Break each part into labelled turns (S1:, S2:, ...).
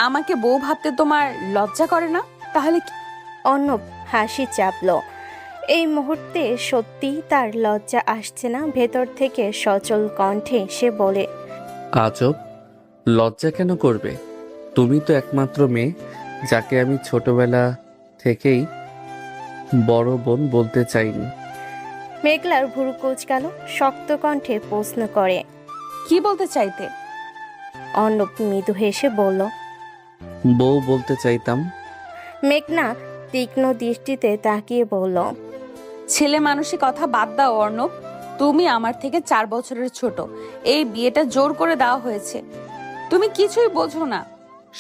S1: আমাকে বউ ভাবতে তোমার লজ্জা করে না? তাহলে
S2: অর্ণব হাসি চাপল। এই মুহূর্তে সত্যিই তার লজ্জা আসছে না। ভেতর থেকে সচল কণ্ঠে সে বলে,
S3: আজব, লজ্জা কেন করবে? তুমি তো একমাত্র মেয়ে যাকে আমি ছোটবেলা থেকেই বড় বোন বলতে চাইনি।
S2: মেঘলার ভুরু কুঁচকাল, শক্ত কণ্ঠে প্রশ্ন করে।
S1: কি বলতে চাইতে?
S2: অর্ণব মৃদু হেসে বলল।
S3: বউ বলতে চাইতাম।
S2: মেঘনা তীক্ষ্ণ দৃষ্টিতে তাকিয়ে বলল,
S1: ছেলে মানুষই কথা বাদ দাও অর্ণব। তুমি আমার থেকে 4 বছরের ছোট। এই বিয়েটা জোর করে দেওয়া হয়েছে। তুমি কিছুই বোঝো না।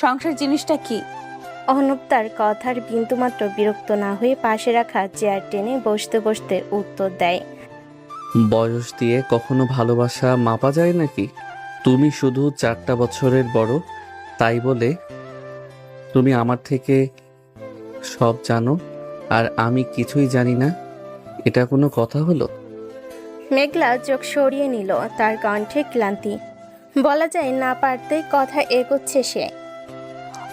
S1: সংসার জিনিসটা কি?
S2: অর্ণব তার কথার বিন্দুমাত্র বিরক্ত না হয়ে পাশে রাখা চেয়ার টেনে বসতে বসতে উত্তর দেয়।
S3: বয়স দিয়ে কখনো ভালোবাসা মাপা যায় নাকি? তুমি শুধু 4টা বছরের বড়, তাই বলে তুমি আমার থেকে সব জানো আর আমি কিছুই জানি না, এটা কোনো কথা হলো?
S2: মেঘলা চোখ সরিয়ে নিল, তার কণ্ঠে ক্লান্তি। বলা যায় না পারতেই কথা এগোচ্ছে সে।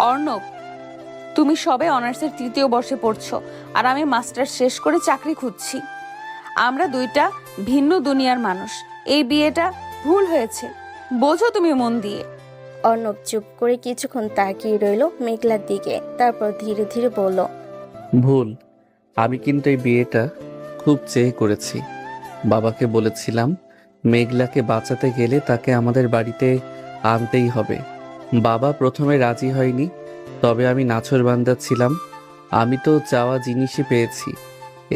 S1: অর্ণব, তুমি সবে অনার্সের 3য় বর্ষে পড়ছো আর আমি মাস্টার শেষ করে চাকরি খুঁজছি। আমরা দুইটা ভিন্ন দুনিয়ার মানুষ। এই বিয়েটা ভুল হয়েছে, বোঝো তুমি মন দিয়ে।
S2: অর্ণব চুপ করে কিছুক্ষণ তাকিয়ে রইল মেঘলার দিকে, তারপর ধীরে ধীরে বলল,
S3: ভুল? আমি কিন্তু এই বিয়েটা খুব চেয়ে করেছি। বাবাকে বলেছিলাম মেঘলাকে বাঁচাতে গেলে তাকে আমাদের বাড়িতে আনতেই হবে। বাবা প্রথমে রাজি হয়নি, তবে আমি নাছোড়বান্দা ছিলাম। আমি তো চাওয়া জিনিসই পেয়েছি,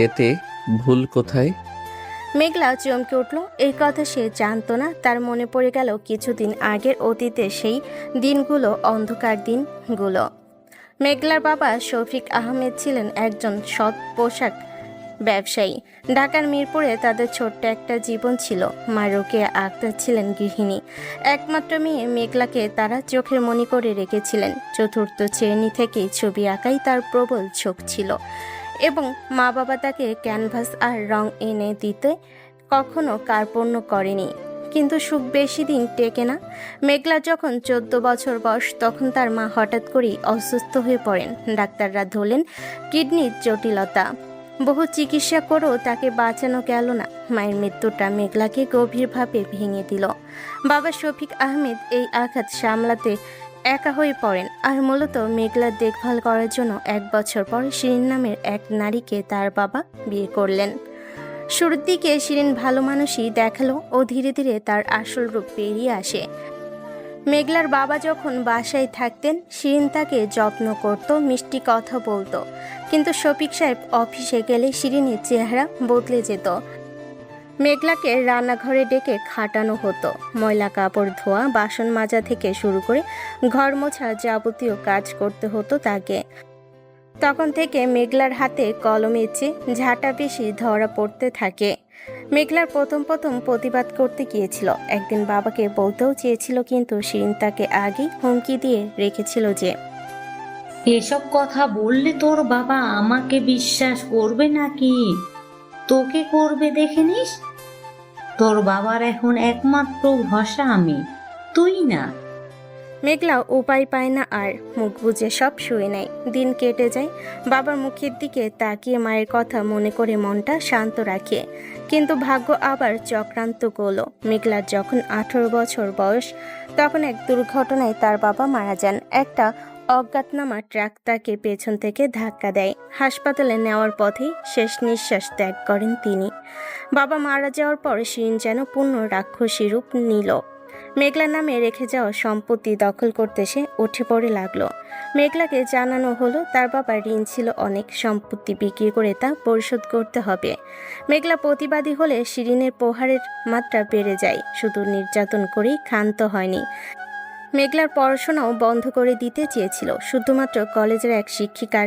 S3: এতে ভুল কোথায়?
S2: মেঘলা চমকে উঠল। এই কথা সে জানতো না। তার মনে পড়ে গেল কিছুদিন আগের অতীতে সেই দিনগুলো, অন্ধকার দিনগুলো। মেঘলার বাবা শফিক আহমেদ ছিলেন একজন সৎ পোশাক ব্যবসায়ী। ঢাকার মিরপুরে তাদের ছোট্ট একটা জীবন ছিল। মা রোকেয়া আক্তার ছিলেন গৃহিণী। একমাত্র মেয়ে মেঘলাকে তারা চোখের মনি করে রেখেছিলেন। চতুর্থ শ্রেণী থেকেই ছবি আঁকাই তার প্রবল ঝোঁক ছিল এবং মা বাবা তাকে ক্যানভাস আর রং এনে দিতে কখনো কার্পণ্য করেনি। কিন্তু সুখ বেশি দিন টেকে না। মেঘলা যখন 14 বছর বয়স, তখন তার মা হঠাৎ করেই অসুস্থ হয়ে পড়েন। ডাক্তাররা ধরলেন কিডনির জটিলতা। বহু চিকিৎসা করেও তাকে বাঁচানো গেল না। মায়ের মৃত্যুটা মেঘলাকে গভীরভাবে ভেঙে দিল। বাবা শফিক আহমেদ এই আঘাত সামলাতে একা হয়ে পড়েন আর মূলত মেঘলার দেখভাল করার জন্য 1 বছর পর শিরিন নামের এক নারীকে তার বাবা বিয়ে করলেন। শুরুর দিকে শিরিন ভালো মানুষই দেখালো ও ধীরে ধীরে তার আসল রূপ বেরিয়ে আসে। মেঘলার বাবা যখন বাসায় থাকতেন, শিরিন তাকে যত্ন করত, মিষ্টি কথা বলতো। কিন্তু শফিক সাহেব অফিসে গেলে শিরিনের চেহারা বদলে যেত। মেঘলাকে রান্নাঘরে ডেকে খাটানো হতো। ময়লা কাপড় ধোয়া, বাসন মাজা থেকে শুরু করে ঘর মোছা যাবতীয় কাজ করতে হতো তাকে। তখন থেকে মেঘলার হাতে কলমের চেয়ে ঝাঁটা বেশি ধরা পড়তে থাকে। মেঘলার প্রথম প্রতিবাদ করতে গিয়েছিল। একদিন বাবাকে বলতেও চেয়েছিল, কিন্তু শিরিন তাকে আগেই হুমকি দিয়ে রেখেছিল যে
S4: এসব কথা বললে তোর বাবা আমাকে বিশ্বাস করবে নাকি? তোকে করবে দেখে নিস। তোর বাবার এখন একমাত্র ভরসা আমি, তুই না।
S2: মেঘলা উপায় পায় না আর মুখ বুজে সব শুয়ে নেয়। দিন কেটে যায়। বাবার মুখের দিকে তাকিয়ে মায়ের কথা মনে করে মনটা শান্ত রাখে। কিন্তু ভাগ্য আবার চক্রান্ত করলো। মেঘলার যখন 18 বছর বয়স, তখন এক দুর্ঘটনায় তার বাবা মারা যান। একটা অজ্ঞাতনামা ট্রাক তাকে পেছন থেকে ধাক্কা দেয়। হাসপাতালে নেওয়ার পথেই শেষ নিঃশ্বাস ত্যাগ করেন তিনি। বাবা মারা যাওয়ার পর শিরিন যেন পূর্ণ রাক্ষসী রূপ নিল। মেঘলা নামে রেখে যাওয়া সম্পত্তি দখল করতে সে উঠে পড়ে লাগলো। মেঘলাকে জানানো হলো তার বাবার ঋণ ছিল অনেক, সম্পত্তি বিক্রি করে তা পরিশোধ করতে হবে। মেঘলা প্রতিবাদী হলে শিরিনের প্রহারের মাত্রা বেড়ে যায়। শুধু নির্যাতন করেই ক্ষান্ত হয়নি, মেঘলার পড়াশোনাও বন্ধ করে দিতে চেয়েছিল। শুধুমাত্র কলেজের এক শিক্ষিকার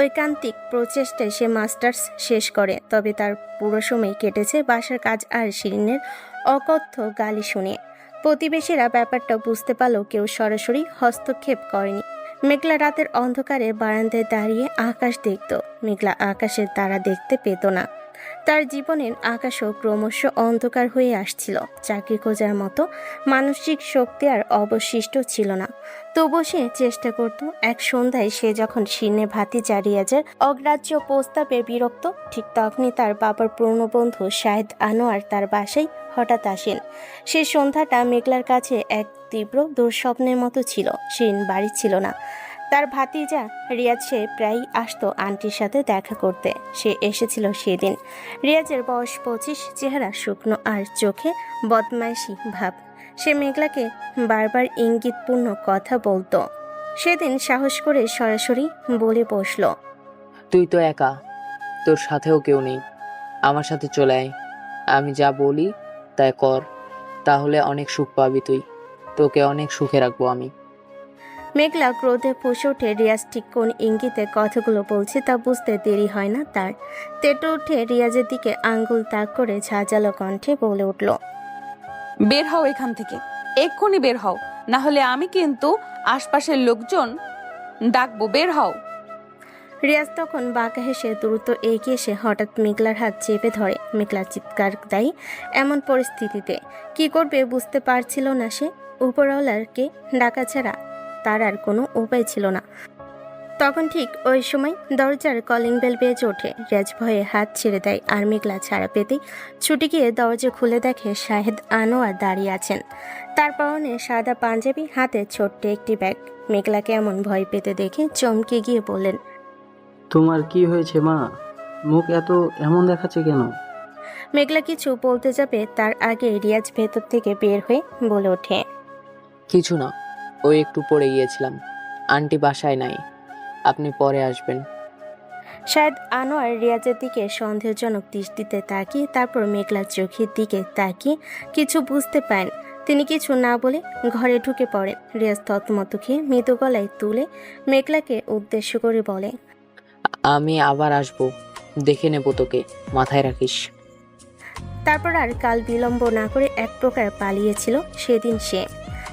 S2: ঐকান্তিক প্রচেষ্টায় সে মাস্টার্স শেষ করে। তবে তার পুরো সময় কেটেছে বাসার কাজ আর শিরিনের অকথ্য গালি শুনে। প্রতিবেশীরা ব্যাপারটা বুঝতে পারলেও কেউ সরাসরি হস্তক্ষেপ করেনি। মেঘলা রাতের অন্ধকারে বারান্দায় দাঁড়িয়ে আকাশ দেখত। মেঘলা আকাশের তারা দেখতে পেত না। তার জীবনের আকাশও ক্রমশ অন্ধকার হয়ে আসছিল। চাকরি খোঁজার মতো মানসিক শক্তি আর অবশিষ্ট ছিল না। তবু সে চেষ্টা করত। এক সন্ধ্যায় সে যখন শীর্ণে ভাতিজা রিয়াজের অগ্রাহ্য প্রস্তাবে বিরক্ত, ঠিক তখনই তার বাবার পুরনো বন্ধু শাহেদ আনোয়ার তার বাসায় হঠাৎ আসেন। সে সন্ধ্যাটা মেঘলার কাছে এক তীব্র দুঃস্বপ্নের মতো ছিল। শিরিন বাড়ি ছিল না। তার ভাতিজা রিয়াজ সে প্রায়ই আসতো আন্টির সাথে দেখা করতে। সে এসেছিল সেদিন। রিয়াজের বয়স 25, চেহারা শুকনো আর চোখে বদমাইশি ভাব। সে মেঘলাকে বারবার ইঙ্গিতপূর্ণ কথা বলতো। সেদিন সাহস করে সরাসরি বলে বসল,
S5: তুই তো একা, তোর সাথেও কেউ নেই। আমার সাথে চলে আয়, আমি যা বলি তাই কর, তাহলে অনেক সুখ পাবি তুই। তোকে অনেক সুখে রাখবো আমি।
S2: মেঘলা ক্রোধে ফুঁসে ওঠে। রিয়াজ ঠিক কোন ইঙ্গিতে কথাগুলো বলছে তা বুঝতে দেরি হয় না তার। তেটো উঠে রিয়াজের দিকে আঙ্গুল তাক করে ঝাঁঝালো কণ্ঠে বলে উঠল,
S1: বের হও এখান থেকে, এক্ষুনি বের হও, না হলে আমি কিন্তু আশপাশের লোকজন ডাকবো। বের হও।
S2: রিয়াজ তখন বাঁকা হেসে দ্রুত এগিয়ে এসে হঠাৎ মেঘলার হাত চেপে ধরে। মেঘলার চিৎকার দেয়। এমন পরিস্থিতিতে কি করবে বুঝতে পারছিল না সে। উপরওয়ালারকে ডাকা ছাড়া তার আর কোনো উপায় ছিল না। তখন ঠিক ওই সময় দরজার কলিং বেল বেজে ওঠে। রিয়াজ ভয়ে হাত ছেড়ে দেয় আর মেঘলা ছাড়া পেতেই ছুটে গিয়ে দরজা খুলে দেখে শাহেদ আনোয়ার দাঁড়িয়ে আছেন। তার পরনে সাদা পাঞ্জাবি, হাতে ছোট্ট একটি ব্যাগ। মেঘলাকে এমন ভয় পেতে দেখে চমকে গিয়ে বললেন,
S6: তোমার কি হয়েছে মা? মুখ এত এমন দেখাচ্ছে কেন?
S2: মেঘলা কিছু বলতে যাবে তার আগে রিয়াজ ভেতর থেকে বের হয়ে বলে ওঠে,
S5: কিছু না, ওই একটু পড়ে গিয়েছিলাম। আন্টি বাসায় নাই, আপনি পরে আসবেন।
S2: শাহেদ আনোয়ার রিয়াজের দিকে সন্দেহজনক দৃষ্টিতে তাকিয়ে তারপর মেঘলার চোখের দিকে তাকিয়ে কিছু বুঝতে পারেন। তিনি কিছু না বলে ঘরে ঢুকে পড়েন। রিয়াজ থতমত খেয়ে মৃদু গলায় তুলে মেঘলাকে উদ্দেশ্য করে বলে,
S5: আমি আবার আসবো, দেখে নেবো তোকে, মাথায় রাখিস।
S2: তারপর আর কাল বিলম্ব না করে এক প্রকার পালিয়েছিল সেদিন সে।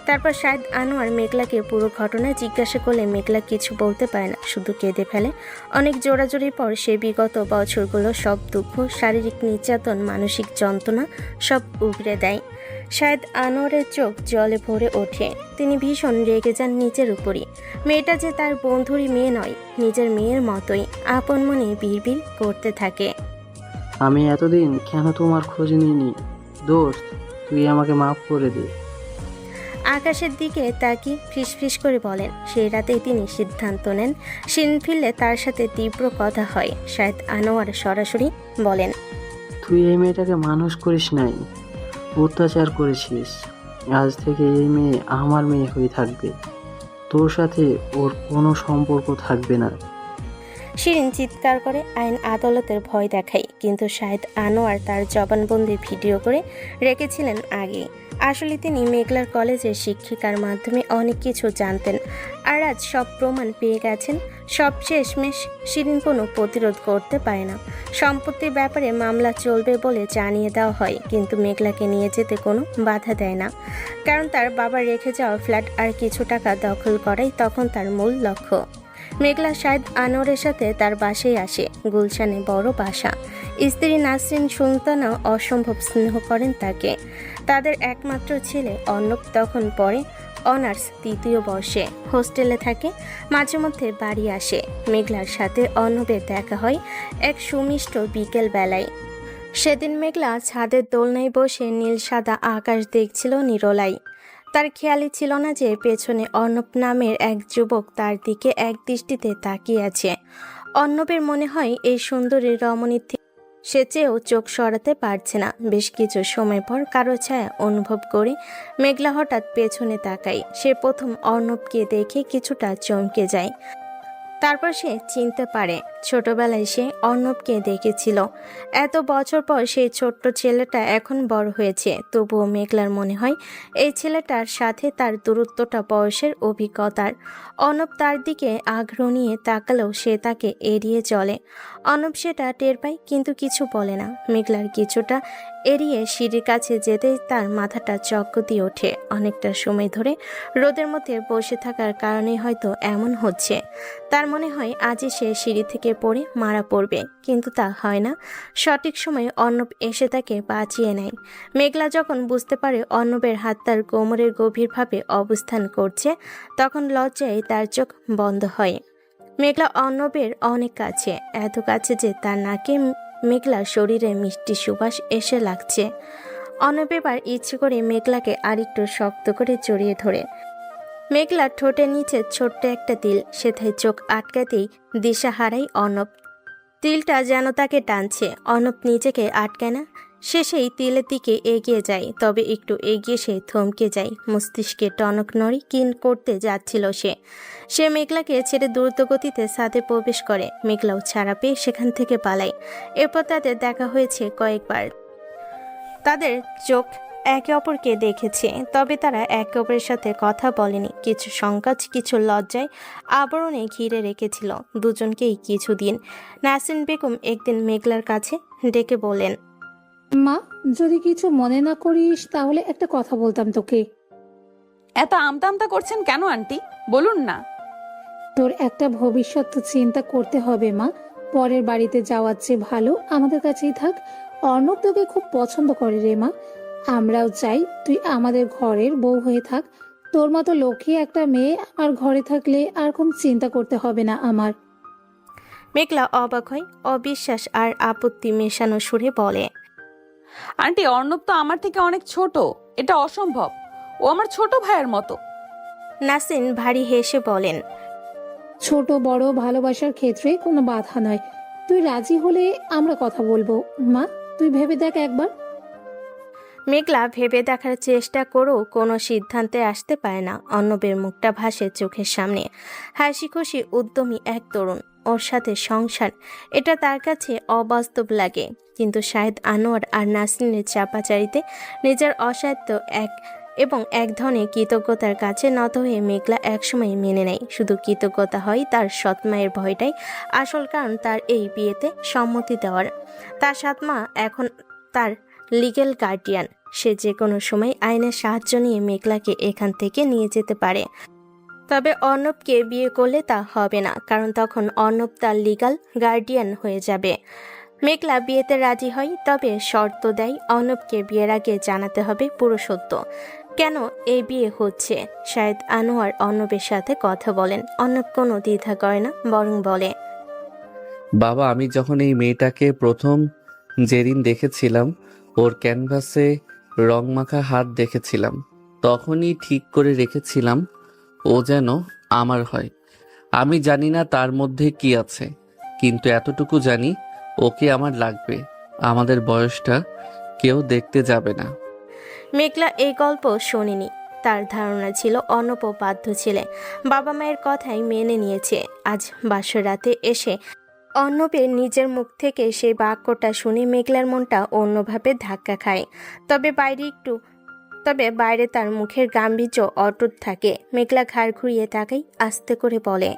S2: তারপর শাহেদ আনোয়ার মেঘলাকে পুরো ঘটনা জিজ্ঞাসা করলে মেঘলা কিছু বলতে পারে না, শুধু কেঁদে ফেলে। অনেক জোড়াজোড়ির পর সে বিগত বছরগুলো সব দুঃখ, শারীরিক নির্যাতন, মানসিক যন্ত্রণা সব উগরে দেয়। শাহেদ আনোয়ারের চোখ জলে ভরে ওঠে। তিনি ভীষণ রেগে যান নিজের উপরই। মেয়েটা যে তার বন্ধুরই মেয়ে নয়, নিজের মেয়ের মতোই আপন মনে বিড়বিড় করতে থাকে।
S6: আমি এতদিন কেন তোমার খোঁজ নিইনি? দোস্ত, তুই আমাকে মাফ করে দে।
S2: আকাশের দিকে তাকিয়ে ফিসফিস করে বলেন। সেই রাতেই তিনি সিদ্ধান্ত নেন শিন ফিরলে তার সাথে তীব্র কথা হয়। শাহেদ আনোয়ার সরাসরি বলেন,
S6: তুই এই মেয়েটাকে মানুষ করিস নাই, অত্যাচার করেছিস। আজ থেকে এই মেয়ে আমার মেয়ে হয়ে থাকবে, তোর সাথে ওর কোনো সম্পর্ক থাকবে না।
S2: শিরিন চিৎকার করে আইন আদালতের ভয় দেখায়, কিন্তু শাহেদ আনোয়ার তার জবানবন্দি ভিডিও করে রেখেছিলেন আগে। আসলে তিনি মেঘলার কলেজের শিক্ষিকার মাধ্যমে অনেক কিছু জানতেন, আর আজ সব প্রমাণ পেয়ে গেছেন। সব শেষমেশ শিরিন কোনো প্রতিরোধ করতে পারে না। সম্পত্তির ব্যাপারে মামলা চলবে বলে জানিয়ে দেওয়া হয়, কিন্তু মেঘলাকে নিয়ে যেতে কোনো বাধা দেয় না, কারণ তার বাবা রেখে যাওয়া ফ্ল্যাট আর কিছু টাকা দখল করাই তখন তার মূল লক্ষ্য। মেঘলা শাহেদ আনোয়ারের সাথে তার বাসায় আসে। গুলশানে বড় বাসা। স্ত্রী নাসরিন সুলতানাও অসম্ভব স্নেহ করেন তাকে। তাদের একমাত্র ছেলে অর্ণব তখন পড়ে অনার্স 3য় বর্ষে, হোস্টেলে থাকে। মাঝে মধ্যে বাড়ি আসে। মেঘলার সাথে অর্ণবের দেখা হয় এক সুমিষ্ট বিকেল বেলায়। সেদিন মেঘলা ছাদের দোলনায় বসে নীল সাদা আকাশ দেখছিল নিরলাই। তার খেয়ালই ছিল না যে পেছনে অর্ণব নামের এক যুবক তার দিকে এক দৃষ্টিতে তাকিয়ে আছে। অর্ণবের মনে হয় এই সুন্দরী রমণীর থেকে সে চেয়েও চোখ সরাতে পারছে না। বেশ কিছু সময় পর কারো ছায়া অনুভব করে মেঘলা হঠাৎ পেছনে তাকায়। সে প্রথম অর্ণবকে দেখে কিছুটা চমকে যায়। তারপর সে চিনতে পারে ছোটবেলায় সে অর্ণবকে দেখেছিল। এত বছর পর সেই ছোট্ট ছেলেটা এখন বড় হয়েছে, তবুও মেঘলার মনে হয় এই ছেলেটার সাথে তার দূরত্বটা বয়সের অভিজ্ঞতার। অর্ণব তার দিকে আগ্রহ নিয়ে তাকালেও সে তাকে এড়িয়ে চলে। অর্ণব সেটা টের পায়, কিন্তু কিছু বলে না। মেঘলার কিছুটা এড়িয়ে সিঁড়ির কাছে যেতেই তার মাথাটা চক্কর দিয়ে ওঠে। অনেকটা সময় ধরে রোদের মধ্যে বসে থাকার কারণে হয়তো এমন হচ্ছে। তার মনে হয় আজই সে সিঁড়ি থেকে পড়ে মারা পড়বে, কিন্তু তা হয় না। সঠিক সময়ে অর্ণব এসে তাকে বাঁচিয়ে নেয়। মেঘলা যখন বুঝতে পারে অর্ণবের হাত তার কোমরের গভীরভাবে অবস্থান করছে, তখন লজ্জায় তার চোখ বন্ধ হয়। মেঘলা অর্ণবের অনেক কাছে, এত কাছে যে তার নাকে মেঘলার শরীরে মিষ্টি সুবাস এসে লাগছে। অর্ণব এবার ইচ্ছে করে মেঘলাকে আরেকটু শক্ত করে জড়িয়ে ধরে। মেঘলার ঠোঁটের নিচে ছোট্ট একটা তিল, সেথায় চোখ আটকাতেই দিশা হারায় অর্ণব। তিলটা যেন তাকে টানছে। অর্ণব নিজেকে আটকায় না, সে সেই তিলের দিকে এগিয়ে যায়। তবে একটু এগিয়ে সে থমকে যায়। মস্তিষ্কে টনক নড়ে কিন করতে যাচ্ছিল সে মেঘলাকে ছেড়ে দ্রুত গতিতে ছাদে প্রবেশ করে। মেঘলাও ছাড়া পেয়ে সেখান থেকে পালায়। এরপর তাদের দেখা হয়েছে কয়েকবার। তাদের চোখ একে অপরকে দেখেছে, তবে তারা একে অপরের সাথে কথা বলেনি। কিছু সংকোচ, কিছু লজ্জায় আবরণে ঘিরে রেখেছিল দুজনকেই কিছুদিন। নাসরিন বেগম একদিন মেঘলার কাছে ডেকে বলেন,
S7: মা, যদি কিছু মনে না করিস তাহলে একটা কথা বলতাম তোকে।
S1: এত আমতা আমতা করছেন কেন আন্টি? বলুন না।
S7: তোর একটা ভবিষ্যৎ তো চিন্তা করতে হবে মা। পরের বাড়িতে যাওয়ার চেয়ে ভালো আমাদের কাছেই থাক। অর্ণব তোকে খুব পছন্দ করে রে মা। আমরাও চাই তুই আমাদের ঘরের বউ হয়ে থাক। তোর মতো লক্ষ্মী একটা মেয়ে আমার ঘরে থাকলে আর কোন চিন্তা করতে হবে না আমার।
S2: মেঘলা অবাক হয়, অবিশ্বাস আর আপত্তি মেশানো সুরে বলে,
S1: আন্টি, অর্ণব তো আমার থেকে অনেক ছোট, এটা অসম্ভব। ও আমার ছোট ভাইয়ের মতো।
S2: নাসরিন ভারী হেসে বলেন,
S7: ছোট বড় ভালোবাসার ক্ষেত্রে কোনো বাধা নয়। তুই রাজি হলে আমরা কথা বলবো। মা, তুই ভেবে দেখ একবার।
S2: মেঘলা ভেবে দেখার চেষ্টা করেও কোনো সিদ্ধান্তে আসতে পারে না। অর্ণবের মুখটা ভাসে চোখের সামনে। হাসি খুশি উদ্যমী এক তরুণ, ওর সাথে সংসার, এটা তার কাছে অবাস্তব লাগে। কিন্তু শাহেদ আনোয়ার আর নাসরিনের চাপাচারিতে নিজের অসাধ্য এক ধরনের কৃতজ্ঞতার কাছে নত হয়ে মেঘলা একসময় মেনে নেয়। শুধু কৃতজ্ঞতা হয়, তার সৎমায়ের ভয়টাই আসল কারণ তার এই বিয়েতে সম্মতি দেওয়ার। তার সৎমা এখন তার লিগ্যাল গার্ডিয়ান। সে যে কোনো সময় আইনের সাহায্য নিয়ে মেঘলাকে এখান থেকে নিয়ে যেতে পারে। তবে অর্ণবকে বিয়ে করলে তা হবে না, কারণ তখন অর্ণব তার লিগ্যাল গার্ডিয়ান হয়ে যাবে। মেঘলা বিয়েতে রাজি হয়, তবে শর্ত দেয় অর্ণবকে বিয়ের আগে জানাতে হবে পুরো সত্য, কেন এই বিয়ে হচ্ছে। শাহেদ আনোয়ার অর্ণবের সাথে কথা বলেন। অর্ণব কোনো দ্বিধা করে না, বরং বলে,
S3: বাবা, আমি যখন এই মেয়েটাকে প্রথম যেদিন দেখেছিলাম, ওর ক্যানভাসে রং মাখা হাত দেখেছিলাম, তখনই ঠিক করে রেখেছিলাম ও যেন আমার হয়। আমি জানি না তার মধ্যে কি আছে, কিন্তু এতটুকু জানি ওকে আমার লাগবে। আমাদের বয়সটা কেউ দেখতে যাবে না।
S2: মেঘলা এই গল্প শোনেনি। তার ধারণা ছিল অর্ণব বাধ্য ছেলে, বাবা মায়ের কথাই মেনে নিয়েছে। আজ বাসর রাতে এসে অর্ণবের নিজের মুখ থেকে সেই বাক্যটা শুনে মেঘলার মনটা অন্যভাবে ধাক্কা খায়। তবে বাইরে তার মুখের গাম্ভীর্য অটুট থাকে। মেঘলা ঘাড় ঘুরিয়ে তাকাই, আস্তে করে বলে,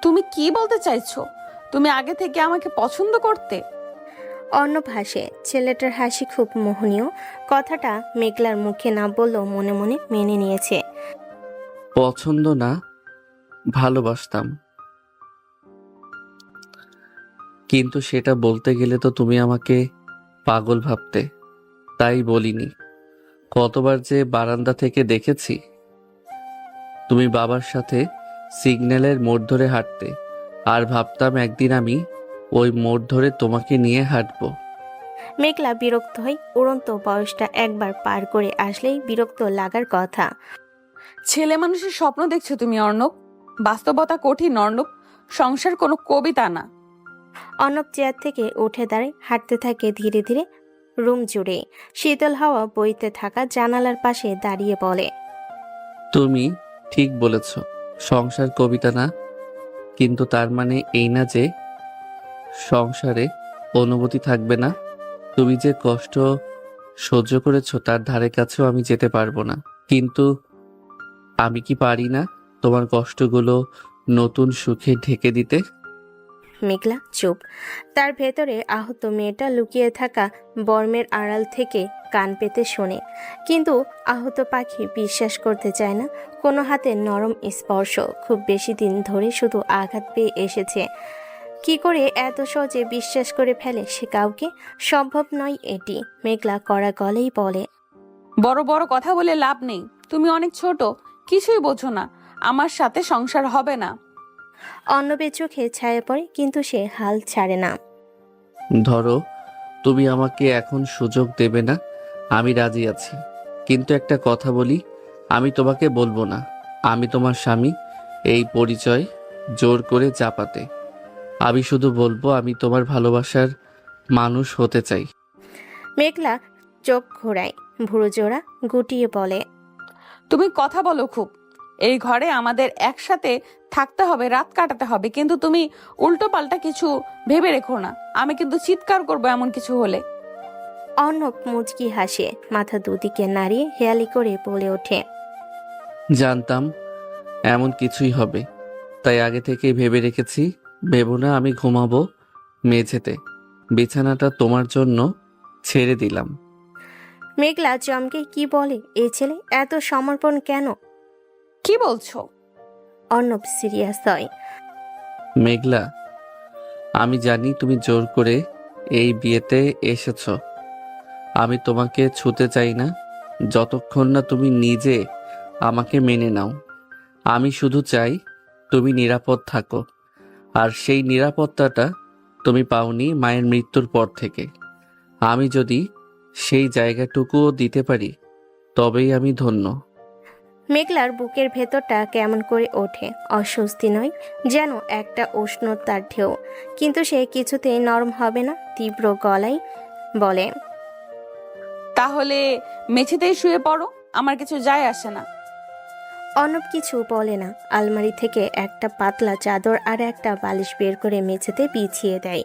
S1: তুমি কি বলতে চাইছো? তুমি আগে থেকে আমাকে পছন্দ করতে?
S2: অর্ণব হাসে। ছেলেটার হাসি খুব মোহনীয়। কথাটা মেঘলার মুখে না বললেও মনে মনে মেনে নিয়েছে।
S3: পছন্দ না, ভালোবাসতাম, কিন্তু সেটা বলতে গেলে তো তুমি আমাকে পাগল ভাবতে, তাই বলিনি। কতবার যে বারান্দা থেকে দেখেছি তুমি বাবার সাথে সিগন্যালের মোড় ধরে হাঁটতে, আর ভাবতাম একদিন আমি ওই মোড় ধরে তোমাকে নিয়ে হাঁটবো।
S2: মেঘলা বিরক্ত হয়। উড়ন্ত বয়সটা একবার পার করে আসলেই বিরক্ত লাগার কথা।
S1: ছেলে মানুষের স্বপ্ন দেখছো তুমি অর্ণব। বাস্তবতা কঠিন অর্ণব, সংসার কোনো কবিতা না।
S2: অর্ণব চেয়ার থেকে উঠে দাঁড়ায়, হাঁটতে থাকে ধীরে ধীরে রুম জুড়ে। শীতল হাওয়া বইতে থাকা জানালার পাশে দাঁড়িয়ে বলে,
S3: তুমি ঠিক বলেছ, সংসার কবিতা না, কিন্তু তার মানে এই না যে সংসারে অনুভূতি থাকবে না। তুমি যে কষ্ট সহ্য করেছো তার ধারে কাছেও আমি যেতে পারবো না, কিন্তু আমি কি পারি না তোমার কষ্টগুলো নতুন সুখে ঢেকে দিতে?
S2: মেঘলা চুপ। তার ভেতরে আহত মেয়েটা লুকিয়ে থাকা বর্মের আড়াল থেকে কান পেতে শোনে, কিন্তু আহত পাখি বিশ্বাস করতে চায় না কোনো হাতের নরম স্পর্শ খুব বেশি দিন ধরে শুধু আঘাত পেয়ে এসেছে। কি করে এত সহজে বিশ্বাস করে ফেলে সে কাউকে? সম্ভব নয় এটি। মেঘলা কড়া গলেই বলে,
S1: বড় বড় কথা বলে লাভ নেই, তুমি অনেক ছোট, কিছুই বোঝো না, আমার সাথে সংসার হবে না।
S2: অর্ণবের চোখে ছায়া পড়ে, কিন্তু সে হাল ছাড়ে না।
S3: ধরো, তুমি আমাকে এখন সুযোগ দেবে না, আমি রাজি আছি, কিন্তু একটা কথা বলি, আমি তোমাকে বলবো না আমি তোমার স্বামী, এই পরিচয় জোর করে চাপাতে। আমি শুধু বলবো আমি তোমার ভালোবাসার মানুষ হতে চাই।
S2: মেঘলা চোখ ঘোরায়, ভুরু জোড়া গুটিয়ে বলে,
S1: তুমি কথা বলো খুব, এই ঘরে আমাদের একসাথে থাকতে হবে, রাত কাটাতে হবে, কিন্তু তুমি উল্টো পাল্টা কিছু ভেবে রেখো না, আমি কিন্তু চিৎকার করবো এমন কিছু হলে।
S2: অর্ণব মুচকি হাসে, মাথা দুদিকে নাড়িয়ে হেয়ালি করে বলে ওঠে,
S3: জানতাম এমন কিছুই হবে, তাই আগে থেকেই ভেবে রেখেছি। ভেবো না আমি ঘুমাবো মেঝেতে, বিছানাটা তোমার জন্য ছেড়ে দিলাম।
S2: মেঘলা চমকে কি বলে এই ছেলে, এত সমর্পণ কেন?
S1: কি বলছো?
S2: অর্ণব সিরিয়াস হয়।
S3: মেঘলা, আমি জানি তুমি জোর করে এই বিয়েতে এসেছ, আমি তোমাকে ছুতে চাই না যতক্ষণ না তুমি নিজে আমাকে মেনে নাও। আমি শুধু চাই তুমি নিরাপদ থাকো, আর সেই নিরাপত্তাটা তুমি পাওনি মায়ের মৃত্যুর পর থেকে। আমি যদি সেই জায়গাটুকুও দিতে পারি তবেই আমি ধন্য।
S2: মেঘলার বুকের ভেতরটা কেমন করে ওঠে, অস্বস্তি নয়, যেন একটা উষ্ণতার ঢেউ, কিন্তু সে কিছুতেই নরম হবে না। তীব্র গলায় বলে,
S1: তাহলে মেঝেতেই শুয়ে পড়ো, আমার কিছু যায় আসে না।
S2: অর্ণব কিছু বলে না। আলমারি থেকে একটা পাতলা চাদর আর একটা বালিশ বের করে মেঝেতে বিছিয়ে দেয়।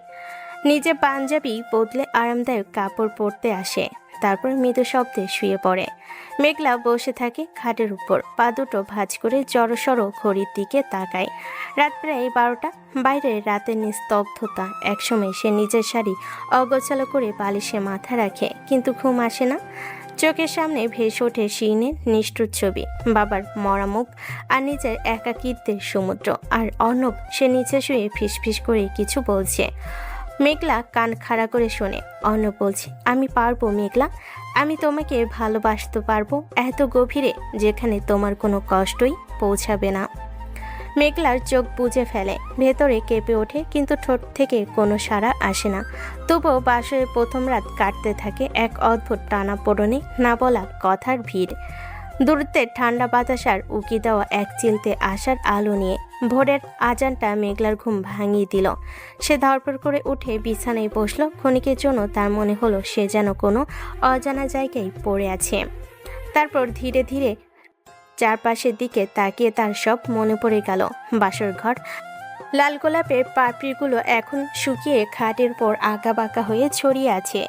S2: নিজে পাঞ্জাবি বদলে আরামদায়ক কাপড় পরতে আসে, তারপর মৃদু শব্দে শুয়ে পড়ে। মেঘলা বসে থাকে খাটের উপর, পা দুটো ভাঁজ করে জড়সড় ঘড়ির দিকে তাকায়। রাত প্রায় 12টা। বাইরে রাতের নিস্তব্ধতা। একসময় সে নিজের শাড়ি অগোছালো করে বালিশে মাথা রাখে, কিন্তু ঘুম আসে না। চোখের সামনে ভেসে ওঠে শিরিনের নিষ্ঠুর ছবি, বাবার মরা মুখ আর নিজের একাকিত্বের সমুদ্র। আর অর্ণব, সে নিচে শুয়ে ফিসফিস করে কিছু বলছে। মেঘলা কান খাড়া করে শোনে। অর্ণব বলছে, আমি পারবো মেঘলা, আমি তোমাকে ভালোবাসতে পারবো এত গভীরে যেখানে তোমার কোনো কষ্টই পৌঁছাবে না। মেঘলার চোখ বুজে ফেলে, ভেতরে কেঁপে ওঠে, কিন্তু ঠোঁট থেকে কোনো সাড়া আসে না। তবুও বাসরের প্রথম রাত কাটতে থাকে এক অদ্ভুত টানাপোড়েনে, না বলা কথার ভিড়। দূরত্বের ঠান্ডা বাতাস আর উকি দেওয়া এক চিলতে আসার আলো নিয়ে। ভোরের আজানটা মেঘলার ঘুম ভাঙিয়ে দিল। সে ধড়ফড় করে উঠে বিছানায় বসলো। ক্ষণিকের জন্য তার মনে হলো সে যেন কোনো অজানা জায়গায় পড়ে আছে। তারপর ধীরে ধীরে চারপাশের দিকে তাকিয়ে তার সব মনে পড়ে গেল। বাসর ঘর, লাল গোলাপের পাপড়িগুলো এখন শুকিয়ে খাটের উপর আঁকা বাঁকা হয়ে ছড়িয়ে আছে।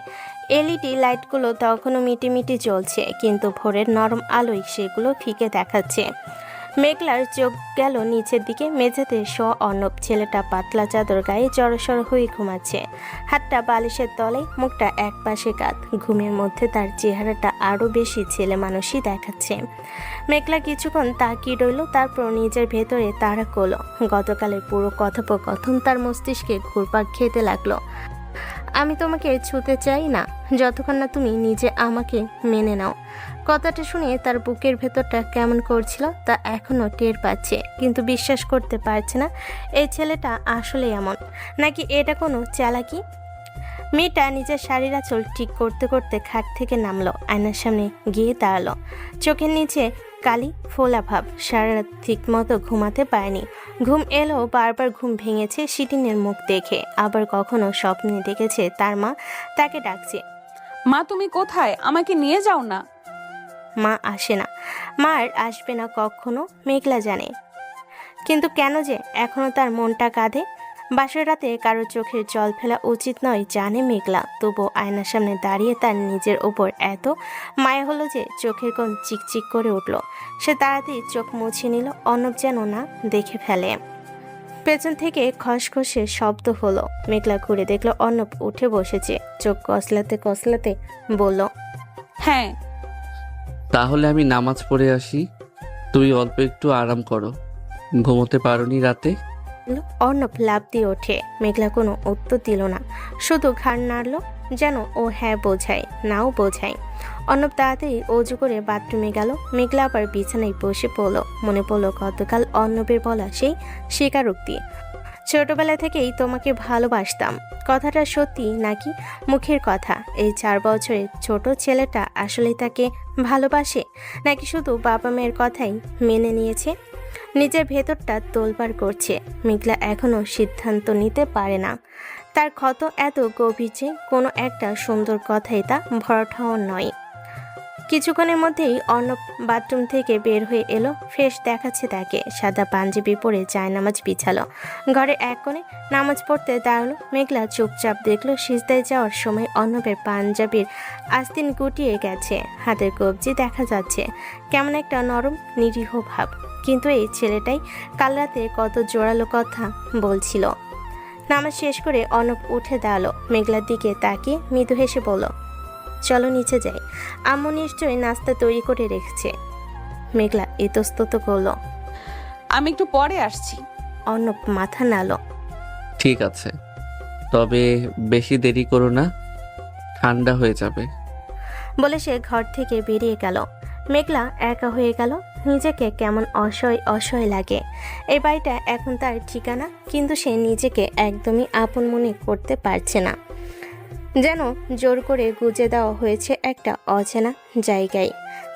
S2: এলইডি লাইটগুলো তখনও মিটিমিটি জ্বলছে, কিন্তু ভোরের নরম আলোয় সেগুলো ফিকে দেখাচ্ছে। মেঘলার চোখ গেল নিচের দিকে। মেঝেতে অর্ণব, ছেলেটা পাতলা চাদর গায়ে জড়সড় হয়ে ঘুমাচ্ছে, হাতটা বালিশের তলায়, মুখটা একপাশে কাত। ঘুমের মধ্যে তার চেহারাটা আরও বেশি ছেলে মানুষই দেখাচ্ছে। মেঘলা কিছুক্ষণ তাকিয়ে রইল, তারপর নিজের ভেতরে তাড়া করল। গতকালের পুরো কথোপকথন তার মস্তিষ্কে ঘুরপাক খেতে লাগলো। আমি তোমাকে ছুতে চাই না যতক্ষণ না তুমি নিজে আমাকে মেনে নাও। কথাটা শুনে তার বুকের ভেতরটা কেমন করছিল তা এখনও টের পাচ্ছে, কিন্তু বিশ্বাস করতে পারছে না এই ছেলেটা আসলে এমন, নাকি এটা কোনো চালাকি। মেয়েটা নিজের শাড়ির আঁচল ঠিক করতে করতে খাট থেকে নামলো, আয়নার সামনে গিয়ে দাঁড়ালো। চোখের নিচে কালি ফোলা ভাব। সারা রাত ঠিক মতো ঘুমাতে পারেনি। ঘুম এলো, বারবার ঘুম ভেঙেছে শিটিনের মুখ দেখে। আবার কখনো স্বপ্নে দেখেছে তার মা তাকে ডাকছে,
S1: মা তুমি কোথায়, আমাকে নিয়ে যাও না।
S2: মা আসে না, মা আর আসবে না কখনো মেঘলা জানে, কিন্তু কেন যে এখনো তার মনটা কাঁদে। বাসর রাতে কারো চোখের জল ফেলা উচিত নয় জানে মেঘলা, তবু আয়নার সামনে দাঁড়িয়ে তার নিজের ওপর এত মায়া হলো যে চোখের কোণ চিকচিক করে উঠল। সে তাড়াতাড়ি চোখ মুছে নিল, অর্ণব যেন না দেখে ফেলে। পেছন থেকে খসখসে শব্দ হলো। মেঘলা ঘুরে দেখলো অর্ণব উঠে বসেছে। চোখ কসলাতে কসলাতে বলল,
S1: হ্যাঁ।
S3: তাহলে আমি নামাজ পড়ে আসি, তুই অল্প একটু আরাম করো। ঘুমোতে পারোনি রাতে?
S2: অর্ণব লাফ দিয়ে ওঠে। মেঘলা কোনো উত্তর দিল না, শুধু ঘাড় নাড়ল, যেন ও হ্যাঁ বোঝায় নাও বোঝায়। অর্ণব তাড়াতাড়ি অজু করে বাথরুমে গেল। মেঘলা আবার বিছানায় বসে পড়ল। মনে পড়ল গতকাল অর্ণবের বলা সেই স্বীকারোক্তি, ছোটবেলা থেকেই তোমাকে ভালোবাসতাম। কথাটা সত্যি নাকি মুখের কথা? এই 4 বছরের ছোট ছেলেটা আসলে তাকে ভালোবাসে, নাকি শুধু বাবা মায়ের কথাই মেনে নিয়েছে? নিজের ভেতরটা তোলপাড় করছে। মেঘলা এখনো সিদ্ধান্ত নিতে পারে না। তার ক্ষত এত গভীর যে কোনো একটা সুন্দর কথাই তা ভরঠাও নয়। কিছুক্ষণের মধ্যেই অর্ণব বাথরুম থেকে বের হয়ে এলো। ফ্রেশ দেখাচ্ছে তাকে। সাদা পাঞ্জাবি পরে জায়নামাজ বিছালো। ঘরের এক কোণে নামাজ পড়তে দাঁড়ালো। মেঘলা চুপচাপ দেখলো সিজদায় যাওয়ার সময় অর্ণবের পাঞ্জাবির আস্তিন গুটিয়ে গেছে। হাতের কবজি দেখা যাচ্ছে। কেমন একটা নরম নিরীহ ভাব। কিন্তু এই ছেলেটাই কাল রাতে কত জোরালো কথা বলছিল। নামাজ শেষ করে অর্ণব উঠে দাঁড়ালো। মেঘলার দিকে তাকিয়ে মৃদু হেসে বলল, চলো নিচে যাই, আম্মু নিশ্চয়ই নাস্তা তৈরি করে রেখেছে। মেঘলা ইতস্তত করলো।
S1: আমি একটু পরে আসছি।
S2: অর্ণব মাথা নাড়ল।
S3: ঠিক আছে, তবে বেশি দেরি করো না, ঠান্ডা হয়ে যাবে।
S2: বলে সে ঘর থেকে বেরিয়ে গেল। মেঘলা একা হয়ে গেল। নিজেকে কেমন অসহায় অসহায় লাগে। এই বাড়িটা এখন তার ঠিকানা, কিন্তু সে নিজেকে একদমই আপন মনে করতে পারছে না। যেন জোর করে গুজে দেওয়া হয়েছে একটা অচেনা জায়গায়।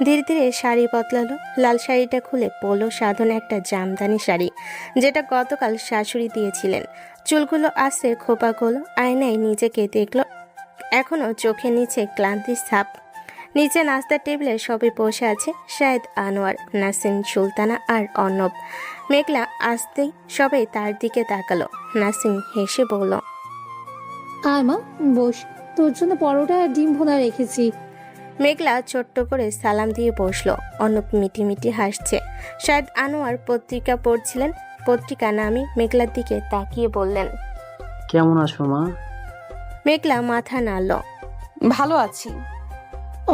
S2: ধীরে ধীরে শাড়ি বদলালো। লাল শাড়িটা খুলে পরলো সাধারণ একটা জামদানি শাড়ি, যেটা গতকাল শাশুড়ি দিয়েছিলেন। চুলগুলো আসে খোপা করলো। আয়নায় নিজেকে দেখলো। এখনো চোখের নিচে ক্লান্তির ছাপ। নিচে নাস্তার টেবিলে সবাই বসে আছে। শাহেদ, আনোয়ার, নাসিন, সুলতানা আর অর্ণব। মেঘলা আসতেই সবাই তার দিকে তাকালো। নাসিন হেসে বলল,
S7: আয় মা, বস, তোর জন্য পরোটা আর ডিম ভুনা রেখেছি।
S2: মেঘলা ছোট্ট করে সালাম দিয়ে বসলো। অর্ণব মিটি মিটি হাসছে। শাহেদ, আনোয়ার পত্রিকা পড়ছিলেন। পত্রিকা নামি মেঘলার দিকে তাকিয়ে বললেন,
S6: কেমন আছো মা?
S2: মেঘলা মাথা নাড়ল।
S1: ভালো আছি।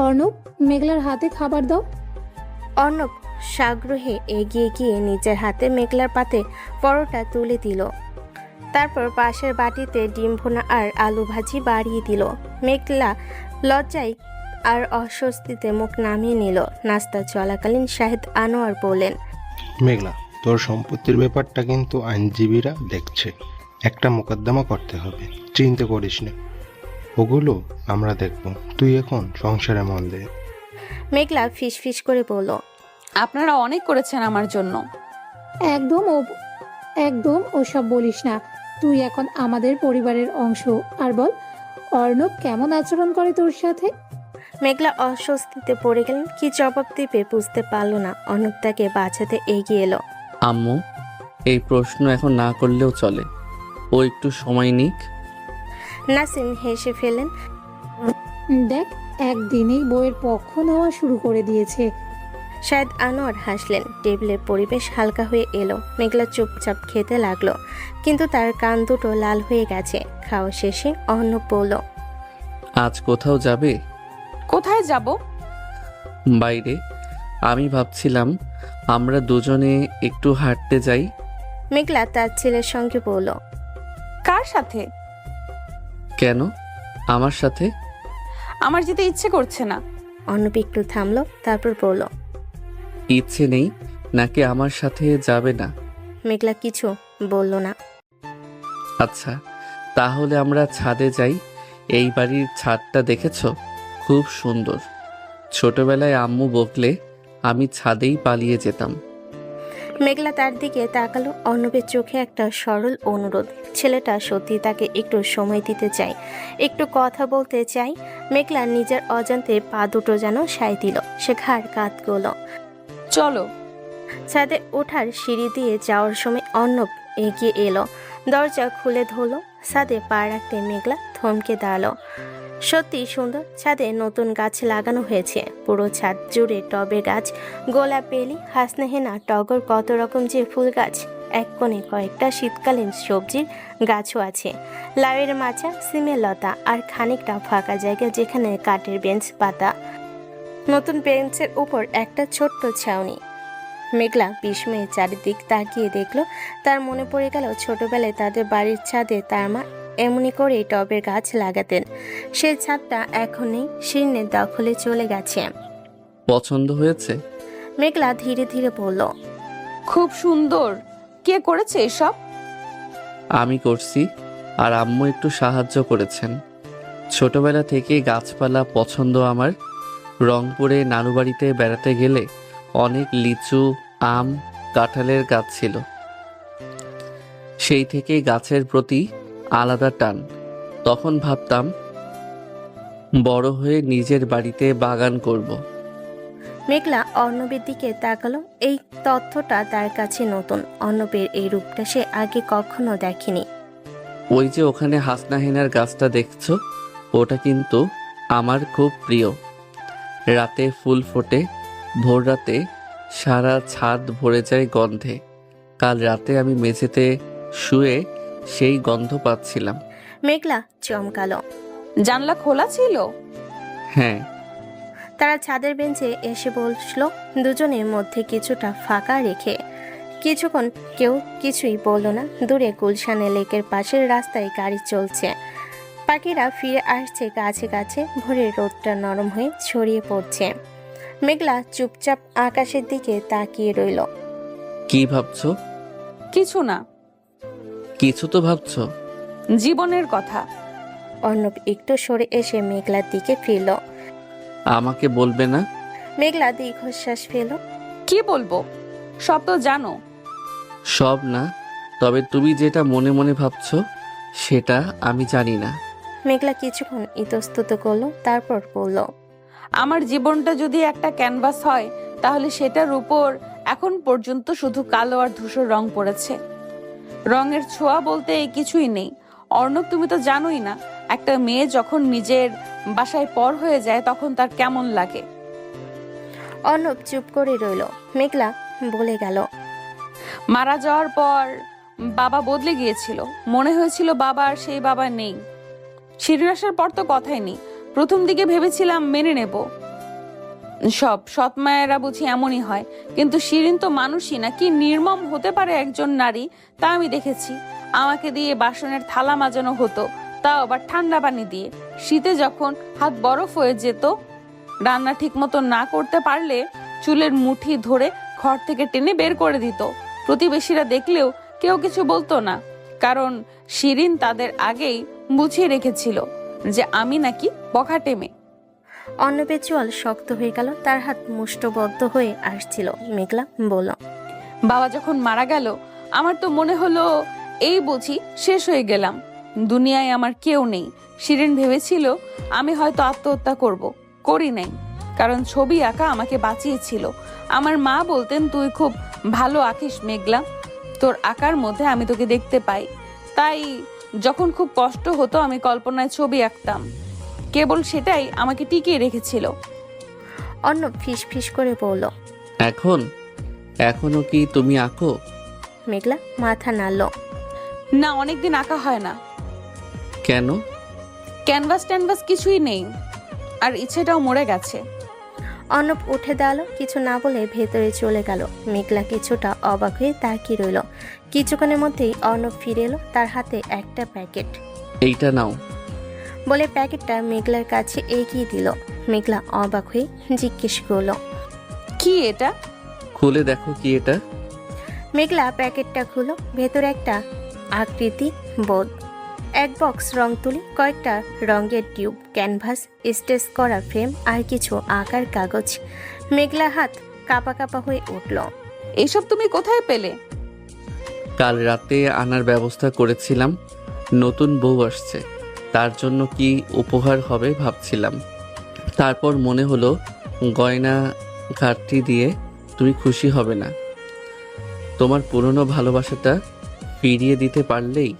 S7: অর্ণব, মেঘলার হাতে খাবার দাও।
S2: অর্ণব সাগ্রহে এগিয়ে গিয়ে নিজের হাতে মেঘলার পাতে পরোটা তুলে দিল। তারপর পাশের বাটিতে ডিম ভুনা আর আলু ভাজি বাড়িয়ে দিল। মেঘলা লজ্জায় আর অস্বস্তিতে মুখ নামিয়ে নিল। নাস্তা চলাকালীন শাহেদ আনোয়ার বললেন,
S8: মেঘলা, তোর সম্পত্তির ব্যাপারটা কিন্তু আইনজীবীরা দেখছে। একটা মোকদ্দমা করতে হবে, চিন্তা করিস না, ওগুলো আমরা দেখব। তুই এখন সংসারে মন দে।
S2: মেঘলা ফিস ফিস করে বলল,
S1: আপনারা অনেক করেছেন আমার জন্য।
S7: একদম ওসব বলিস না। তুই এখন আমাদের পরিবারের অংশ। আর বল, অর্ণব কেমন আচরণ করে তোর সাথে?
S2: মেঘলা অস্বস্তিতে পড়ে গেলেন। কি জবাব দিবে বুঝতে পারল না। অর্ণব তাকে বাঁচাতে এগিয়ে এলো।
S3: আম্মু, এই প্রশ্ন এখন না করলেও চলে, ও একটু সময় নিক।
S2: নাসিন হেসে ফেলেন।
S7: দেখ, একদিনেই বইয়ের পক্ষ নেওয়া শুরু করে দিয়েছে।
S2: শাহেদ আনোয়ার হাসলেন। টেবিলের পরিবেশ হালকা হয়ে এলো। মেঘলা চুপচাপ খেতে লাগলো, কিন্তু তার কান দুটো লাল হয়ে গেছে। খাওয়া শেষে অর্ণব বলল,
S3: আজ কোথাও যাবে?
S1: কোথায় যাব?
S3: বাইরে। আমি ভাবছিলাম আমরা দুজনে একটু হাঁটতে যাই।
S2: মেঘলা তার ছেলের সঙ্গে বলল,
S1: কার সাথে?
S3: কেন? আমার সাথে।
S1: আমার যেতে ইচ্ছে করছে না।
S2: অর্ণব একটু থামলো, তারপর বলল,
S3: ইচ্ছে নেই নাকি আমার সাথে যাবে না?
S2: মেঘলা কিছু বলল না।
S3: আচ্ছা, তাহলে আমরা ছাদে যাই। এই বাড়ির ছাদটা দেখেছো? খুব সুন্দর। ছোটবেলায় আম্মু বকলে আমি ছাদেই পালিয়ে যেতাম।
S2: মেঘলা তার দিকে তাকালো। অর্ণবের চোখে একটা সরল অনুরোধ। ছেলেটা সত্যি তাকে একটু সময় দিতে চায়, একটু কথা বলতে চায়। মেঘলা নিজের অজান্তে পা দুটো যেন সায় দিল। সে ঘাড় কাত করল।
S1: চলো।
S2: ছাদে ওঠার সিঁড়ি দিয়ে যাওয়ার সময় অর্ণব এগিয়ে এলো। দরজা খুলে ধরল। ছাদে পা রাখতে মেঘলা থমকে দাঁড়ালো। সত্যি সুন্দর। ছাদে নতুন গাছ লাগানো হয়েছে। পুরো ছাদ জুড়ে টবে গাছ, গোলাপ, বেলি, হাসনাহেনা, টগর, কত রকম যে ফুল গাছ। এক কোণে কয়েকটা শীতকালীন সবজির গাছও আছে, লাউয়ের মাচা, সিমের লতা আর খানিকটা ফাঁকা জায়গা যেখানে কাঠের বেঞ্চ পাতা। নতুন বেঞ্চের উপর একটা ছোট্ট ছাউনি। মেঘলা বিস্ময়ে চারিদিক তাকিয়ে দেখলো, তার মনে পড়ে গেল ছোটবেলায় তাদের বাড়ির ছাদে তার মা এমনি করেই টবের গাছ লাগাতেন। সেই ছাদটা এখন নেই, শীর্ণের দখলে চলে গেছে।
S3: পছন্দ হয়েছে?
S2: মেঘলা ধীরে ধীরে বলল,
S1: খুব সুন্দর। কে করেছে এসব?
S3: আমি করছি, আর আম্মু একটু সাহায্য করেছেন। ছোটবেলা থেকেই গাছপালা পছন্দ আমার। রংপুরে নানু বাড়িতে বেড়াতে গেলে অনেক লিচু, আম, কাঁঠালের গাছ ছিল। সেই থেকেই গাছের প্রতি আলাদা টান। তখন ভাবতাম বড় হয়ে নিজের বাড়িতে বাগান করব।
S2: মেঘলা অর্ণবের দিকে তাকালো। এই তথ্যটা তার কাছে নতুন। অর্ণবের এই রূপটা সে আগে কখনো দেখেনি।
S3: ওই যে ওখানে হাসনা হেনার গাছটা দেখছো, ওটা কিন্তু আমার খুব প্রিয়। রাতে ফুল ফোটে, ভোর রাতে সারা ছাদ ভরে যায় গন্ধে। কাল রাতে আমি মেঝেতে শুয়ে সেই গন্ধ পাচ্ছিলাম।
S2: মেঘলা চমকালো।
S1: জানলা খোলা ছিল?
S3: হ্যাঁ।
S2: তারা ছাদের বেঞ্চে এসে বসলো, দুজনের মধ্যে কিছুটা ফাঁকা রেখে। কিছুক্ষণ কেউ কিছুই বলল না। দূরে গুলশানে লেকের পাশের রাস্তায় গাড়ি চলছে, পাখিরা ফিরে আসছে গাছে গাছে। ভোরের রোদটা নরম হয়ে ছড়িয়ে পড়ছে। মেঘলা চুপচাপ আকাশের দিকে তাকিয়ে রইল।
S3: কি ভাবছো?
S1: কিছু না।
S3: কিছু তো ভাবছো।
S1: জীবনের কথা।
S2: অর্ণব একটু সরে এসে মেঘলার দিকে ফিরল।
S3: আমাকে বলবে না?
S2: মেঘলা দীর্ঘশ্বাস ফেল।
S1: কি বলবো? সব তো জানো।
S3: সব না, তবে তুমি যেটা মনে মনে ভাবছো সেটা আমি জানি না।
S2: মেঘলা কিছুক্ষণ ইতস্তত করলো, তারপর বলল,
S1: আমার জীবনটা যদি একটা ক্যানভাস হয়, তাহলে সেটার উপর এখন পর্যন্ত শুধু কালো আর ধূসর রং পড়েছে। রঙের ছোঁয়া বলতে কিছুই নেই। অর্ণব, তুমি তো জানোই না, একটা মেয়ে যখন নিজের বাসায় পর হয়ে যায় তখন তার কেমন লাগে।
S2: অর্ণব চুপ করে রইল। মেঘলা বলে গেল,
S1: মারা যাওয়ার পর বাবা বদলে গিয়েছিল। মনে হয়েছিল বাবা আর সেই বাবা নেই। শিরিন আসার পর তো কথাই নেই। প্রথম দিকে ভেবেছিলাম মেনে নেব, সব সৎ মায়েরা বুঝি এমনই হয়, কিন্তু শিরিন তো মানুষই না। কি নির্মম হতে পারে একজন নারী, তা আমি দেখেছি। আমাকে দিয়ে বাসনের থালা মাজানো হতো, তাও আবার ঠান্ডা পানি দিয়ে। শীতে যখন হাত বরফ হয়ে যেত, রান্না ঠিক মতো না করতে পারলে চুলের মুঠি ধরে ঘর থেকে টেনে বের করে দিত। প্রতিবেশীরা দেখলেও কেউ কিছু বলতো না, কারণ শিরিন তাদের আগেই বুঝিয়ে রেখেছিল যে আমি নাকি বখাটে মেয়ে।
S2: অর্ণবের চোয়াল শক্ত হয়ে গেল, তার হাত মুষ্টবদ্ধ হয়ে আসছিল। মেঘলা বলল,
S1: বাবা যখন মারা গেল, আমার তো মনে হলো এই বুঝি শেষ হয়ে গেলাম, দুনিয়ায় আমার কেউ নেই। শিরিন ভেবেছিল আমি হয়তো আত্মহত্যা করব, করি নাই, কারণ ছবি আঁকা আমাকে বাঁচিয়েছিল। আমার মা বলতেন, তুই খুব ভালো আঁকিস মেঘলা, তোর আঁকার মধ্যে আমি তোকে দেখতে পাই। তাই যখন খুব কষ্ট হতো আমি কল্পনায় ছবি আঁকতাম, কেবল সেটাই আমাকে টিকিয়ে রেখেছিল।
S2: অর্ণব ফিস ফিস করে বলল,
S3: এখনো কি তুমি আঁকো?
S2: মেঘলা মাথা নাড়ল।
S1: না, অনেকদিন আঁকা হয় না।
S3: কেন?
S1: ক্যানভাস ট্যানভাস কিছুই নেই, আর ইচ্ছেটাও মরে গেছে।
S2: অর্ণব উঠে দাঁড়ালো, কিছু না বলে ভেতরে চলে গেল। মেঘলা কিছুটা অবাক হয়ে তাকিয়ে রইল। কিছুক্ষণের মধ্যেই অর্ণব ফিরে এলো, তার হাতে একটা প্যাকেট।
S3: এইটা নাও
S2: বলে প্যাকেটটা মেঘলার কাছে এগিয়ে দিল। মেঘলা অবাক হয়ে জিজ্ঞেস করলো,
S1: কি এটা?
S3: খুলে দেখো কি এটা।
S2: মেঘলা প্যাকেটটা খুলো। ভেতরে একটা আকৃতি বোধ, এক বক্স রং তুলি, কয়েকটা রঙের টিউব, ক্যানভাস, স্টেচ করা ফ্রেম আর কিছু আঁকার কাগজ। মেঘলা হাত কাঁপা কাঁপা হয়ে উঠল।
S1: এইসব তুমি কোথায় পেলে?
S3: কাল রাতে আনার ব্যবস্থা করেছিলাম। নতুন বউ আসছে, তার জন্য কি উপহার হবে ভাবছিলাম। তারপর মনে হলো গয়না ঘাটতি দিয়ে তুমি খুশি হবে না। তোমার পুরনো ভালোবাসাটা ফিরিয়ে দিতে পারলেই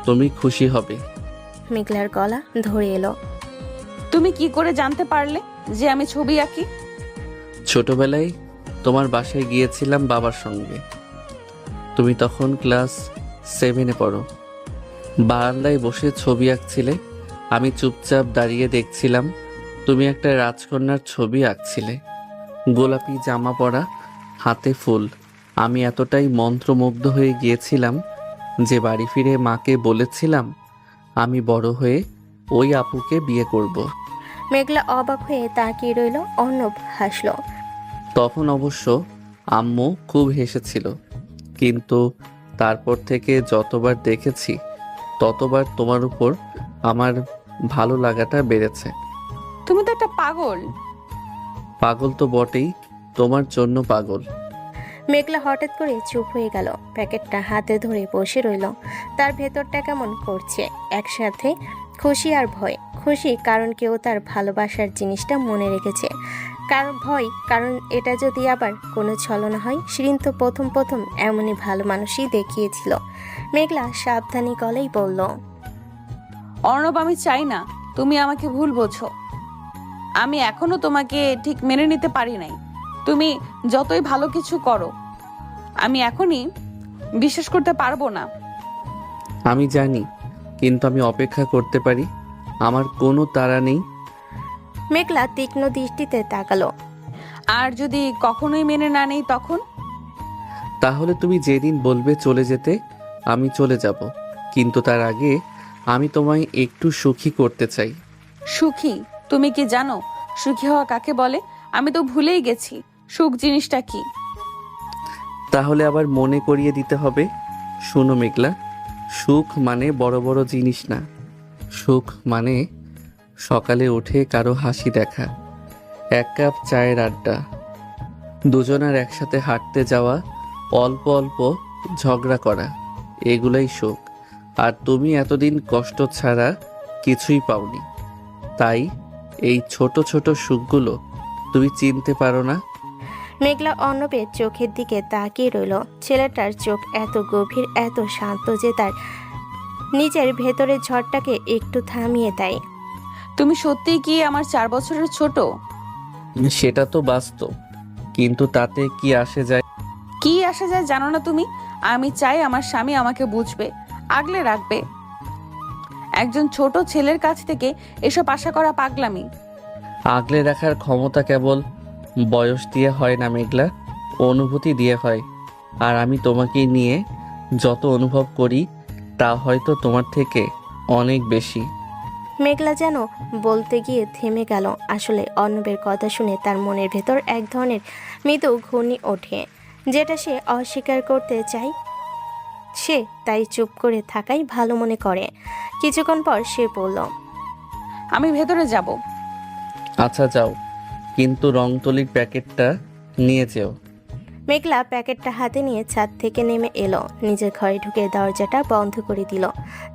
S3: তুমি খুশি হবে।
S2: মেঘলার গলা ধরে এলো।
S1: তুমি কি করে জানতে পারলে যে আমি ছবি আঁকি?
S3: ছোটবেলায় তোমার বাসায় গিয়েছিলাম বাবার সঙ্গে। তুমি তখন ক্লাস 7-এ পড়ো। বারান্দায় বসে ছবি আঁকছিলে, আমি চুপচাপ দাঁড়িয়ে দেখছিলাম। তুমি একটা রাজকন্যার ছবি আঁকছিলে, গোলাপি জামা পরা, হাতে ফুল। আমি এতটাই মন্ত্রমুগ্ধ হয়ে গিয়েছিলাম যে বাড়ি ফিরে মাকে বলেছিলাম আমি বড় হয়ে ওই আপুকে বিয়ে করব।
S2: মেঘলা অবাক হয়ে তাকিয়ে রইল। অর্ণব হাসল।
S3: তখন অবশ্য আম্মু খুব হেসেছিল, কিন্তু তারপর থেকে যতবার দেখেছি ততবার তোমার উপর আমার ভালো লাগাটা বেড়েছে।
S1: তুমি তো একটা পাগল।
S3: পাগল তো বটেই, তোমার জন্য পাগল।
S2: মেঘলা হঠাৎ করে চুপ হয়ে গেল। প্যাকেটটা হাতে ধরে বসে রইল। তার ভেতরটা কেমন করছে, একসাথে খুশি আর ভয়। খুশি কারণ কেউ তার ভালোবাসার জিনিসটা মনে রেখেছে, কারণ ভয় কারণ এটা যদি আবার কোনো ছলনা হয়। শিরিন তো প্রথম প্রথম এমনই ভালো মানুষই দেখিয়েছিল। মেঘলা সাবধানী গলেই বলল,
S1: অর্ণব, আমি চাই না তুমি আমাকে ভুল বোঝো। আমি এখনো তোমাকে ঠিক মেনে নিতে পারি নাই। তুমি যতই ভালো কিছু করো, আমি এখনই বিশ্বাস করতে পারবো না।
S3: আমি জানি, কিন্তু আমি অপেক্ষা করতে পারি। আমার কোনো তাড়া নেই।
S2: মেঘলা তীক্ষ্ণ দৃষ্টিতে তাকালো।
S1: আর যদি কখনোই মেনে না নেই তখন?
S3: তাহলে তুমি যেদিন বলবে চলে যেতে, আমি চলে যাব। কিন্তু তার আগে আমি তোমায় একটু সুখী করতে চাই।
S1: সুখী? তুমি কি জানো সুখী হওয়া কাকে বলে? আমি তো ভুলেই গেছি সুখ জিনিসটা কি।
S3: তাহলে আবার মনে করিয়ে দিতে হবে। শোনো মেঘলা, সুখ মানে বড় বড় জিনিস না। সুখ মানে সকালে উঠে কারো হাসি দেখা, এক কাপ চায়ের আড্ডা, দুজনের একসাথে হাঁটতে যাওয়া, অল্প অল্প ঝগড়া করা, এগুলাই সুখ। আর তুমি এতদিন কষ্ট ছাড়া কিছুই পাওনি, তাই এই ছোট ছোট সুখগুলো তুমি চিনতে পারো না।
S2: মেঘলা অর্ণবের চোখের দিকে তাকিয়ে রইল। ছেলেটার চোখ এত গভীর, এত শান্ত যে তার নিজের ভেতরের ঝড়টাকে একটু থামিয়ে দেয়।
S1: তুমি সত্যিই কি আমার 4 বছরের ছোট?
S3: সেটা তো বাস্তব, কিন্তু তাতে কি আসে যায়?
S1: কি আসা যায় জানো না তুমি? আমি চাই আমার স্বামী আমাকে বুঝবে, আগলে রাখবে। একজন ছোট ছেলের কাছ থেকে এসব আশা করা পাগলামি।
S3: আগলে রাখার ক্ষমতা কেবল বয়স দিয়ে হয় না মেঘলা, অনুভূতি দিয়ে হয়। আর আমি তোমাকে নিয়ে যত অনুভব করি তা হয়তো তোমার থেকে অনেক বেশি।
S2: মেঘলা যেন বলতে গিয়ে থেমে গেল। আসলে অর্ণবের কথা শুনে তার মনের ভেতর এক ধরনের মৃদু ঘূর্ণি ওঠে, যেটা সে অস্বীকার করতে চায়। সে তাই চুপ করে থাকাই ভালো মনে করে। কিছুক্ষণ পর সে বলল,
S1: আমি ভেতরে যাব।
S3: আচ্ছা যাও, কিন্তু রংতুলির প্যাকেটটা নিয়ে যেও।
S2: মেঘলা প্যাকেটটা হাতে নিয়ে ছাদ থেকে নেমে এলো। নিজের ঘরে ঢুকে দরজাটা বন্ধ করে দিল।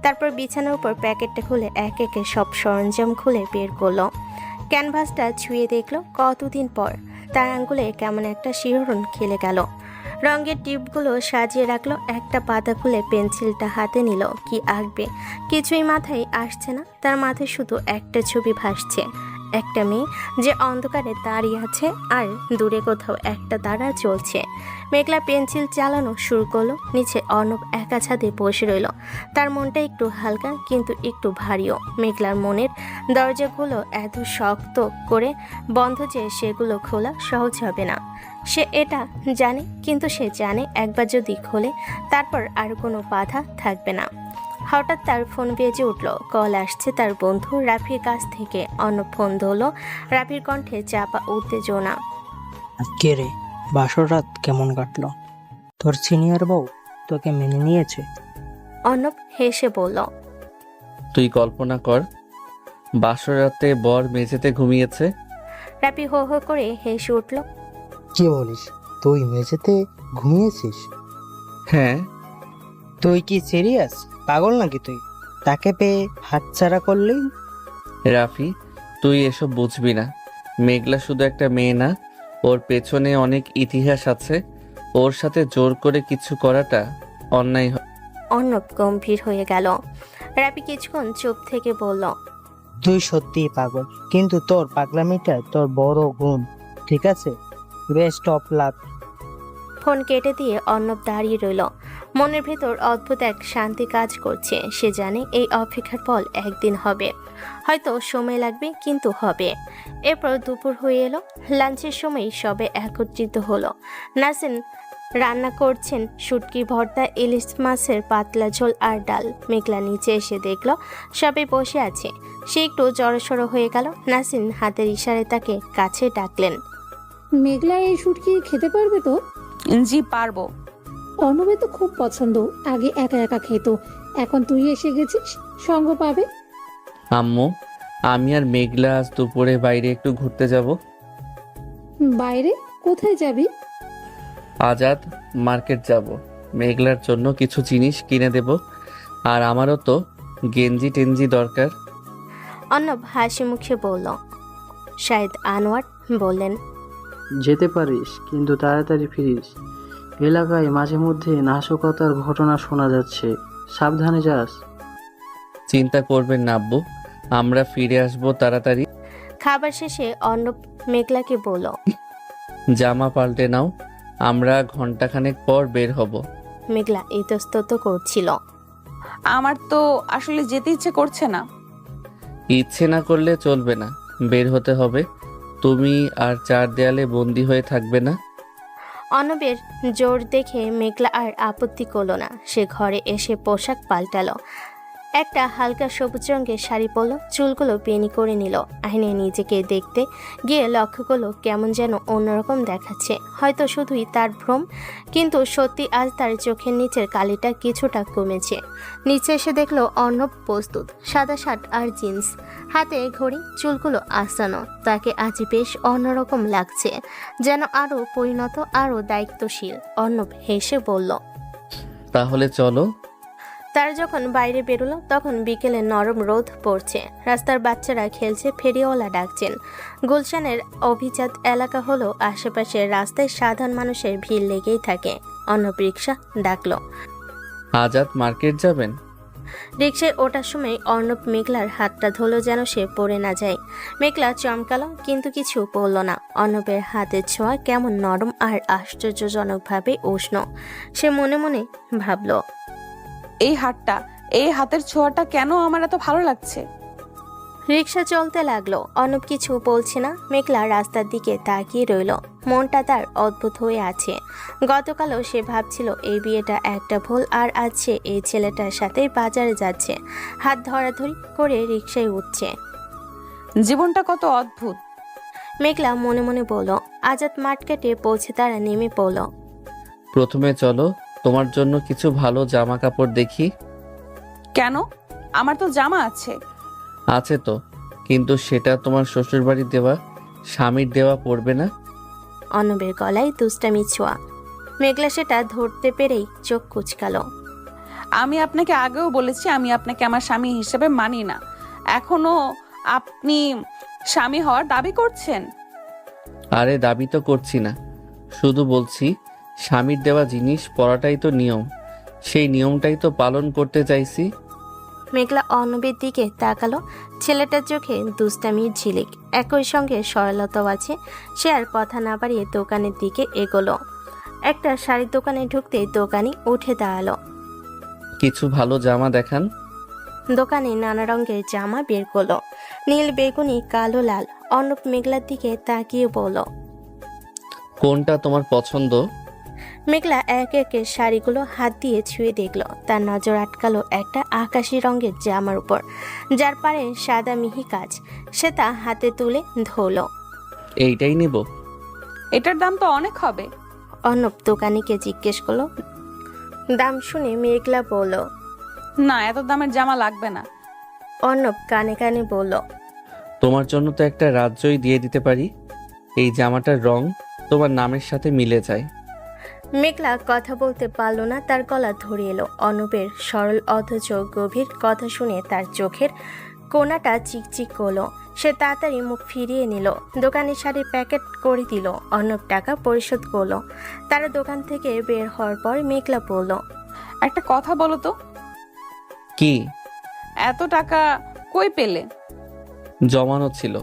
S2: তারপর বিছানার উপর প্যাকেটটা খুলে এক একে সব সরঞ্জাম খুলে বের করলো। ক্যানভাসটা ছুঁয়ে দেখলো। কতদিন পর তার আঙ্গুলে কেমন একটা শিহরণ খেলে গেল। রঙের টিউবগুলো সাজিয়ে রাখলো। একটা পাতা খুলে পেন্সিলটা হাতে নিল। কি আঁকবে কিছুই মাথায় আসছে না। তার মাথায় শুধু একটা ছবি ভাসছে, একটা মেয়ে যে অন্ধকারে দাঁড়িয়ে আছে আর দূরে কোথাও একটা তারা চলছে। মেঘলা পেন্সিল চালানো শুরু করলো। নিচে অর্ণব একা ছাদে বসে রইল। তার মনটা একটু হালকা কিন্তু একটু ভারীও। মেঘলার মনের দরজাগুলো এত শক্ত করে বন্ধ যে সেগুলো খোলা সহজ হবে না। সে এটা জানে, কিন্তু সে জানে একবার যদি খোলে তারপর আর কোনো বাধা থাকবে না। হঠাৎ তার ফোন বেজে উঠল। কল আসছে তার বন্ধু রাফির কাছ থেকে। অর্ণব ফোন ধরল। রাফির কণ্ঠে চাপা উত্তেজনা।
S9: কে রে, বাসর রাত কেমন কাটলো? তোর সিনিয়র বউ তোকে মেনে নিয়েছে?
S2: অর্ণব হেসে বলল,
S3: তুই কল্পনা কর, বাসর রাতে বর মেঝেতে ঘুমিয়েছে।
S2: রাফি হো হো করে হেসে উঠল।
S9: কি বলিস, তুই মেঝেতে ঘুমিয়েছিস?
S3: হ্যাঁ।
S9: তুই কি সিরিয়াস? পাগল নাকি তুই? তাকে পেয়ে হাতছাড়া করলেই?
S3: রাফি, তুই এসব বুঝবি না। মেঘলা শুধু একটা মেয়ে না, ওর পেছনে অনেক ইতিহাস আছে। ওর সাথে জোর করে কিছু করাটা অন্যায় হয়।
S2: অর্ণব গম্ভীর হয়ে গেল। রাফি কিছুক্ষণ চুপ থেকে বলল,
S9: তুই সত্যিই পাগল, কিন্তু তোর পাগলামিটা তোর বড় গুণ। ঠিক আছে, বেস্ট অফ লাক।
S2: ফোন কেটে দিয়ে অর্ণব দাঁড়িয়ে রইল। মনের ভেতর অদ্ভুত এক শান্তি কাজ করছে। সে জানে এই অপেক্ষার ফল একদিন হবে, হয়তো সময় লাগবে কিন্তু হবে। এরপর দুপুর হয়ে এলো। লাঞ্চের সময় সবে একত্রিত হলো। নাসিন রান্না করছেন শুটকি ভর্তা, ইলিশ মাছের পাতলা ঝোল আর ডাল। মেঘলা নিচে এসে দেখলো সবাই বসে আছে। সে একটু জড়সড় হয়ে গেল। নাসিন হাতের ইশারায় তাকে কাছে ডাকলেন।
S7: মেঘলা এই শুটকি খেতে পারবে তো?
S1: জি পারবো।
S7: অর্ণবের তো খুব পছন্দ, আগে একা একা খেত, এখন তুই এসে গেছিস, সঙ্গ পাবে।
S3: আম্মু, আমি আর মেঘলা আজ দুপুরে বাইরে একটু ঘুরতে যাব।
S7: বাইরে কোথায় যাবি?
S3: আজাদ মার্কেট যাব। মেঘলার জন্য কিছু জিনিস কিনে দেব, আর আমারও তো গেঞ্জি টেঞ্জি দরকার।
S2: অর্ণব হাসি মুখে বলল। শাহেদ আনোয়ার বললেন,
S6: যেতে পারিস কিন্তু তাড়াতাড়ি ফিরিস। এলাকায় মাঝে মধ্যে নাশকতার ঘটনা শোনা যাচ্ছে, সাবধানে যাস।
S3: চিন্তা করবেন না আব্বু, আমরা ফিরে আসবো তাড়াতাড়ি।
S2: খাবার শেষে অর্ণব মেঘলাকে বলল।
S3: জামা পাল্টে নাও, আমরা ঘন্টাখানেক পর বের হব।
S2: মেঘলা ইতস্তত করছিল।
S1: আমার তো আসলে যেতে ইচ্ছে করছে না।
S3: ইচ্ছে না করলে চলবে না, বের হতে হবে। তুমি আর চার দেয়ালে বন্দি হয়ে থাকবে না।
S2: অর্ণবের জোর দেখে মেঘলা আর আপত্তি করল না। সে ঘরে এসে পোশাক পাল্টালো। একটা হালকা সবুজ রঙের শাড়ি পরল, চুলগুলো বেনি করে নিল। আয়নায় নিজেকে দেখতে গিয়ে লক্ষ্য করলো কেমন যেন অন্যরকম দেখাচ্ছে। হয়তো শুধুই তার ভ্রম, কিন্তু সত্যি আজ তার চোখের নিচের কালিটা কিছুটা কমেছে। নিচে এসে দেখলো অর্ণব প্রস্তুত, সাদা শার্ট আর জিন্স, হাতে ঘড়ি, চুলগুলো আসানো। তাকে আজ বেশ অন্যরকম লাগছে, যেন আরো পরিণত, আরো দায়িত্বশীল। অর্ণব হেসে বলল।
S3: তাহলে চলো।
S2: তারা যখন বাইরে বেরোলো তখন বিকেলে নরম রোদ পড়ছে। রাস্তার বাচ্চারা খেলছে, ফেরিওয়ালা ডাকছেন। গুলশানের অভিজাত এলাকা হলো, আশেপাশের রাস্তায় সাধারণ মানুষের ভিড় লেগেই থাকে। অর্ণব রিক্সা ডাকলো।
S3: আজাদ মার্কেট যাবেন?
S2: রিক্সায় ওঠার সময় অর্ণব মেঘলার হাতটা ধরলো যেন সে পড়ে না যায়। মেঘলা চমকালো কিন্তু কিছু বলল না। অর্ণবের হাতের ছোঁয়া কেমন নরম আর আশ্চর্যজনকভাবে উষ্ণ। সে মনে মনে ভাবল,
S1: এই হাতের ছোঁয়াটা কেন আমার এত ভালো লাগছে।
S2: রিক্সা চলতে লাগলো। অর্ণব কিছু বলছে না। মেঘলা রাস্তার দিকে তাকিয়ে রইল। মনটা তার অদ্ভুত হয়ে আছে। গতকালও সে ভাবছিল এই বিয়েটা একটা ভুল, আর আজ সে এই ছেলেটার সাথে বাজারে যাচ্ছে, হাত ধরাধরি করে রিক্সায় উঠছে।
S1: জীবনটা কত অদ্ভুত।
S2: মেঘলা মনে মনে বলল। আজাদ মার্কেটে পৌঁছে তারা নেমে পড়ল।
S3: প্রথমে চলো, তোমার জন্য কিছু ভালো জামা কাপড় দেখি।
S1: কেন? আমার তো জামা আছে।
S3: আছে তো, কিন্তু সেটা তোমার শ্বশুর বাড়ি দেওয়া, স্বামীর দেওয়া পড়বে না।
S2: অর্ণবের গলায় দুষ্টামি ছোঁয়া। মেঘলা সেটা ধরতে পেরেই চোখ কুচকালো।
S1: আমি আপনাকে আগেও বলেছি আমি আপনাকে আমার স্বামী হিসেবে মানি না। এখনো আপনি স্বামী হওয়ার দাবি করছেন।
S3: আরে দাবি তো করছি না, শুধু বলছি স্বামীর দেওয়া জিনিস পরাটাই তো নিয়ম, সেই নিয়মটাই তো পালন করতে চাইছি।
S2: মেঘলা অর্ণবের দিকে তাকালো। ছেলেটার চোখে দুষ্টামির ঝিলিক, একই সঙ্গে সরলতাও আছে। সে আর কথা না বাড়িয়ে দোকানের দিকে এগোলো। একটা শাড়ির দোকানে ঢুকতেই দোকানি উঠে দাঁড়ালো।
S3: কিছু ভালো জামা দেখান।
S2: দোকানে নানা রঙের জামা বের করলো, নীল, বেগুনি, কালো, লাল। অর্ণব মেঘলার দিকে তাকিয়ে বলল।
S3: কোনটা তোমার পছন্দ?
S2: মেঘলা এক একে শাড়িগুলো হাত দিয়ে ছুঁয়ে দেখলো। তার নজর আটকালো একটা আকাশি রঙের জামার উপর, যার পারে সাদা মিহি কাজ। সে তা হাতে তুলে ধরলো।
S3: এইটাই নেব।
S1: এটার দাম তো অনেক হবে।
S2: অর্ণব দোকানিকে জিজ্ঞেস করলো। দাম শুনে মেঘলা বলল,
S1: না, এত দামের জামা লাগবে না।
S2: অর্ণব কানে কানে বলল,
S3: তোমার জন্য তো একটা রাজ্যই দিয়ে দিতে পারি। এই জামাটার রং তোমার নামের সাথে মিলে যায়।
S2: মেঘলা কথা বলতে পারল না, তার গলা ধরে এলো। অর্ণবের সরল অথচ গভীর কথা শুনে তার চোখের কোনাটা চিকচিক করলো। সে তাড়াতাড়ি মুখ ফিরিয়ে নিল। দোকানের শাড়ির প্যাকেট করে দিল। অর্ণব টাকা পরিশোধ করলো। তারা দোকান থেকে বের হওয়ার পর মেঘলা বলল,
S1: একটা কথা বলো তো,
S3: কি?
S1: এত টাকা কই পেলে?
S3: জমানো ছিল,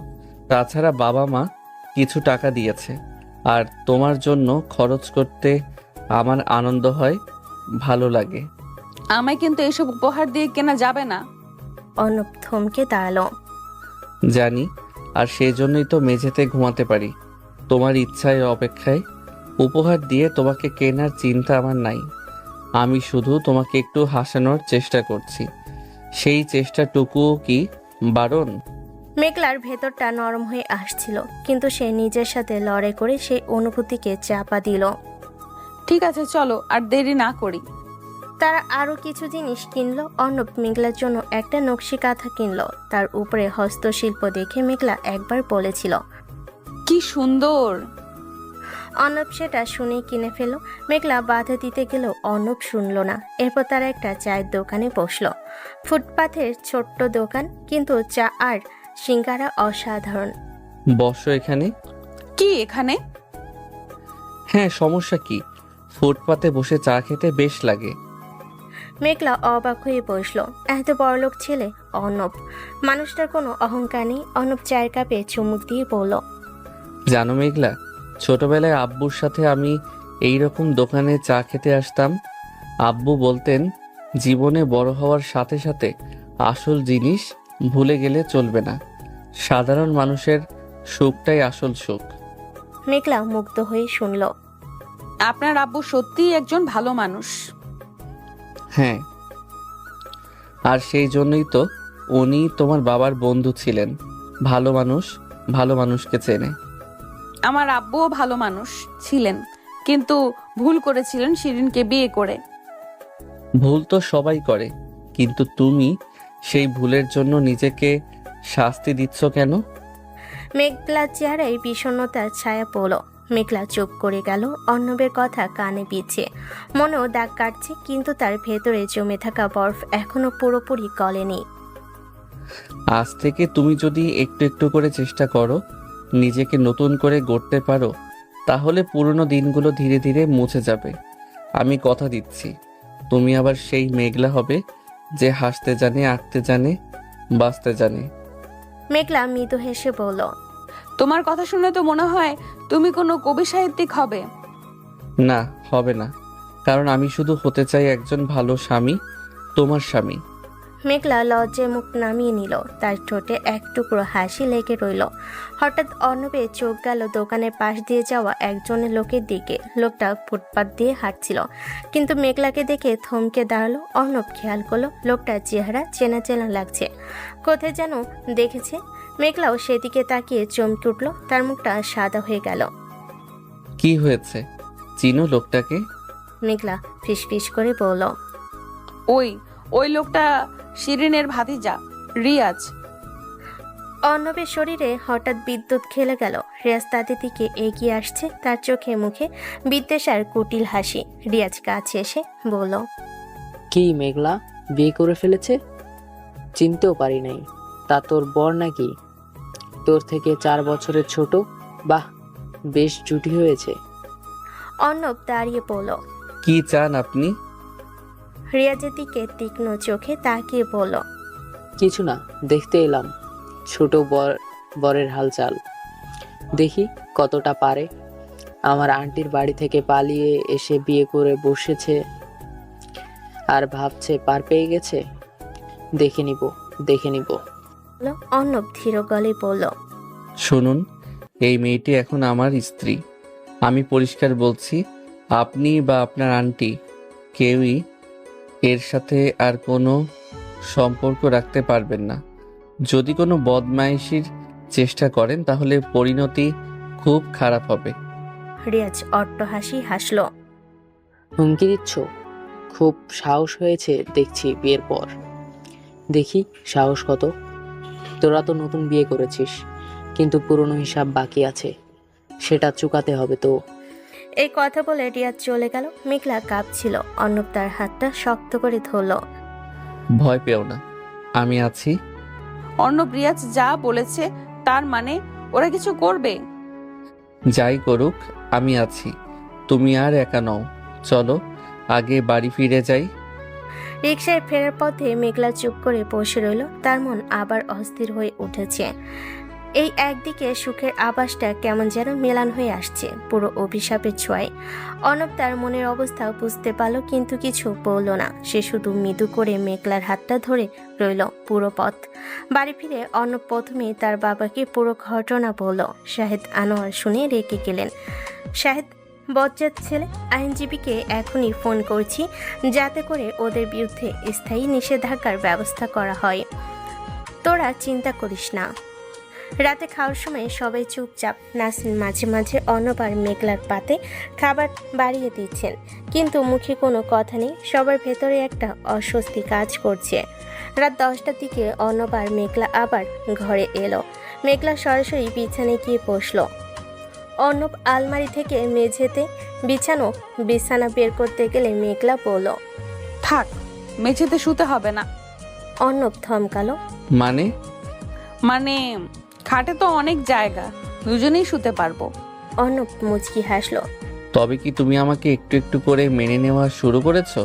S3: তাছাড়া বাবা মা কিছু টাকা দিয়েছে, আর তোমার জন্য খরচ করতে আমার আনন্দ হয়, ভালো লাগে।
S1: আমায় কিন্তু এসব উপহার দিয়ে কেনা যাবে না।
S2: অর্ণব থমকে দাঁড়ালো।
S3: জানি, আর সেই জন্যই তো মেঝেতে ঘুমাতে পারি। তোমার ইচ্ছায় অপেক্ষায় উপহার দিয়ে তোমাকে কেনার চিন্তা আমার নাই। আমি শুধু তোমাকে একটু হাসানোর চেষ্টা করছি। সেই চেষ্টাটুকুও কি বারণ?
S2: মেঘলার ভেতরটা নরম হয়ে আসছিল, কিন্তু সে নিজের সাথে লড়াই করে সেই অনুভূতিকে চাপা দিল।
S1: ঠিক আছে, চলো আর দেরি না করি।
S2: তারা আরো কিছু জিনিস কিনলো। অর্ণব মেঘলার জন্য একটা নকশি কাঁথা কিনলো। তার উপরে হস্তশিল্প দেখে মেঘলা একবার বলেছিল,
S1: কি সুন্দর।
S2: অর্ণব সেটা শুনেই কিনে ফেলল। মেঘলা বাধা দিতে গেলেও অর্ণব শুনল না। এরপর তারা একটা চায়ের দোকানে বসলো। ফুটপাথের ছোট্ট দোকান, কিন্তু চা আর সিঙ্গারা অসাধারণ।
S3: বসো এখানে।
S1: কি এখানে?
S3: হ্যাঁ, সমস্যা কি? ফুটপাতে বসে চা খেতে বেশ লাগে।
S2: মেঘলা অবাক হয়ে বসলো। এত বড়লোক ছেলে অর্ণব, মানুষটার কোনো অহংকার নেই। অর্ণব চায়ের কাপে চুমুক দিয়ে বলল,
S3: জানো মেঘলা, ছোটবেলায় আব্বুর সাথে আমি এই রকম দোকানে চা খেতে আসতাম। আব্বু বলতেন, জীবনে বড় হওয়ার সাথে সাথে আসল জিনিস ভুলে গেলে চলবে না। সাধারণ মানুষের সুখটাই আসল সুখ।
S2: মেঘলা মুগ্ধ হয়ে শুনল।
S1: আপনার আব্বু সত্যিই একজন ভালো মানুষ।
S3: হ্যাঁ, আর সেই জন্যই তো উনি তোমার বাবার বন্ধু ছিলেন। ভালো মানুষ ভালো মানুষকে চেনে।
S1: আমার আব্বুও ভালো মানুষ ছিলেন, কিন্তু ভুল করেছিলেন শিরিনকে বিয়ে করে।
S3: ভুল তো সবাই করে, কিন্তু তুমি সেই ভুলের জন্য নিজেকে শাস্তি দিচ্ছ কেন?
S2: মেঘলার চেহারায় বিষণ্ণতার ছায়া পড়ল। মেঘলা চুপ করে গেল। অর্ণবের কথা কানে বিছে, মনেও দাগ কাটছে, কিন্তু তার ভেতরে জমে থাকা বরফ এখনো পুরোপুরি গলেনি।
S3: আজ থেকে তুমি যদি একটু একটু করে চেষ্টা করো, নিজেকে নতুন করে গড়তে পারো, তাহলে পুরনো দিনগুলো ধীরে ধীরে মুছে যাবে। আমি কথা দিচ্ছি, তুমি আবার সেই মেঘলা হবে যে হাসতে জানে, আঁকতে জানে, বাঁচতে জানে।
S2: মেঘলা মৃদু হেসে বলল,
S1: তোমার কথা শুনে তো মনে হয় তুমি কোনো কবি সাহিত্যিক হবে।
S3: না, হবে না, কারণ আমি শুধু হতে চাই একজন ভালো স্বামী, তোমার স্বামী।
S2: মেঘলা লজ্জায় মুখ নামিয়ে নিল। তার ঠোঁটে এক টুকরো হাসি লেগে রইল। হঠাৎ অর্ণবের চোখ গেল দোকানের পাশ দিয়ে যাওয়া একজনের লোকের দিকে। লোকটা ফুটপাত দিয়ে হাঁটছিল, কিন্তু মেঘলাকে দেখে থমকে দাঁড়ালো। অর্ণব খেয়াল করলো লোকটার চেহারা চেনা চেনা লাগছে, কোথায় যেন দেখেছে। মেঘলাও সেদিকে তাকিয়ে চমকে উঠল। তার মুখটা সাদা হয়ে গেল।
S3: কি হয়েছে, চিনো লোকটাকে?
S2: মেঘলা ফিসফিস করে বলল,
S1: ওই লোকটা শিরিনের ভাতিজা, রিয়াজ।
S2: অর্ণবের শরীরে হঠাৎ বিদ্যুৎ খেলে গেল। রিয়াজ তাদের দিকে এগিয়ে আসছে, তার চোখে মুখে বিদ্বেষার কুটিল হাসি। রিয়াজ কাছে এসে বলল,
S5: কি মেঘলা, বিয়ে করে ফেলেছে? চিনতেও পারি নাই। তা তোর বর নাকি? তোর থেকে 4 বছরের ছোট? বাহ, বেশ জুটি হয়েছে।
S2: অর্ণব দাঁড়িয়ে পড়ল।
S3: কি চান আপনি?
S2: রিয়াজের দিকে তীক্ষ্ণ চোখে তাকিয়ে বলল,
S5: কিছু না, দেখতে এলাম ছোট বরের হালচাল। দেখি কতটা পারে। আমার আন্টির বাড়ি থেকে পালিয়ে এসে বিয়ে করে বসেছে আর ভাবছে পার পেয়ে গেছে। দেখে নিব।
S2: অর্ণব ধীর গলে বলল,
S3: শুনুন, এই মেয়েটি এখন আমার স্ত্রী। আমি পরিষ্কার বলছি, আপনি বা আপনার আন্টি কেউই এর সাথে আর কোনো সম্পর্ক রাখতে পারবেন না। যদি কোনো বদমাইশির চেষ্টা করেন তাহলে পরিণতি খুব খারাপ হবে।
S2: রিয়াজ অট্টহাসি হাসল।
S5: হুমকি দিচ্ছ? খুব সাহস হয়েছে দেখছি বিয়ের পর। দেখি সাহস কত। তোরা তো নতুন বিয়ে করেছিস, কিন্তু পুরনো হিসাব বাকি আছে, সেটা চুকাতে হবে তো।
S2: এই কথা বলে রিয়াজ চলে গেল। মেঘলা কাঁপছিল। অর্ণব তার হাতটা শক্ত করে ধরল।
S3: ভয় পেও না, আমি আছি।
S1: অর্ণব, রিয়াজ যা বলেছে তার মানে ওরা কিছু করবে।
S3: যাই করুক, আমি আছি। তুমি আর একা নও। চলো আগে বাড়ি ফিরে যাই।
S2: রিকশায় ফেরার পথে মেঘলা চুপ করে বসে রইল। তার মন আবার অস্থির হয়ে উঠেছে। এই একদিকে সুখের আভাসটা কেমন যেন মেলান হয়ে আসছে পুরো অভিশাপের ছোঁয়ায়। অর্ণব তার মনের অবস্থা বুঝতে পারল, কিন্তু কিছু বলল না। সে শুধু মৃদু করে মেঘলার হাতটা ধরে রইল পুরো পথ। বাড়ি ফিরে অর্ণব প্রথমেই তার বাবাকে পুরো ঘটনা বলল। শাহেদ আনোয়ার শুনে রেগে গেলেন। শাহেদ, বজ্জাত ছেলে, আইনজীবীকে এখনই ফোন করছি যাতে করে ওদের বিরুদ্ধে স্থায়ী নিষেধাজ্ঞার ব্যবস্থা করা হয়। তোরা চিন্তা করিস না। রাতে খাওয়ার সময় সবাই চুপচাপ। নাসরিন মাঝে মাঝে অর্ণব আর মেঘলার পাতে খাবার বাড়িয়ে দিচ্ছেন, কিন্তু মুখে কোনো কথা নেই। সবার ভেতরে একটা অস্বস্তি কাজ করছে। রাত 10টার দিকে অর্ণব আর মেঘলা আবার ঘরে এলো। মেঘলা সরাসরি বিছানায় গিয়ে বসলো। অর্ণব আলমারি থেকে মেঝেতে বিছানো বিছানা বের করতে গেলে মেঘলা বলল।
S1: থাক, মেঝেতে শুতে হবে না।
S2: অর্ণব থমকালো।
S3: মানে
S1: খাটে তো অনেক জায়গা, দুজনেই শুতে পারবো।
S2: অর্ণব মুচকি হাসলো।
S3: তবে কি তুমি আমাকে একটু একটু করে মেনে নেওয়া শুরু করেছো?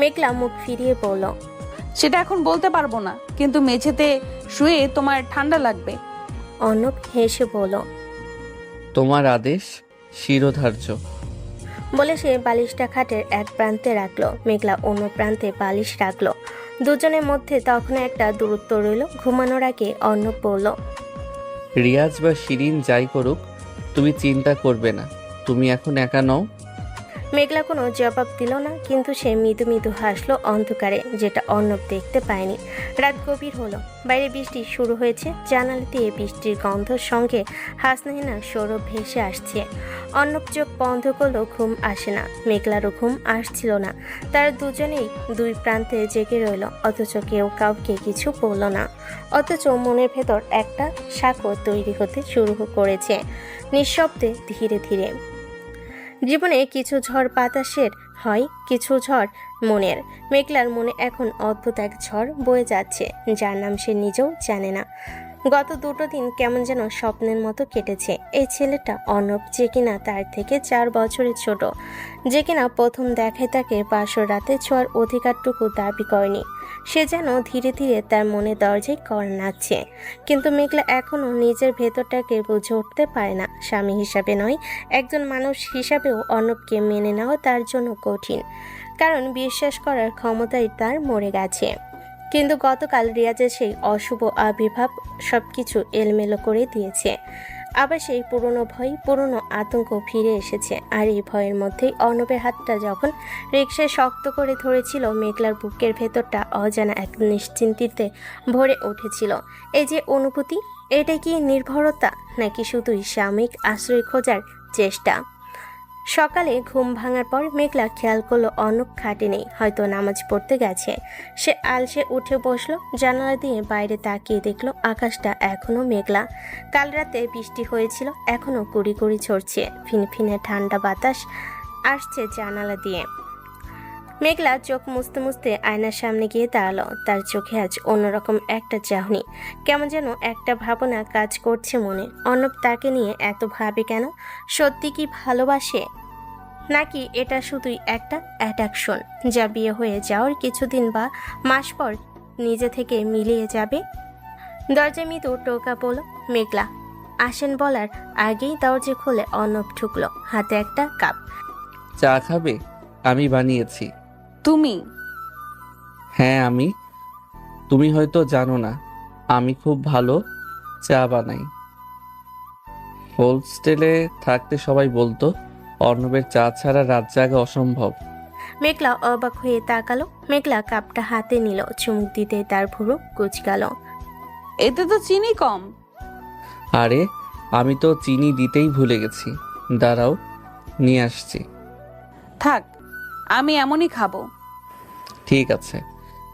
S2: মেঘলা মুখ ফিরিয়ে বলল।
S1: সেটা এখন বলতে পারবো না, কিন্তু মেঝেতে শুয়ে তোমার ঠান্ডা লাগবে।
S2: অর্ণব হেসে বলল।
S3: তোমার আদেশ শিরোধার্য।
S2: বলে সে বালিশটা খাটের এক প্রান্তে রাখলো, মেঘলা অন্য প্রান্তে বালিশ রাখলো। দুজনের মধ্যে তখন একটা দূরত্ব রইল। ঘুমানোর আগে অর্ণব বলল।
S3: রিয়াজ বা শিরিন যাই করুক, তুমি চিন্তা করবে না, তুমি এখন একা নও।
S2: মেঘলা কোনো জবাব দিল না, কিন্তু সে মৃদু মৃদু হাসলো অন্ধকারে, যেটা অর্ণব দেখতে পায়নি। রাত গভীর হলো, বাইরে বৃষ্টি শুরু হয়েছে। জানালা দিয়ে বৃষ্টির গন্ধর সঙ্গে হাসনাহিনা সৌরভ ভেসে আসছে। অর্ণব চোখ বন্ধ করলেও ঘুম আসে না, মেঘলারও ঘুম আসছিল না। তারা দুজনেই দুই প্রান্তে জেগে রইল, অথচ কেউ কাউকে কিছু বলল না। অথচ মনের ভেতর একটা সাঁকো তৈরি হতে শুরু করেছে, নিঃশব্দে, ধীরে ধীরে। জীবনে কিছু ঝড় বাতাসের হয়, কিছু ঝড় মনের। মেঘলার মনে এখন অদ্ভুত এক ঝড় বয়ে যাচ্ছে, যার নাম সে নিজেও জানে না। গত 2 দিন কেমন যেন স্বপ্নের মতো কেটেছে। এই ছেলেটা অর্ণব, যে কিনা তার থেকে 4 বছরের ছোট, যে কিনা প্রথম দেখায় তাকে বাসর রাতে ছোঁয়ার অধিকারটুকু দাবি করেনি, সে যেন ধীরে ধীরে তার মনে দরজায় কড়া নাড়ছে। কিন্তু মেঘলা এখনও নিজের ভেতরটাকে বুঝে উঠতে পারে না। স্বামী হিসাবে নয়, একজন মানুষ হিসাবেও অর্ণবকে মেনে নেওয়া তার জন্য কঠিন, কারণ বিশ্বাস করার ক্ষমতাই তার মরে গেছে। কিন্তু গতকাল রিয়াজের সেই অশুভ আবির্ভাব সবকিছু এলোমেলো করে দিয়েছে। আবার সেই পুরনো ভয়, পুরনো আতঙ্ক ফিরে এসেছে। আর এই ভয়ের মধ্যেই অর্ণবের হাতটা যখন রিকশায় শক্ত করে ধরেছিল, মেঘলার বুকের ভেতরটা অজানা এক নিশ্চিন্তিতে ভরে উঠেছিল। এই যে অনুভূতি, এটা কি নির্ভরতা, নাকি শুধুই সাময়িক আশ্রয় খোঁজার চেষ্টা? সকালে ঘুম ভাঙার পর মেঘলা খেয়াল করলো অর্ণব খাটে নেই, হয়তো নামাজ পড়তে গেছে। সে আলসে উঠে বসলো, জানালা দিয়ে বাইরে তাকিয়ে দেখলো আকাশটা এখনো মেঘলা। কাল রাতে বৃষ্টি হয়েছিল, এখনো কুড়ি কুড়ি ঝরছে, ফিনফিনে ঠান্ডা বাতাস আসছে জানালা দিয়ে। মেঘলা চোখ মুছতে মুছতে আয়নার সামনে গিয়ে দাঁড়ালো। তার চোখে আজ অন্যরকম একটা চাহনি, কেমন যেন একটা ভাবনা কাজ করছে মনে। অর্ণব তাকে নিয়ে এত ভাবে কেন? সত্যি কি ভালোবাসে, নাকি এটা শুধুই একটা অ্যাট্রাকশন, যা বিয়ে হয়ে যাওয়ার কিছুদিন বা মাস পর নিজে থেকে মিলিয়ে যাবে? দরজা মৃদু টোকা বলল। মেঘলা আসেন বলার আগেই দরজা খুলে অর্ণব ঢুকলো, হাতে একটা কাপ।
S3: চা খাবে? আমি বানিয়েছি।
S1: তুমি?
S3: হ্যাঁ আমি। তুমি হয়তো জানো না, আমি খুব ভালো চা বানাই। হোস্টেলে থাকতে সবাই বলতো অর্ণবের চা ছাড়া রাত জাগা অসম্ভব।
S2: মেঘলা অবাক হয়ে তাকালো। মেঘলা কাপটা হাতে নিল, চুমুক দিতে তার ভুরু কুঁচকালো।
S1: এতে তো চিনি কম।
S3: আরে আমি তো চিনি দিতেই ভুলে গেছি, দাঁড়াও নিয়ে আসছি।
S1: থাক, আমি এমনই খাবো।
S3: ঠিক আছে,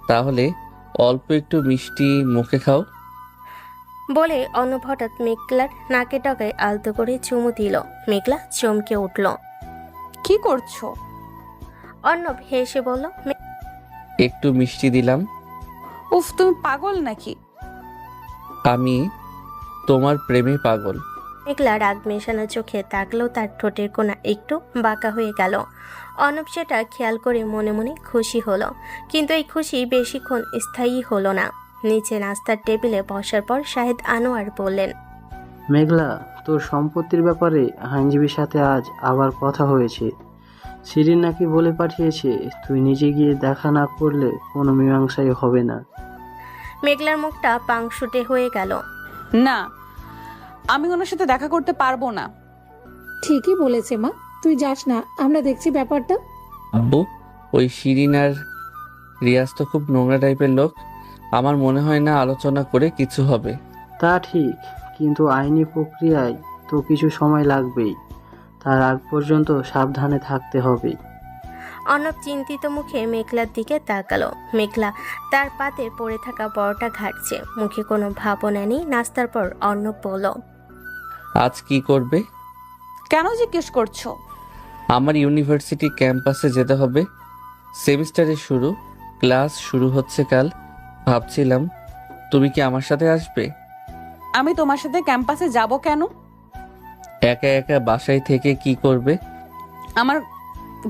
S3: তাহলে অল্প একটু মিষ্টি মুখে খাও।
S2: বলে অর্ণব হঠাৎ মেঘলার নাকে ডগায় আলতো করে চুমু দিল। মেঘলা চমকে উঠল।
S1: কি করছো?
S2: অর্ণব হেসে বলল।
S3: একটু মিষ্টি দিলাম।
S1: উফ, তুমি পাগল নাকি?
S3: আমি তোমার প্রেমে পাগল।
S2: মেঘলা রাগ মেশানো চোখে তাকলো, তার ঠোঁটের কোণা একটু বাঁকা হয়ে গেল। অর্ণব সেটা খেয়াল করে মনে মনে খুশি হলো, কিন্তু এই খুশি বেশিক্ষণ স্থায়ী হলো না। নিচে নাস্তার টেবিলে বসার পর শাহিদ আনোয়ার বললেন,
S6: মেঘলা, তোর সম্পত্তির ব্যাপারে আইনজীবীর সাথে আজ আবার কথা হয়েছে। শিরিন নাকি বলে পাঠিয়েছে তুই নিজে গিয়ে দেখা না করলে কোনো মীমাংসাই হবে না।
S2: মেঘলার মুখটা পাংশুটে হয়ে গেল।
S1: না, আমি ওনার সাথে দেখা করতে পারবো না।
S7: ঠিকই বলেছে মা, তুই যাস না, আমরা দেখছি ব্যাপারটা।
S3: আব্বু, ওই শিরিন আর রিয়াজ তো খুব নোংরা টাইপের লোক। আমার মনে হয় না আলোচনা করে কিছু হবে।
S6: তা ঠিক, কিন্তু আইনি প্রক্রিয়ায় তো কিছু সময় লাগবেই। তার আগ পর্যন্ত সাবধানে থাকতে হবে।
S2: অর্ণব চিন্তিত মুখে মেঘলার দিকে তাকালো। মেঘলা তার পাতে পড়ে থাকা পরোটা ঘাটছে, মুখে কোনো ভাবনা নেই। নাস্তার পর অর্ণব বলল,
S3: আজ কি করবে?
S1: কেন জিজ্ঞেস করছো?
S3: আমার ইউনিভার্সিটি ক্যাম্পাসে যেতে হবে। সেমিস্টারের শুরু, ক্লাস শুরু হচ্ছে কাল। ভাবছিলাম তুমি কি আমার সাথে আসবে?
S1: আমি তোমার সাথে ক্যাম্পাসে যাব কেন?
S3: একা একা বাসায় থেকে কি করবে?
S1: আমার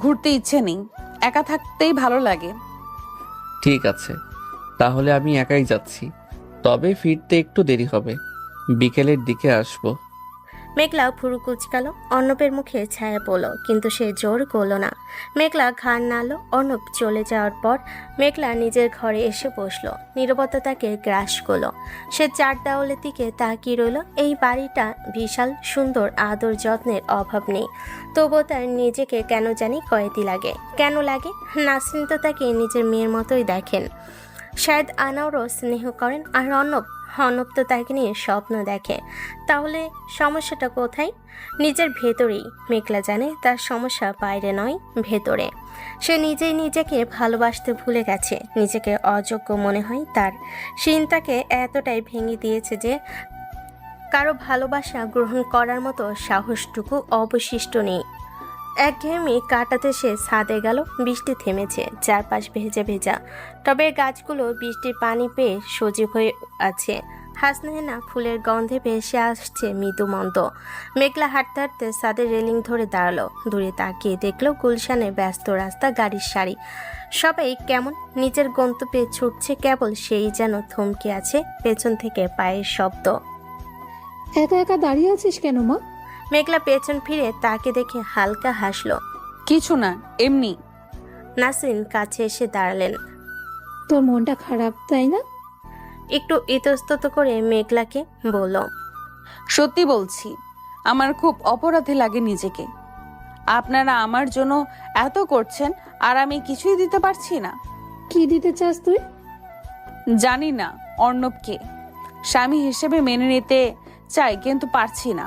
S1: ঘুরতে ইচ্ছে নেই, একা থাকতেই ভালো লাগে।
S3: ঠিক আছে, তাহলে আমি একাই যাচ্ছি। তবে ফিরতে একটু দেরি হবে, বিকেলের দিকে আসবো।
S2: মেঘলা ভুরু কুচকালো। অর্ণবের মুখে ছায়া পড়লো, কিন্তু সে জোর করলো না। মেঘলা ঘাড় নাড়ল। অর্ণব চলে যাওয়ার পর মেঘলা নিজের ঘরে এসে বসলো। নীরবতা তাকে গ্রাস করলো। সে চার দেওয়ালের দিকে তাকিয়ে রইল। এই বাড়িটা বিশাল, সুন্দর, আদর যত্নের অভাব নেই। তবুও তার নিজেকে কেন জানি কয়েদি লাগে। কেন লাগে? নাসরিন তো তাকে নিজের মেয়ের মতোই দেখেন। শায়দ আনোয়ারও স্নেহ করেন। আর অর্ণব তো তাকে নিয়ে স্বপ্ন দেখে। তাহলে সমস্যাটা কোথায়? নিজের ভেতরেই। মেঘলা জানে তার সমস্যা বাইরে নয়, ভেতরে। সে নিজেই নিজেকে ভালোবাসতে ভুলে গেছে। নিজেকে অযোগ্য মনে হয় তার। শিন তাকে এতটাই ভেঙে দিয়েছে যে কারো ভালোবাসা গ্রহণ করার মতো সাহসটুকু অবশিষ্ট নেই। একঘেয়েমি কাটাতে সে ছাদে গেল। বৃষ্টি থেমেছে, চারপাশ ভেজা ভেজা। টবের গাছগুলো বৃষ্টির পানি পেয়ে সজীব হয়ে আছে। হাসনাহেনা ফুলের গন্ধে ভেসে আসছে মৃদু মন্দ। মেঘলা হাঁটতে হাঁটতে ছাদের রেলিং ধরে দাঁড়ালো। দূরে তাকিয়ে দেখলো গুলশানে ব্যস্ত রাস্তা, গাড়ির সারি। সবাই কেমন নিজের গন্তব্যে ছুটছে, কেবল সেই যেন থমকে আছে। পেছন থেকে পায়ের শব্দ।
S7: একা একা দাঁড়িয়ে আছিস কেন মা?
S2: মেঘলা পেছন ফিরে তাকে দেখে হালকা হাসলো।
S1: কিছু না, এমনি।
S2: নাসরিন কাছে এসে দাঁড়ালেন।
S7: তোর মনটা খারাপ, তাই না?
S2: একটু ইতস্তত করে মেঘলাকে বলল,
S1: সত্যি বলছি, আমার খুব অপরাধী লাগে নিজেকে। আপনারা আমার জন্য এত করছেন আর আমি কিছুই দিতে পারছি না।
S7: কি দিতে চাস তুই?
S1: জানি না অর্ণবকে স্বামী হিসেবে মেনে নিতে চাই, কিন্তু পারছি না।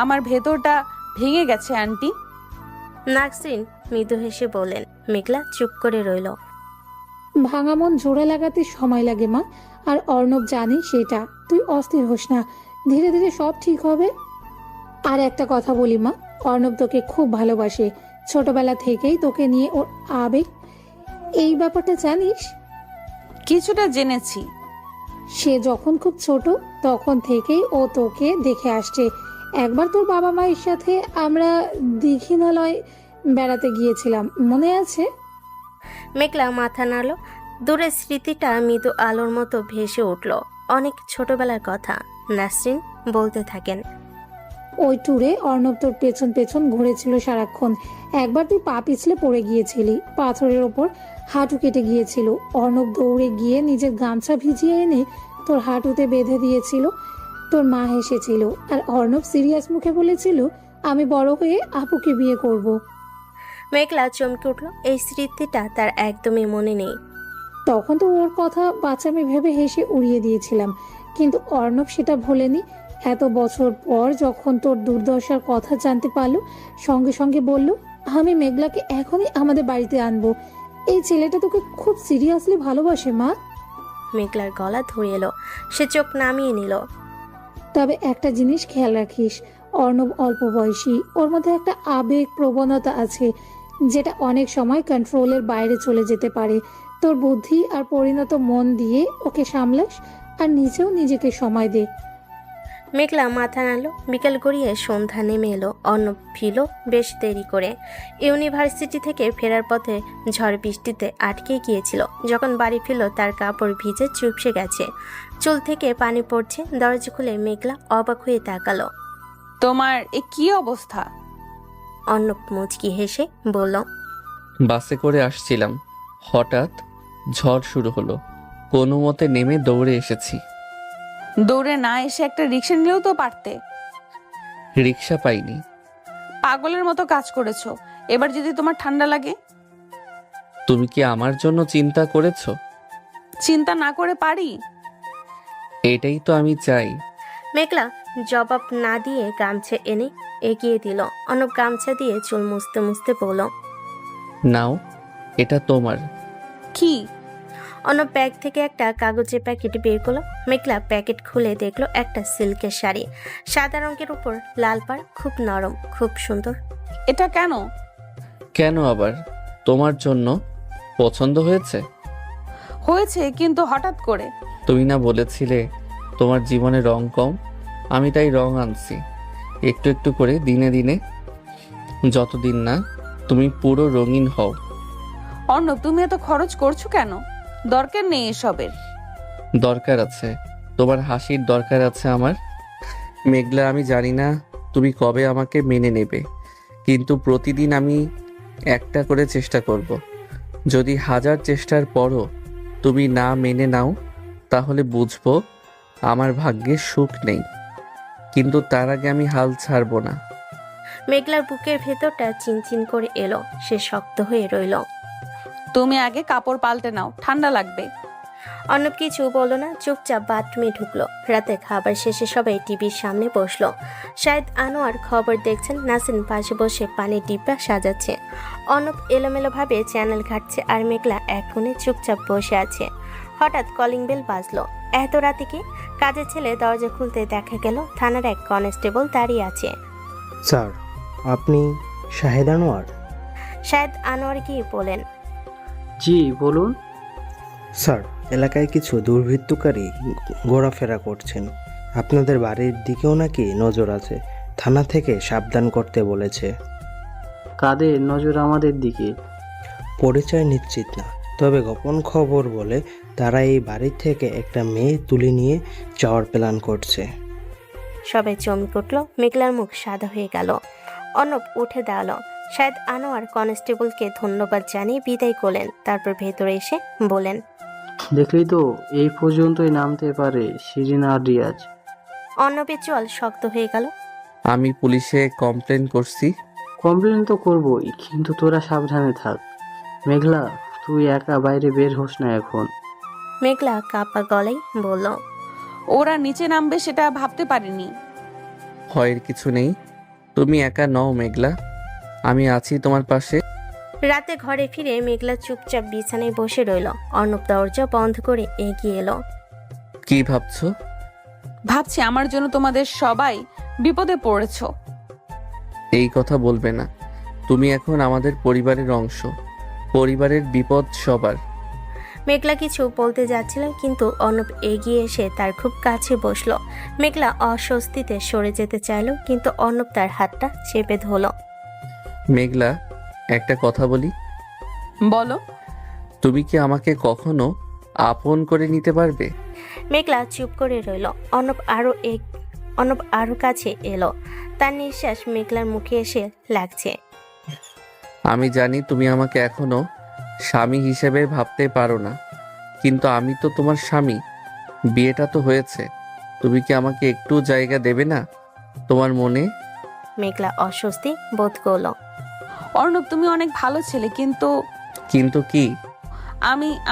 S1: আমার ভেতরটা ভেঙে গেছে আন্টি।
S2: নাসরিন মৃদু হেসে বললেন। মেঘলা চুপ করে রইল।
S7: ভাঙা মন জোড়া লাগাতে সময় লাগে মা, আর অর্ণব জানি সেটা। তুই অস্থির হোস না, ধীরে ধীরে সব ঠিক হবে। আর একটা কথা বলি মা, অর্ণব তোকে খুব ভালোবাসে। ছোটবেলা থেকেই তোকে নিয়ে ওর আবেগ। এই ব্যাপারটা জানিস?
S1: কিছুটা জেনেছি।
S7: সে যখন খুব ছোট তখন থেকেই ও তোকে দেখে আসছে। একবার তোর বাবা মায়ের সাথে আমরা দীঘিনালয় বেড়াতে গিয়েছিলাম, মনে আছে?
S2: মেঘলা মাথা নাড়ল। দূরের স্মৃতিটা মৃদু আলোর মতো ভেসে উঠল। অনেক ছোটবেলার কথা। নাসরিন বলতে থাকেন,
S7: ওই ট্যুরে অর্ণব তোর পেছন পেছন ঘুরেছিল সারাক্ষণ। একবার তুই পা পিছলে পড়ে গিয়েছিলি, পাথরের ওপর হাঁটু কেটে গিয়েছিল। অর্ণব দৌড়ে গিয়ে নিজের গামছা ভিজিয়ে এনে তোর হাঁটুতে বেঁধে দিয়েছিল। তোর মা হেসেছিল, আর অর্ণব সিরিয়াস মুখে বলেছিল, আমি বড় হয়ে আপুকে বিয়ে করব।
S2: মেঘলা চমকে উঠল। এই স্মৃতিটা তার একদমই মনে নেই।
S7: তখন তো ওর কথা বাচ্চামি ভেবে হেসে উড়িয়ে দিয়েছিলাম, কিন্তু অর্ণব সেটা ভোলেনি। এত বছর পর যখন তোর দুর্দশার কথা জানতে পারলো, সঙ্গে সঙ্গে বলল, আমি মেঘলাকে এখনই আমাদের বাড়িতে আনবো। এই ছেলেটা তোকে খুব সিরিয়াসলি ভালোবাসে মা।
S2: মেঘলার গলা ধরে এলো। সে চোখ নামিয়ে নিল।
S7: তবে একটা জিনিস খেয়াল রাখিস, অর্ণব অল্প বয়সী, ওর মধ্যে একটা আবেগ প্রবণতা আছে যেটা অনেক সময় কন্ট্রোলের বাইরে চলে যেতে পারে। তোর বুদ্ধি আর পরিণত মন দিয়ে ওকে সামলাস, আর নিজেও নিজেকে সময় দে।
S2: মেঘলা মাথা নাড়ল। বিকেল গড়িয়ে সন্ধ্যা নেমে এলো। অর্ণব ফিরল বেশ দেরি করে। ইউনিভার্সিটি থেকে ফেরার পথে ঝড় বৃষ্টিতে আটকে গিয়েছিল। যখন বাড়ি ফিরল তার কাপড় ভিজে চুপসে গেছে, চুল থেকে পানি পড়ছে। দরজা খুলে মেঘলা অবাক হয়ে তাকালো।
S1: তোমার এ কি অবস্থা?
S2: অর্ণব মুচকি হেসে বলল,
S3: বাসে করে আসছিলাম, হঠাৎ ঝড় শুরু হলো, কোনো মতে নেমে দৌড়ে এসেছি।
S1: দৌড়ে না এসে একটা রিক্সা নিলেও তো পারতে।
S3: রিক্সা পাইনি।
S1: পাগলের মতো কাজ করেছো। এবার যদি তোমার ঠান্ডা লাগে?
S3: তুমি কি আমার জন্য চিন্তা করেছো?
S1: চিন্তা না করে পারি?
S3: এটাই তো আমি চাই।
S2: মেঘলা জবাব না দিয়ে গামছা এনে এগিয়ে দিল। অর্ণব গামছা দিয়ে চুল মুছতে মুছতে বলল,
S3: নাও, এটা তোমার।
S2: কি? অর্ণব ব্যাগ থেকে একটা কাগজের প্যাকেট বের করলো। মেঘলা প্যাকেট খুলে দেখলো একটা সিল্কের শাড়ি, সাদা রঙের উপর লাল পাড়, খুব নরম, খুব সুন্দর।
S1: এটা কেন?
S3: কেন আবার? তোমার জন্য। পছন্দ হয়েছে?
S1: হয়েছে, কিন্তু হঠাৎ করে।
S3: তুমি না বলেছিলে তোমার জীবনে রং কম? আমি তাই রং আনছি একটু একটু করে, দিনে দিনে, যতদিন না তুমি পুরো রঙিন হও।
S1: অর্ণব, তুমি এত খরচ করছো কেন? দরকার নেই এসবের।
S3: দরকার আছে, তোমার হাসির দরকার আছে আমার। মেঘলা, আমি জানি না তুমি কবে আমাকে মেনে নেবে, কিন্তু প্রতিদিন আমি একটা করে চেষ্টা করব। যদি 1000 চেষ্টার পরও তুমি না মেনে নাও, তাহলে বুঝবো আমার ভাগ্যে সুখ নেই, কিন্তু তার আগে আমি হাল ছাড়বো না।
S2: মেঘলার বুকের ভেতরটা চিনচিন করে এলো। সে শক্ত হয়ে রইল।
S1: তুমি আগে কাপড় পাল্টে নাও, ঠান্ডা লাগবে।
S2: অর্ণব কিছু বলল না, চুপচাপ বাথরুমে ঢুকলো। রাতে খাবার শেষে সবাই টিভির সামনে বসলো। শাহেদ আনোয়ার খবর দেখছেন, নাসিন পাশে বসে পানির ডিব্বা সাজাচ্ছে। অর্ণব এলোমেলোভাবে চ্যানেল ঘাটছে, আর মেঘলা এক কোণে চুপচাপ বসে আছে। হঠাৎ কলিং বেল বাজলো। এত রাতে কি? কাজের ছেলে দরজা খুলতে দেখা গেল থানার এক কনস্টেবল দাঁড়িয়ে আছে।
S6: স্যার, আপনি শাহেদ আনোয়ার?
S2: শাহেদ আনোয়ার গিয়ে বলেন,
S6: জি বলুন। স্যার, এলাকায় কিছু দুর্বৃত্তকারী ঘোরাফেরা করছেন। আপনাদের বাড়ির দিকেও নাকি নজর আছে। থানা থেকে সাবধান করতে বলেছে। কাদের নজর আমাদের দিকে? পরিচয় নিশ্চিত না, তবে গোপন খবর বলে তারা এই বাড়ি থেকে একটা মেয়ে তুলে নিয়ে যাওয়ার প্ল্যান করছে।
S2: সবাই চমকে উঠল। মেঘলার মুখ সাদা হয়ে গেল। অর্ণব উঠে দাঁড়ালো। শাহেদ আনোয়ার কনস্টেবলকে ধন্যবাদ জানিয়ে বিদায় করলেন। তারপর ভেতরে এসে বলেন,
S6: দেখলি তো, এই পর্যন্তই নামতে পারে শিরিন আর রিয়াজ।
S2: অর্ণবের চল শক্ত হয়ে গেল।
S3: আমি পুলিশে কমপ্লেন করছি।
S6: কমপ্লেন তো করবই, কিন্তু তোরা সাবধানে থাক। মেঘলা, তুই একা বাইরে বের হোস না এখন।
S2: মেঘলা কাপা গলায় বলল,
S1: ওরা নিচে নামবে সেটা ভাবতে পারিনি।
S3: ভয়ের কিছু নেই, তুমি একা নও মেঘলা, আমি আছি তোমার পাশে।
S2: রাতে ঘরে ফিরে মেঘলা চুপচাপ বিছানায় বসে রইল। অর্ণব দরজা বন্ধ করে এগিয়ে এলো।
S3: কি ভাবছো?
S1: ভাবছি আমার জন্য তোমাদের সবাই বিপদে পড়েছো।
S3: এই কথা বলবে না, তুমি এখন আমাদের পরিবারের অংশ। পরিবারের বিপদ সবার।
S2: মেঘলা কিছু বলতে যাচ্ছিল, কিন্তু অর্ণব এগিয়ে এসে তার খুব কাছে বসলো। মেঘলা অস্বস্তিতে সরে যেতে চাইল, কিন্তু অর্ণব তার হাতটা চেপে ধরল।
S3: মেঘলা, একটা কথা বলি।
S1: বলো।
S3: তুমি কি আমাকে কখনো আপন করে নিতে পারবে?
S2: মেঘলা চুপ করে রইল। অর্ণব আরো কাছে এলো। তার নিঃশ্বাস মেঘলার মুখে এসে লাগছে।
S3: আমি জানি তুমি আমাকে এখনো স্বামী হিসেবে ভাবতে পারো না, কিন্তু আমি তো তোমার স্বামী। বিয়েটা তো হয়েছে, তুমি কি আমাকে একটু জায়গা দেবে না তোমার মনে?
S2: মেঘলা অস্বস্তি বোধ করল।
S1: অর্ণব, তুমি অনেক ভালো ছেলে, কিন্তু
S3: কিন্তু কি?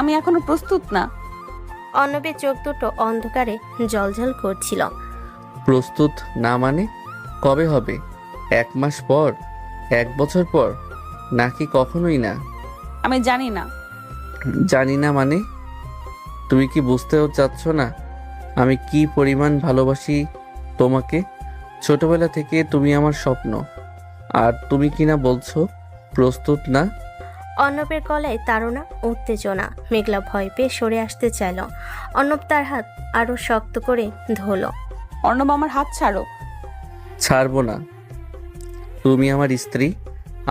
S1: আমি এখনো প্রস্তুত না।
S2: অর্ণবের চোখ দুটো অন্ধকারে জ্বলজ্বল করছিল।
S3: প্রস্তুত না মানে? কবে হবে? 1 মাস পর? 1 বছর পর? নাকি কখনোই না?
S1: আমি জানি না।
S3: জানি না মানে? তুমি কি বুঝতেও চাচ্ছ না আমি কি পরিমাণ ভালোবাসি তোমাকে? ছোটবেলা থেকে তুমি আমার স্বপ্ন, আর তুমি কিনা বলছো প্রস্তুত না?
S2: অর্ণবের গলায় তাড়না, উত্তেজনা। মেঘলা ভয় পেয়ে সরে আসতে চাইল। অর্ণব তার হাত আরো শক্ত করে ধরল।
S1: অর্ণব, আমার হাত ছাড়ো।
S3: ছাড়বো না। তুমি আমার স্ত্রী,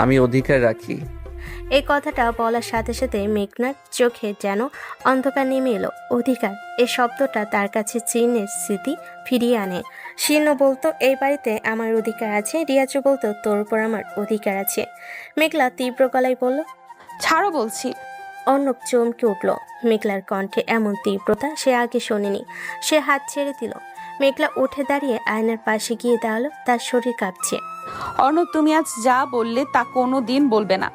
S3: আমি অধিকার রাখি।
S2: এই কথাটা বলার সাথে সাথে মেঘনার চোখে যেন অন্ধকার নেমে এলো। অধিকার, এই শব্দটা তার কাছে চীনের স্মৃতি ফিরিয়ে আনে। শীর্ণ বলতো এই বাড়িতে আমার অধিকার আছে, রিয়াজও বলতো তোর উপর আমার অধিকার আছে। মেঘলা তীব্র গলায় বলল,
S1: ছাড়ো বলছি।
S2: অর্ণব চমকে উঠল। মেঘলার কণ্ঠে এমন তীব্রতা সে আগে শোনেনি। সে হাত ছেড়ে দিল। মেঘলা উঠে দাঁড়িয়ে আয়নার পাশে গিয়ে দাঁড়ালো। তার শরীর কাঁপছে।
S1: অর্ণব, তুমি আজ যা বললে তা কোনো দিন বলবে না।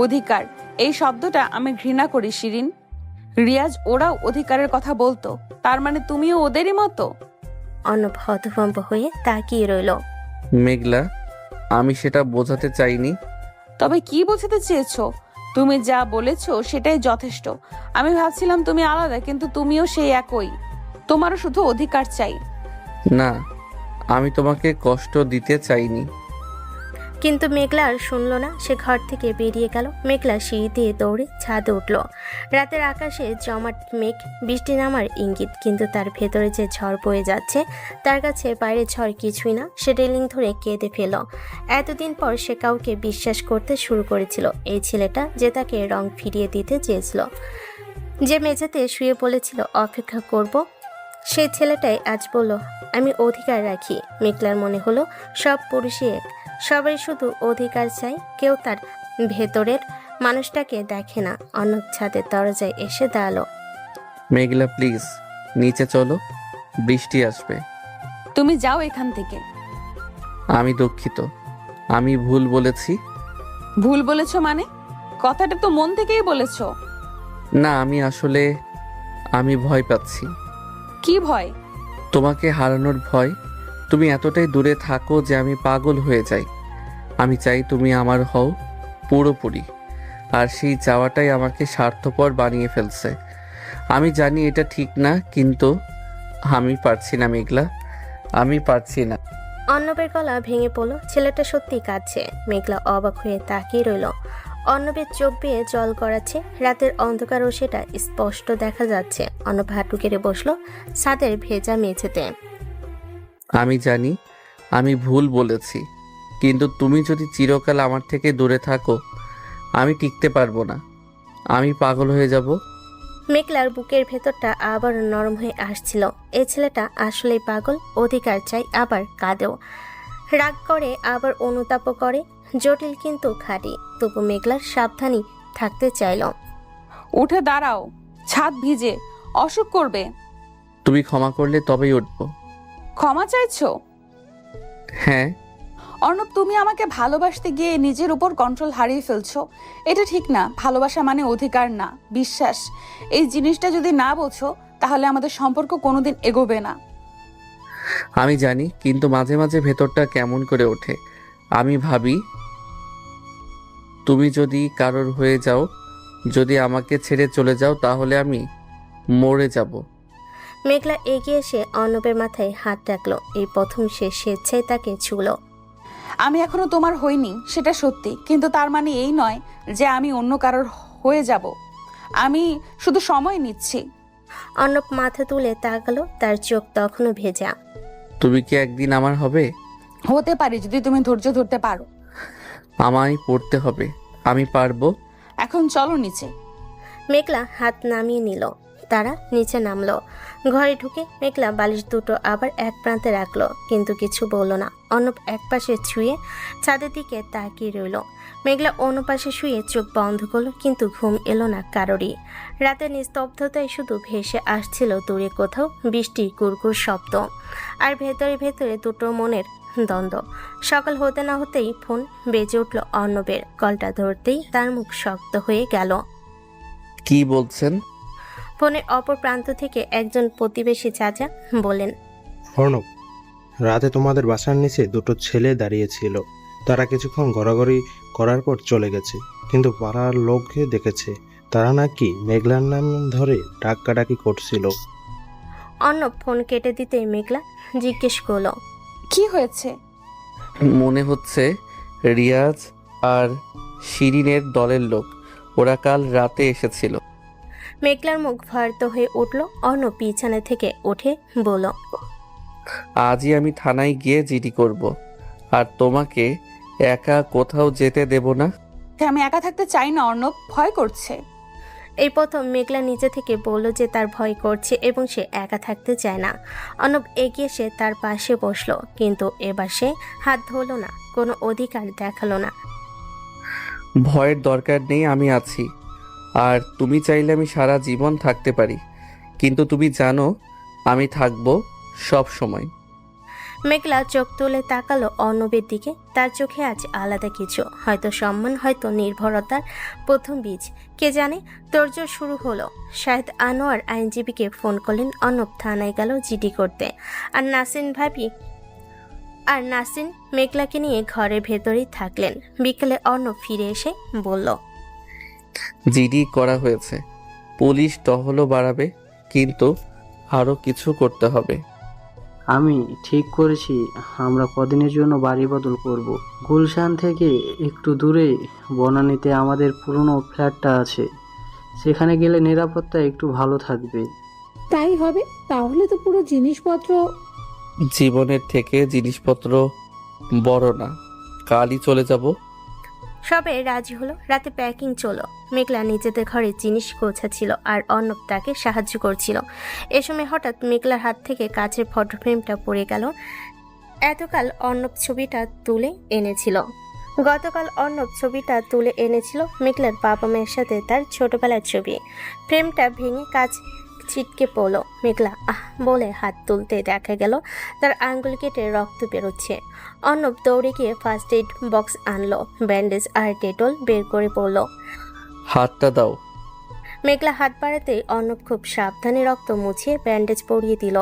S1: অধিকার, এই শব্দটা আমি ঘৃণা করি শিরিন। রিয়াজ ওরাও অধিকারের কথা বলতো, তার মানে তুমিও ওদেরই মতো?
S2: অর্ণব হতভম্ব হয়ে তাকিয়ে রইল।
S3: মেঘলা, আমি সেটা বোঝাতে চাইনি।
S1: তবে কি বোঝাতে চেয়েছো? তুমি যা বলেছো সেটাই যথেষ্ট। আমি ভাবছিলাম তুমি আলাদা, কিন্তু তুমিও সেই একই। তোমারও শুধু অধিকার চাই।
S3: না, আমি তোমাকে কষ্ট দিতে চাইনি।
S2: কিন্তু মেঘলা আর শুনল না। সে ঘর থেকে বেরিয়ে গেল। মেঘলা সিঁড়ি দিয়ে দৌড়ে ছাদে উঠল। রাতের আকাশে জমাট মেঘ, বৃষ্টি নামার ইঙ্গিত, কিন্তু তার ভেতরে যে ঝড় বয়ে যাচ্ছে তার কাছে বাইরে ঝড় কিছুই না। সে রেলিং ধরে কেঁদে ফেল। এতদিন পর সে কাউকে বিশ্বাস করতে শুরু করেছিল। এই ছেলেটা যে তাকে রং ফিরিয়ে দিতে চেয়েছিল, যে মেঝেতে শুয়ে বলেছিল অপেক্ষা করব, সেই ছেলেটাই আজ বলল আমি অধিকার রাখি। মেঘলার মনে হলো সব পুরুষই এক, সবাই শুধু অধিকার চাই, কেউ তার ভেতরের মানুষটাকে দেখে না। অন্য ছাদের দরজায় এসে দাঁড়ালো।
S3: মেঘলা প্লিজ নিচে চলো, বৃষ্টি আসবে।
S1: তুমি যাও এখান থেকে।
S3: আমি দুঃখিত, আমি ভুল বলেছি।
S1: ভুল বলেছো মানে? কথাটা তো মন থেকেই বলেছো।
S3: না, আমি ভয় পাচ্ছি।
S1: কি ভয়?
S3: তোমাকে হারানোর ভয়। তুমি এতটাই দূরে থাকো যে আমি পাগল হয়ে যাই। আমি চাই তুমি আমার হও পুরোপুরি, আর সেই চাওয়াটাই আমাকে স্বার্থপর বানিয়ে ফেলছে। আমি জানি এটা ঠিক না, কিন্তু আমি পারছি না মেঘলা, আমি পারছি না।
S2: অর্ণবের গলা ভেঙে পড়ল। ছেলেটা সত্যি কাঁদছে। মেঘলা অবাক হয়ে তাকিয়ে রইল। অর্ণবের চোখ বেয়ে জল গড়াচ্ছে। রাতের অন্ধকারও সেটা স্পষ্ট দেখা যাচ্ছে। অর্ণব হাঁটু কেড়ে বসলো ছাদের ভেজা মেঝেতে।
S3: আমি জানি আমি ভুল বলেছি, কিন্তু তুমি যদি চিরকাল আমার থেকে দূরে থাকো আমি টিকতে পারবো না, আমি পাগল হয়ে যাব।
S2: মেঘলার বুকের ভেতরটা আবার নরম হয়ে আসছিল। এই ছেলেটা আসলেই পাগল। অধিকার চাই, আবার কাঁদেও, রাগ করে, আবার অনুতাপও করে। জটিল কিন্তু খাঁটি। তবু মেঘলার সাবধানী থাকতে চাইল।
S1: উঠে দাঁড়াও, ছাদ ভিজে, অসুখ করবে।
S3: তুমি ক্ষমা করলে তবেই উঠবো।
S1: ক্ষমা চাইছো?
S3: হ্যাঁ।
S1: অর্ণব, তুমি আমাকে ভালোবাসতে গিয়ে নিজের উপর কন্ট্রোল হারিয়ে ফেলছো। এটা ঠিক না। ভালোবাসা মানে অধিকার না, বিশ্বাস। এই জিনিসটা যদি না বোঝো তাহলে আমাদের সম্পর্ক কোনোদিন এগোবে না।
S3: আমি জানি, কিন্তু মাঝে মাঝে ভেতরটা কেমন করে ওঠে। আমি ভাবি তুমি যদি কারোর হয়ে যাও, যদি আমাকে ছেড়ে চলে যাও, তাহলে আমি মরে যাব।
S2: মেঘলা এগিয়ে এসে অর্ণবের মাথায় হাত রাখলো। এই প্রথম সে স্বেচ্ছায় তাকে ছুঁল।
S1: আমি এখনো তোমার হইনি সেটা সত্যি, কিন্তু তার মানে এই নয় যে আমি অন্য কারোর হয়ে যাব। আমি শুধু সময় নিচ্ছি।
S2: অর্ণব মাথা তুলে তাকালো। তার চোখ তখনও ভেজা।
S3: তুমি কি একদিন আমার হবে?
S1: হতে পারি, যদি তুমি ধৈর্য ধরতে পারো।
S3: আমায় পড়তে হবে, আমি পারবো।
S1: এখন চলো নিচে।
S2: মেঘলা হাত নামিয়ে নিল। তারা নিচে নামলো। ঘরে ঢুকে মেঘলা বালিশ দুটো আবার এক প্রান্তে রাখলো, কিন্তু কিছু বলল না। অর্ণব এক পাশে ছুঁয়ে ছাদের দিকে তাকিয়ে রইল। মেঘলা অন্য পাশে শুয়ে চোখ বন্ধ করলো, কিন্তু ঘুম এলো না কারোরই। রাতের নিস্তব্ধতায় শুধু ভেসে আসছিল দূরে কোথাও বৃষ্টির কুরকুর শব্দ, আর ভেতরে ভেতরে দুটো মনের দ্বন্দ্ব। সকাল হতে না হতেই ফোন বেজে উঠল অর্ণবের। কলটা ধরতেই তার মুখ শক্ত হয়ে গেল।
S3: কি বলছেন?
S2: ফোনের অপর প্রান্ত থেকে একজন প্রতিবেশী চাচা বলেন,
S8: অর্ণব, রাতে তোমাদের বাসার নিচে দুটো ছেলে দাঁড়িয়েছিল। তারা কিছুক্ষণ গড়াগড়ি করার পর চলে গেছে, কিন্তু পাড়ার লোককে দেখেছে। তারা নাকি মেঘলার নাম ধরে ডাকাডাকি করছিল।
S2: অর্ণব ফোন কেটে দিতে মেঘলা জিজ্ঞেস করলো,
S1: কি হয়েছে?
S3: মনে হচ্ছে রিয়াজ আর শিরিনের দলের লোক, ওরা কাল রাতে এসেছিল।
S2: মেঘলার মুখ ভয়ার্ত হয়ে উঠল। অর্ণব বিছানা থেকে উঠে বলল,
S3: আজই আমি থানায় গিয়ে জিডি করব। আর তোমাকে একা কোথাও যেতে দেব না।
S1: আমি একা থাকতে চাই না অর্ণব, ভয় করছে।
S2: এই প্রথম মেঘলা নিজে থেকে বলল যে তার ভয় করছে এবং সে একা থাকতে চায় না। অর্ণব এগিয়ে সে তার পাশে বসলো, কিন্তু এবার সে হাত ধরলো না, কোনো অধিকার দেখালো না।
S3: ভয়ের দরকার নেই, আমি আছি। আর তুমি চাইলে আমি সারা জীবন থাকতে পারি, কিন্তু তুমি জানো আমি থাকবো সব সময়।
S2: মেঘলা চোখ তুলে তাকালো অর্ণবের দিকে। তার চোখে আজ আলাদা কিছু, হয়তো সম্মান, হয়তো নির্ভরতার প্রথম বীজ, কে জানে। তোড়জোড় শুরু হলো। শাহেদ আনোয়ার আইনজীবীকে ফোন করলেন। অর্ণব থানায় গেল জিডি করতে। আর নাসিন মেঘলাকে নিয়ে ঘরের ভেতরেই থাকলেন। বিকেলে অর্ণব ফিরে এসে বলল,
S3: জিডি করা হয়েছে, পুলিশ টহলও বাড়াবে, কিন্তু আরও কিছু করতে হবে।
S9: আমি ঠিক করেছি আমরা কদিনের জন্য বাড়ি বদল করব। গুলশান থেকে একটু দূরে বনানীতে আমাদের পুরনো ফ্ল্যাটটা আছে, সেখানে গেলে নিরাপত্তা একটু ভালো থাকবে।
S7: তাই হবে, তাহলে তো পুরো জিনিসপত্র।
S3: জীবনের থেকে জিনিসপত্র বড় না, কালই চলে যাব।
S2: সবে রাজি হলো। রাতে প্যাকিং চলো। মেঘলা নিজেদের ঘরে জিনিস গোছাচ্ছিল আর অর্ণব তাকে সাহায্য করছিল। এ সময় হঠাৎ মেঘলার হাত থেকে কাচের ফটো ফ্রেমটা পড়ে গেল। গতকাল অর্ণব ছবিটা তুলে এনেছিল মেঘলার বাবা মায়ের সাথে তার ছোটবেলার ছবি। ফ্রেমটা ভেঙে কাচ ছিটকে পড়লো। মেঘলা আহ বলে হাত তুলতে দেখা গেল তার আঙ্গুল কেটে রক্ত বেরোচ্ছে। অর্ণব দৌড়ে গিয়ে ফার্স্ট এইড বক্স আনলো, ব্যান্ডেজ আর ডেটল বের করে পড়ল।
S3: হাতটা দাও।
S2: মেঘলা হাত বাড়াতেই অর্ণব খুব সাবধানে রক্ত মুছিয়ে ব্যান্ডেজ পরিয়ে দিল।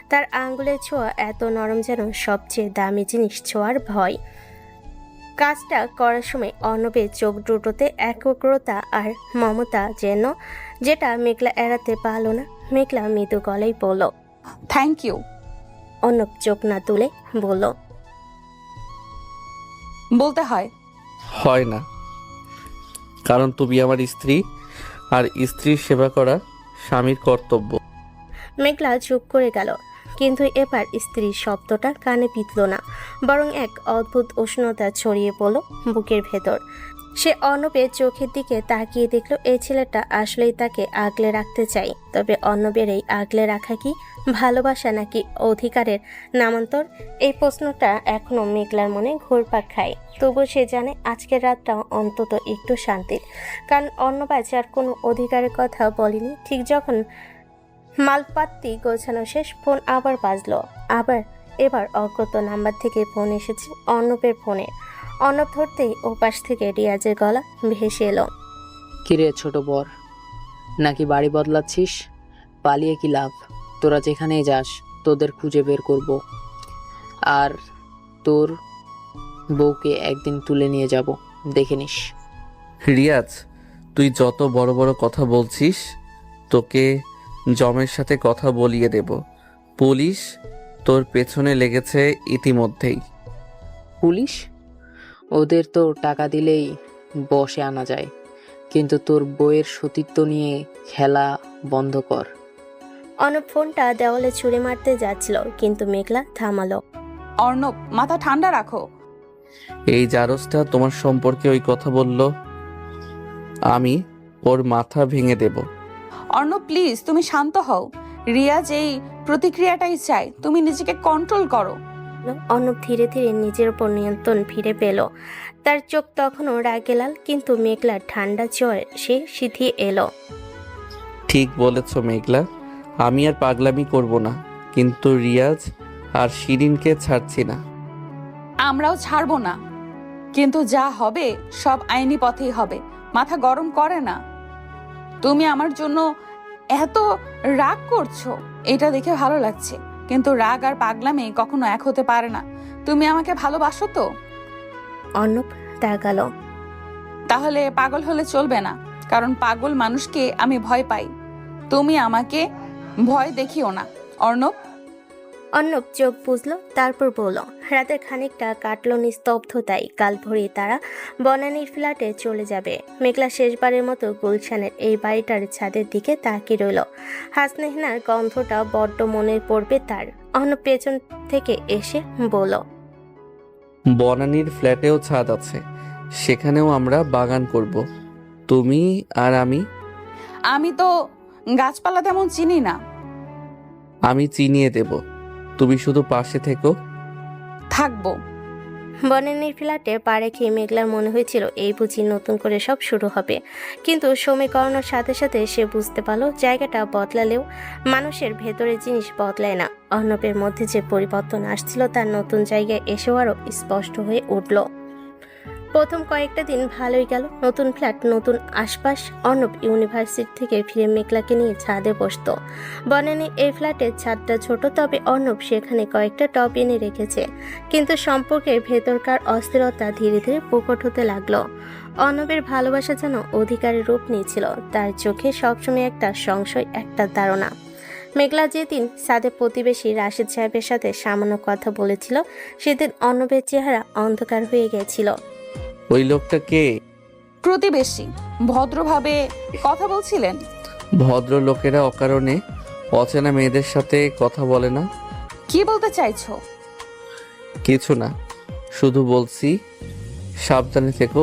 S2: তার আঙ্গুলের ছোঁয়া এত নরম যেন সবচেয়ে দামি জিনিস ছোঁয়ার ভয়। কাজটা করার সময় অর্ণবের চোখ দুটোতে একগ্রতা আর মমতা যেটা মেঘলা এড়াতে পারল না। মেঘলা মৃদু গলায় বলল,
S1: থ্যাংক ইউ।
S2: অর্ণব চোখ না তুলে বলল,
S1: বলতে হয়।
S3: হয় না, কারণ তুমি আমার স্ত্রী, আর স্ত্রীর সেবা করা স্বামীর কর্তব্য।
S2: মেঘলা চুপ করে গেল, কিন্তু এবার স্ত্রীর শব্দটা কানে পিতল না, বরং এক অদ্ভুত উষ্ণতা ছড়িয়ে পড়ল বুকের ভেতর। সে অর্ণবের চোখের দিকে তাকিয়ে দেখল এই ছেলেটা আসলেই তাকে আগলে রাখতে চাই। তবে অর্ণবের এই আগলে রাখা কি ভালোবাসা নাকি অধিকারের নামান্তর? এই প্রশ্নটা এখনো মেঘলার মনে ঘুরপাক খায়। তবু সে জানে আজকের রাতটা অন্তত একটু শান্তির, কারণ অর্ণব আজ আর কোনো অধিকারের কথা বলেনি। ঠিক যখন মালপাত্তি গোছানো শেষ, ফোন আবার বাজলো। এবার অজ্ঞাত নাম্বার থেকে ফোন এসেছে অর্ণবের ফোনে। অর্ণব ধরতেই ওপাশ থেকে রিয়াজের গলা ভেসে এলো,
S5: কিরে ছোট বর, নাকি বাড়ি বদলাচ্ছিস? পালিয়ে কি লাভ? তোরা যেখানেই যাস তোদের খুঁজে বের করব, আর তোর বউকে একদিন তুলে নিয়ে যাব, দেখে নিস।
S3: রিয়াজ, তুই যত বড় বড় কথা বলছিস, তোকে জমের সাথে কথা বলিয়ে দেব। পুলিশ তোর পেছনে লেগেছে ইতিমধ্যেই।
S5: পুলিশ? ওদের তো টাকা দিলেই বসে আনা যায়, কিন্তু তোর বইয়ের সতীত্ব নিয়ে খেলা বন্ধ কর।
S2: অর্ণব ফোনটা দেওয়ালে ছুঁড়ে মারতে যাচ্ছিল, কিন্তু মেঘলা থামালো।
S1: অর্ণব, মাথা ঠান্ডা রাখো।
S3: এই জারজটা তোমার সম্পর্কে ওই কথা বলল, আমি ওর মাথা ভেঙে দেব।
S1: অর্ণব প্লিজ, তুমি শান্ত হও। রিয়াজ এই প্রতিক্রিয়াটাই চাই, তুমি নিজেকে কন্ট্রোল করো।
S2: অর্ণব ধীরে ধীরে নিজের উপর নিয়ন্ত্রণ ফিরে পেল। তার চোখ তখনও রাগে লাল, কিন্তু মেঘলার ঠান্ডা জ্বর সে সিথিয়ে এলো।
S3: ঠিক বলেছ মেঘলা, আমি আর পাগলামি করব না, কিন্তু রিয়াজ আর শিরিনকে ছাড়ছি না।
S1: আমরাও ছাড়বো না, কিন্তু যা হবে সব আইনি পথেই হবে। মাথা গরম করে না। তুমি আমার জন্য এত রাগ করছো, এটা দেখে ভালো লাগছে, কিন্তু রাগ আর পাগলামি কখনো এক হতে পারে না। তুমি আমাকে ভালোবাসো তো?
S2: অর্ণব তাকালো।
S1: তাহলে পাগল হলে চলবে না, কারণ পাগল মানুষকে আমি ভয় পাই। তুমি আমাকে ভয় দেখিও না অর্ণব।
S2: অর্ণব চোখ বুঝলো, তারপর বলল, রাতের খানিকটা কাটলো নিস্তব্ধতায়। কাল ভোরে তারা বনানীর ফ্ল্যাটে চলে যাবে। মেঘলা শেষবারের মতো গুলশানের এই বাড়িটার ছাদের দিকে তাকিয়ে রইল। হাসনেহনার গন্ধটা বড্ড মনে পড়বে তার। অর্ণব পেছন থেকে এসে বলল,
S3: বনানীর ফ্ল্যাটেও ছাদ আছে, সেখানেও আমরা বাগান করব, তুমি আর আমি।
S1: আমি তো গাছপালা তেমন চিনি না।
S3: আমি চিনিয়ে দেব, তুমি শুধু পাশে থেকো।
S1: থাকবো।
S2: বনানীর ফ্ল্যাটে পা রেখে মেঘলার মনে হয়েছিল এই বুঝি নতুন করে সব শুরু হবে, কিন্তু সময় গড়ানোর সাথে সাথে সে বুঝতে পারল জায়গাটা বদলালেও মানুষের ভেতরের জিনিস বদলায় না। অর্ণবের মধ্যে যে পরিবর্তন আসছিল তার নতুন জায়গায় এসেও আরও স্পষ্ট হয়ে উঠল। প্রথম কয়েকটা দিন ভালোই গেল, নতুন ফ্ল্যাট, নতুন আশপাশ। অর্ণব ইউনিভার্সিটি থেকে ফিরে মেঘলাকে নিয়ে ছাদে বসত। বনানীর এই ফ্ল্যাটের ছাদটা ছোট, তবে অর্ণব সেখানে কয়েকটা টব এনে রেখেছে, কিন্তু সম্পর্কের ভেতরকার অস্থিরতা ধীরে ধীরে প্রকট হতে লাগলো। অর্ণবের ভালোবাসা যেন অধিকারের রূপ নিয়েছিল, তার চোখে সবসময় একটা সংশয়, একটা ধারণা। মেঘলা যেদিন ছাদে প্রতিবেশী রাশেদ সাহেবের সাথে সামান্য কথা বলেছিল, সেদিন অর্ণবের চেহারা অন্ধকার হয়ে গেছিল।
S3: ওই লোকটা কে?
S1: প্রতিবেশী। ভদ্রভাবে কথা বলছিলেন?
S3: ভদ্র লোকেরা অকারণে অচেনা মেয়েদের সাথে কথা বলে না।
S1: কি বলতে চাইছো?
S3: কিছু না, শুধু বলছি সাবধানে থেকো,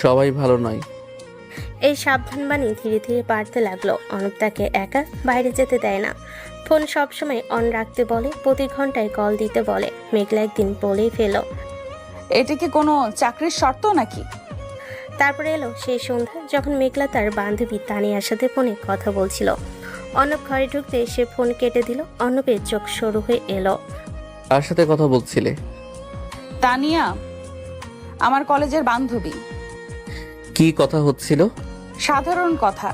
S3: সবাই ভালো নয়।
S2: এই সাবধান বাণী ধীরে ধীরে বাড়তে লাগলো। অর্ণব তাকে একা বাইরে যেতে দেয় না, ফোন সবসময় অন রাখতে বলে, প্রতি ঘন্টায় কল দিতে বলে। মেঘলা একদিন বলেই ফেলো,
S1: এটা কি কোনো চাকরির শর্ত নাকি?
S2: তারপরে এলো সেই সন্ধ্যা যখন মেঘলা তার বান্ধবী তানিয়ার সাথে ফোনে কথা বলছিল। অর্ণব ঘরে ঢুকতে সে ফোন কেটে দিল। অর্ণবের চোখ সরু হয়ে এলো।
S3: কার সাথে কথা বলছিলে?
S1: তানিয়া, আমার কলেজের বান্ধবী।
S3: কি কথা হচ্ছিল?
S1: সাধারণ কথা।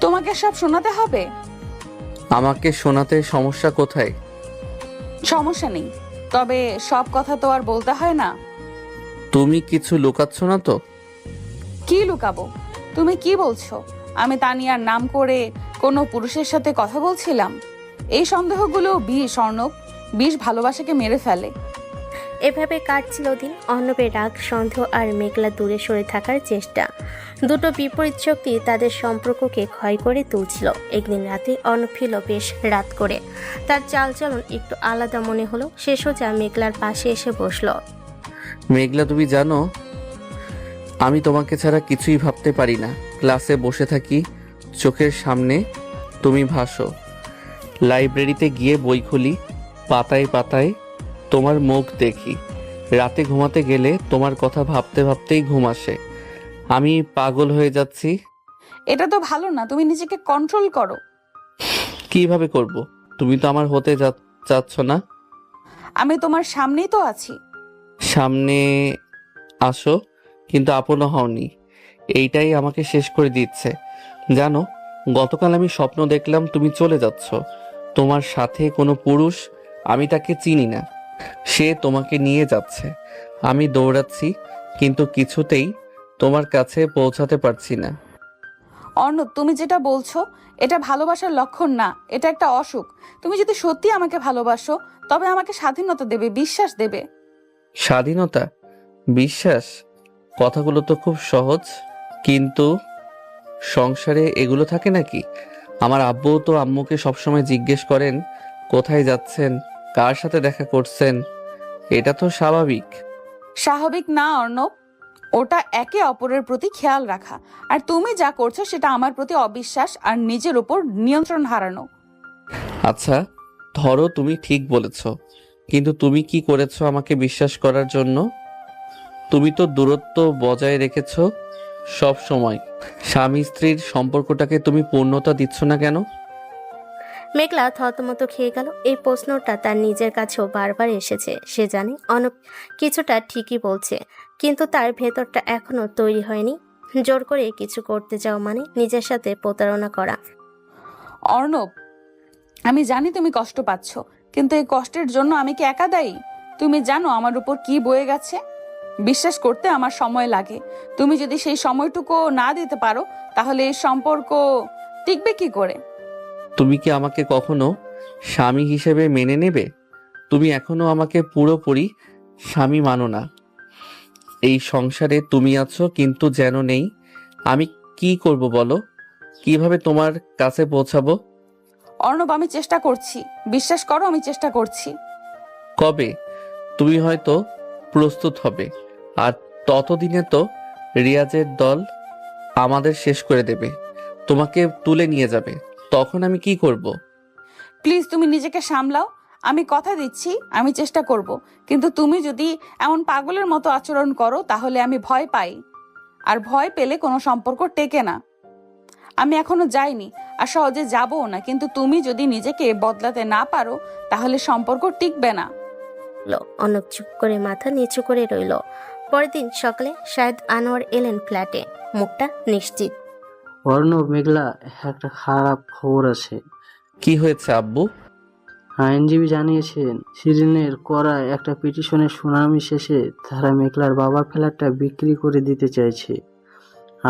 S1: তোমাকে সব শোনাতে হবে?
S3: আমাকে শোনাতে সমস্যা কোথায়?
S1: সমস্যা নেই, তবে সব কথা তো আর বলতে হয় না।
S3: তুমি কিছু লুকাচ্ছ না তো?
S1: কি লুকাবো? তুমি কি বলছো? আমি তানিয়ার নাম করে কোনো পুরুষের সাথে কথা বলছিলাম? এই সন্দেহগুলো বিষ অর্ণব, বিষ ভালোবাসাকে মেরে ফেলে।
S2: এভাবে কাটছিল দিন। অর্ণবের রাগ, সন্দেহ আর মেঘলা দূরে সরে থাকার চেষ্টা, দুটো বিপরীত শক্তি তাদের সম্পর্ককে ক্ষয় করে তুলছিল। একদিন রাতে অর্ণব ফিরল বেশ রাত করে। তার চালচলন একটু আলাদা মনে হলো। সে সোজা মেঘলার পাশে এসে বসলো।
S3: মেঘলা, তুমি জানো আমি তোমাকে ছাড়া কিছুই ভাবতে পারি না। ক্লাসে বসে থাকি, চোখের সামনে তুমি ভাসো। লাইব্রেরিতে গিয়ে বই খুলি, পাতায় পাতায় তোমার মুখ দেখি। রাতে ঘুমাতে গেলে তোমার কথা ভাবতে ভাবতেই ঘুম আসে। আমি পাগল হয়ে যাচ্ছি।
S1: এটা তো ভালো না, তুমি নিজেকে কন্ট্রোল করো।
S3: কিভাবে করব? তুমি তো আমার হতে চাচ্ছ না।
S1: আমি তোমার সামনেই তো আছি।
S3: সামনে আসো, কিন্তু আপনও হওনি। এইটাই আমাকে শেষ করে দিচ্ছে। জানো, গতকাল আমি স্বপ্ন দেখলাম তুমি চলে যাচ্ছ, তোমার সাথে কোনো পুরুষ, আমি তাকে চিনি না, সে তোমাকে নিয়ে যাচ্ছে। আমি দৌড়াচ্ছি, কিন্তু কিছুতেই তোমার কাছে পৌঁছাতে পারছি না।
S1: অর্ণব, তুমি যেটা বলছো এটা ভালোবাসার লক্ষণ না, এটা একটা অসুখ। তুমি যদি সত্যি আমাকে ভালোবাসো তবে আমাকে স্বাধীনতা দেবে, বিশ্বাস দেবে।
S3: স্বাধীনতা, বিশ্বাস, কথাগুলো তো খুব সহজ, কিন্তু সংসারে এগুলো থাকে নাকি? আমার আব্বুও তো আম্মুকে সবসময় জিজ্ঞেস করেন কোথায় যাচ্ছেন, কার সাথে দেখা করছেন। এটা তো স্বাভাবিক।
S1: স্বাভাবিক না অর্ণব, ওটা একে অপরের প্রতি খেয়াল রাখা। আর তুমি যা করছো সেটা আমার প্রতি অবিশ্বাস আর নিজের উপর নিয়ন্ত্রণ হারানো।
S3: আচ্ছা, ধরো তুমি ঠিক বলেছ, কিন্তু তুমি কি করেছো আমাকে বিশ্বাস করার জন্য? তুমি তো দূরত্ব বজায় রেখেছো সব সময়। স্বামী স্ত্রীর সম্পর্কটাকে তুমি পূর্ণতা দিচ্ছ না কেন?
S2: মেঘলা থতমত খেয়ে গেল। এই প্রশ্নটা তার নিজের কাছেও বারবার এসেছে। সে জানে অর্ণব কিছুটা ঠিকই বলছে, কিন্তু তার ভেতরটা এখনো তৈরি হয়নি। জোর করে কিছু করতে যাও মানে নিজের সাথে প্রতারণা করা।
S1: অর্ণব, আমি জানি তুমি কষ্ট পাচ্ছ, কিন্তু এই কষ্টের জন্য আমি কি একা দায়ী? তুমি জানো আমার উপর কি বয়ে গেছে। বিশ্বাস করতে আমার সময় লাগে। তুমি যদি সেই সময়টুকু না দিতে পারো তাহলে এই সম্পর্ক টিকবে কি করে?
S3: তুমি কি আমাকে কখনো স্বামী হিসেবে মেনে নেবে? তুমি এখনো আমাকে পুরোপুরি স্বামী মানো না। এই সংসারে তুমি আছো, কিন্তু যেন নেই। আমি কি করব বলো? কিভাবে তোমার কাছে পৌঁছাবো?
S1: অর্ণব, আমি চেষ্টা করছি, বিশ্বাস করো আমি চেষ্টা করছি।
S3: কবে? তুমি হয়তো প্রস্তুত হবে, আর ততদিনে তো রিয়াজের দল আমাদের শেষ করে দেবে, তোমাকে তুলে নিয়ে যাবে। তখন আমি কি করব?
S1: প্লিজ তুমি নিজেকে সামলাও, আমি কথা দিচ্ছি আমি চেষ্টা করব, কিন্তু তুমি যদি এমন পাগলের মতো আচরণ করো তাহলে আমি ভয় পাই, আর ভয় পেলে কোনো সম্পর্ক টেকে না। আমি এখনো যাইনি আর সহজে যাবও না, কিন্তু তুমি যদি নিজেকে বদলাতে না পারো তাহলে সম্পর্ক টিকবে না।
S2: অর্ণব চুপ করে মাথা নিচু করে রইল। পরের দিন সকালে শাহেদ আনোয়ার এলেন ফ্ল্যাটে, মুখটা নিশ্চিত।
S9: অর্ণব, মেঘলা, একটা খারাপ খবর আছে।
S3: কি হয়েছে আব্বু?
S9: আইনজীবী জানিয়েছেন শিরিনের করা একটা পিটিশনের শুনানি শেষে তারা মেঘলার বাবার ফ্ল্যাটটা বিক্রি করে দিতে চাইছে।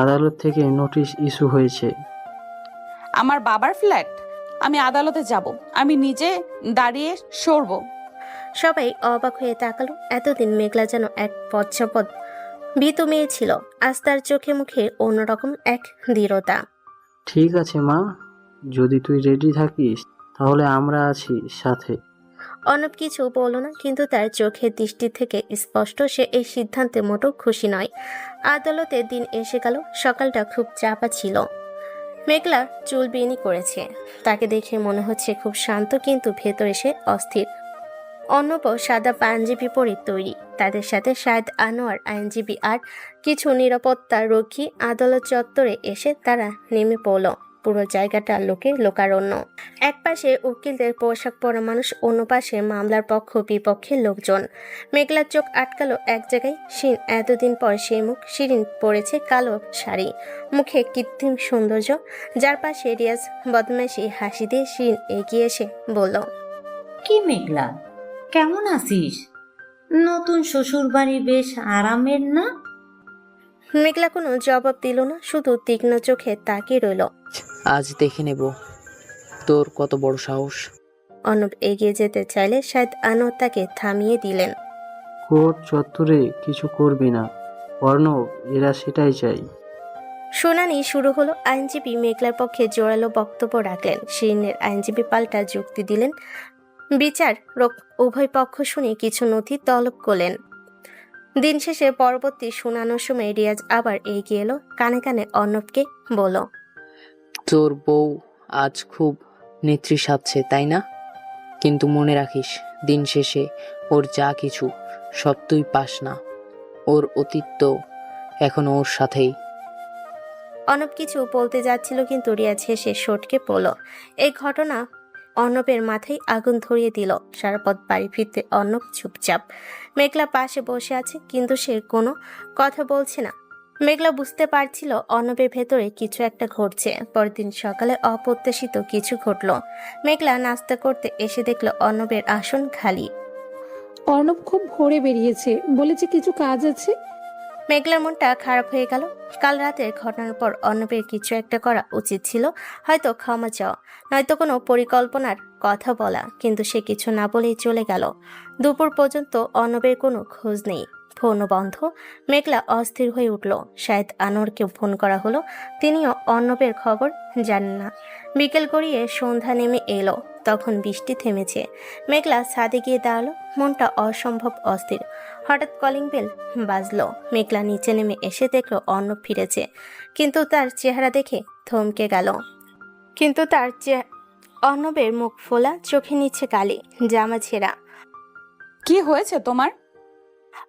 S9: আদালত থেকে নোটিশ ইস্যু হয়েছে।
S1: আমার বাবার ফ্ল্যাট? আমি আদালতে যাব, আমি নিজে দাঁড়িয়ে সরব।
S2: সবাই অবাক হয়ে তাকালো। এতদিন মেঘলা যেন এক পশ্চাৎপদ ভীতু মেয়ে ছিল, আজ তার চোখে মুখে অন্যরকম এক দৃঢ়তা।
S9: ঠিক আছে মা, যদি তুই রেডি থাকিস তাহলে আমরা আছি সাথে।
S2: অর্ণব কিছু বলল না, কিন্তু তার চোখের দৃষ্টি থেকে স্পষ্ট সে এই সিদ্ধান্তে মোটেও খুশি নয়। আদালতের দিন এসে গেল। সকালটা খুব চাপা ছিল। মেঘলা চুল বেনি করেছে, তাকে দেখে মনে হচ্ছে খুব শান্ত, কিন্তু ভেতরে সে অস্থির। অর্ণব সাদা পাঞ্জাবি পরে তৈরি, তাদের সাথে শাহেদ আনোয়ার আইনজীবী আর কিছু নিরাপত্তা রক্ষী। আদালত চত্বরে এসে তারা নেমে পড়ল। পুরো জায়গাটা লোকে লোকারণ্য। এক পাশে উকিলদের পোশাক পরা মানুষ, অন্য পাশে মামলার পক্ষ বিপক্ষের লোকজন। মেঘলার চোখ আটকালো এক জায়গায়। শিরিন, এতদিন পর সেই মুখ। শিরিন পরেছে কালো শাড়ি, মুখে কৃত্রিম সৌন্দর্য, যার পাশে রিয়াজ বদমাইশি হাসি দিয়ে। শিরিন এগিয়ে এসে বলল,
S4: কি মেঘলা, কেমন আছিস? নতুন শ্বশুর বাড়ি বেশ আরামের না?
S2: মেঘলা কোনো জবাব দিল না, শুধু তীক্ষ্ণ চোখে তাকিয়ে রইল।
S5: আজ দেখে নেব তোর কত বড় সাহস।
S2: অর্ণব এগিয়ে যেতে চাইলে শাহেদ আনোয়ার তাকে থামিয়ে দিলেন।
S9: কোর্ট চত্বরে কিছু করবি না অর্ণব, এরা সেটাই চাই।
S2: শুনানি শুরু হলো। আইনজীবী মেঘলার পক্ষে জোরালো বক্তব্য রাখলেন, শিরিনের আইনজীবী পাল্টা যুক্তি দিলেন। বিচারক উভয় পক্ষ শুনে কিছু নথি তলব করলেন। দিন শেষে পরবর্তী শুনানোর সময় রিয়াজ আবার এগিয়ে এলো, কানে কানে অর্ণবকে বলল,
S5: তোর বউ আজ খুব নেত্রী সাজছে তাই না? কিন্তু মনে রাখিস, দিন শেষে ওর যা কিছু সব তুই পাস না। ওর অতীত তো এখন ওর সাথেই।
S2: অর্ণব কিছু বলতে যাচ্ছিল, কিন্তু রিয়াজ হেসে সটকে পড়ল। এই ঘটনা অর্ণবের মাথায় আগুন ধরিয়ে দিল। সারা পথ বাড়ি ফিরতে অর্ণব চুপচাপ। মেঘলা পাশে বসে আছে, কিন্তু সে কোনো কথা বলছে না। মেঘলা বুঝতে পারছিল অর্ণবের ভেতরে কিছু একটা ঘটছে। পরদিন সকালে অপ্রত্যাশিত কিছু ঘটল। মেঘলা নাস্তা করতে এসে দেখল অর্ণবের আসন খালি।
S7: অর্ণব খুব ভোরে বেরিয়েছে, বলেছে কিছু কাজ আছে।
S2: মেঘলার মনটা খারাপ হয়ে গেল। কাল রাতের ঘটনার পর অর্ণবের কিছু একটা করা উচিত ছিল, হয়তো ক্ষমা চাওয়া, নয়তো কোনো পরিকল্পনার কথা বলা, কিন্তু সে কিছু না বলেই চলে গেল। দুপুর পর্যন্ত অর্ণবের কোনো খোঁজ নেই, ফোনও বন্ধ। মেঘলা অস্থির হয়ে উঠল। শাহেদ আনোয়ারকে ফোন করা হলো, তিনিও অর্ণবের খবর জানেন না। বিকেল গড়িয়ে সন্ধ্যা নেমে এলো, তখন বৃষ্টি থেমেছে। মেঘলা ছাদে গিয়ে দাঁড়ালো, মনটা অসম্ভব অস্থির। হঠাৎ কলিং বেল বাজলো। মেঘলা নিচে নেমে এসে দেখলো অর্ণব ফিরেছে, কিন্তু তার চেহারা দেখে থমকে গেল। অর্ণবের মুখ ফোলা, চোখে নিচে কালি, জামা ছেঁড়া।
S1: কি হয়েছে তোমার?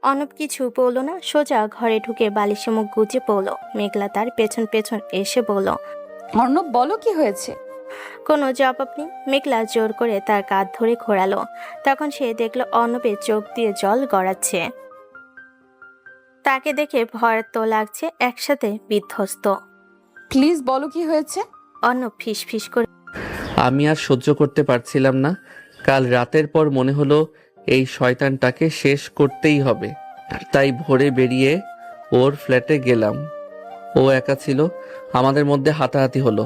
S2: অর্ণব কিছু বলল না, সোজা ঘরে ঢুকে বালিশে মুখ গুজে পড়ল। মেঘলা তার পেছন পেছন এসে বলল,
S1: অর্ণব বলো কি হয়েছে?
S2: কোনো জবাব নেই। মেঘলা জোর করে তার কাঁধ ধরে ঘোরালো। তখন সে দেখল অর্ণবের চোখ দিয়ে জল গড়াচ্ছে। তাকে দেখে ভয় তো লাগছে, একসাথে বিধ্বস্ত।
S1: প্লিজ বলো কি হয়েছে।
S2: অর্ণব ফিস ফিস করে,
S3: আমি আর সহ্য করতে পারছিলাম না। কাল রাতের পর মনে হলো এই শয়তানটাকে শেষ করতেই হবে, তাই ভোরে বেরিয়ে ওর ফ্ল্যাটে গেলাম। ও একা ছিল, আমাদের মধ্যে হাতাহাতি হলো।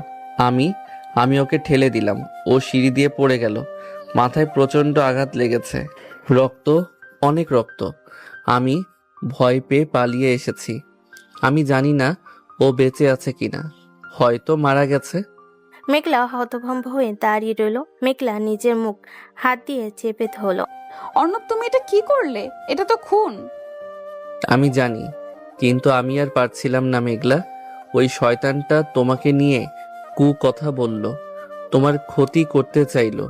S3: আমি ওকে ঠেলে দিলাম, ও সিঁড়ি দিয়ে পড়ে গেল। মাথায় প্রচণ্ড আঘাত লেগেছে, রক্ত, অনেক রক্ত। আমি ভয় পেয়ে পালিয়ে এসেছি। আমি জানি না ও বেঁচে আছে কিনা, হয়তো মারা গেছে।
S2: মেঘলা হতভম্ব হয়ে দাঁড়িয়ে রইল। মেঘলা নিজের মুখ হাত দিয়ে চেপে ধরল।
S1: অর্ণব, তুমি এটা কি করলে? এটা তো খুন।
S3: আমি জানি, কিন্তু আমি আর পারছিলাম না মেঘলা। ওই শয়তানটা তোমাকে নিয়ে কথা বলল, তোমার ক্ষতি করতে চাইলো।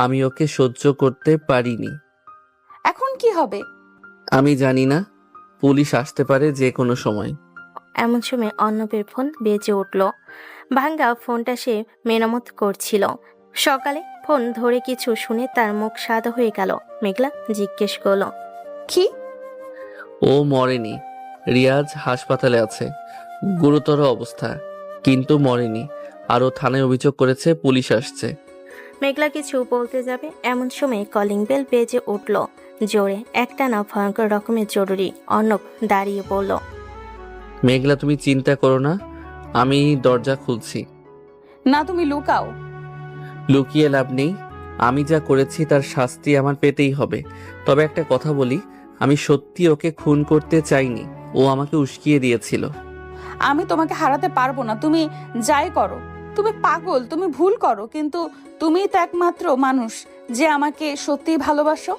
S3: আমি ওকে সহ্য করতে পারিনি।
S1: এখন কি হবে?
S3: আমি জানি না, পুলিশ আসতে পারে যে কোনো সময়।
S2: এমন সময় অর্ণবের ফোন বেজে উঠল। ভাঙ্গা ফোনটা সে মেরামত করছিল। সকালে ফোন ধরে কিছু শুনে তার মুখ সাদা হয়ে গেল। মেঘলা জিজ্ঞেস করল,
S1: কি?
S3: ও মরেনি, রিয়াজ হাসপাতালে আছে, গুরুতর অবস্থা, কিন্তু মরেনি। আরও থানায় অভিযোগ করেছে, পুলিশ আসছে।
S2: মেঘলা কিছু বলতে যাবে এমন সময় কলিং বেল বেজে উঠল জোরে, একটা না ভয়ঙ্কর রকমের জরুরি। অর্ণব দাঁড়িয়ে বলল,
S3: মেঘলা তুমি চিন্তা করো না, আমি দরজা খুলছি।
S1: না, তুমি লুকাও।
S3: লুকিয়ে লাভ নেই, আমি যা করেছি তার শাস্তি আমার পেতেই হবে। তবে একটা কথা বলি, আমি সত্যি ওকে খুন করতে চাইনি, ও আমাকে উস্কিয়ে দিয়েছিল।
S1: আমি তোমাকে হারাতে পারবো না, তুমি যাই করো। তুমি পাগল, তুমি ভুল করো, কিন্তু তুমিই তো একমাত্র মানুষ যে আমাকে সত্যিই ভালোবাসো।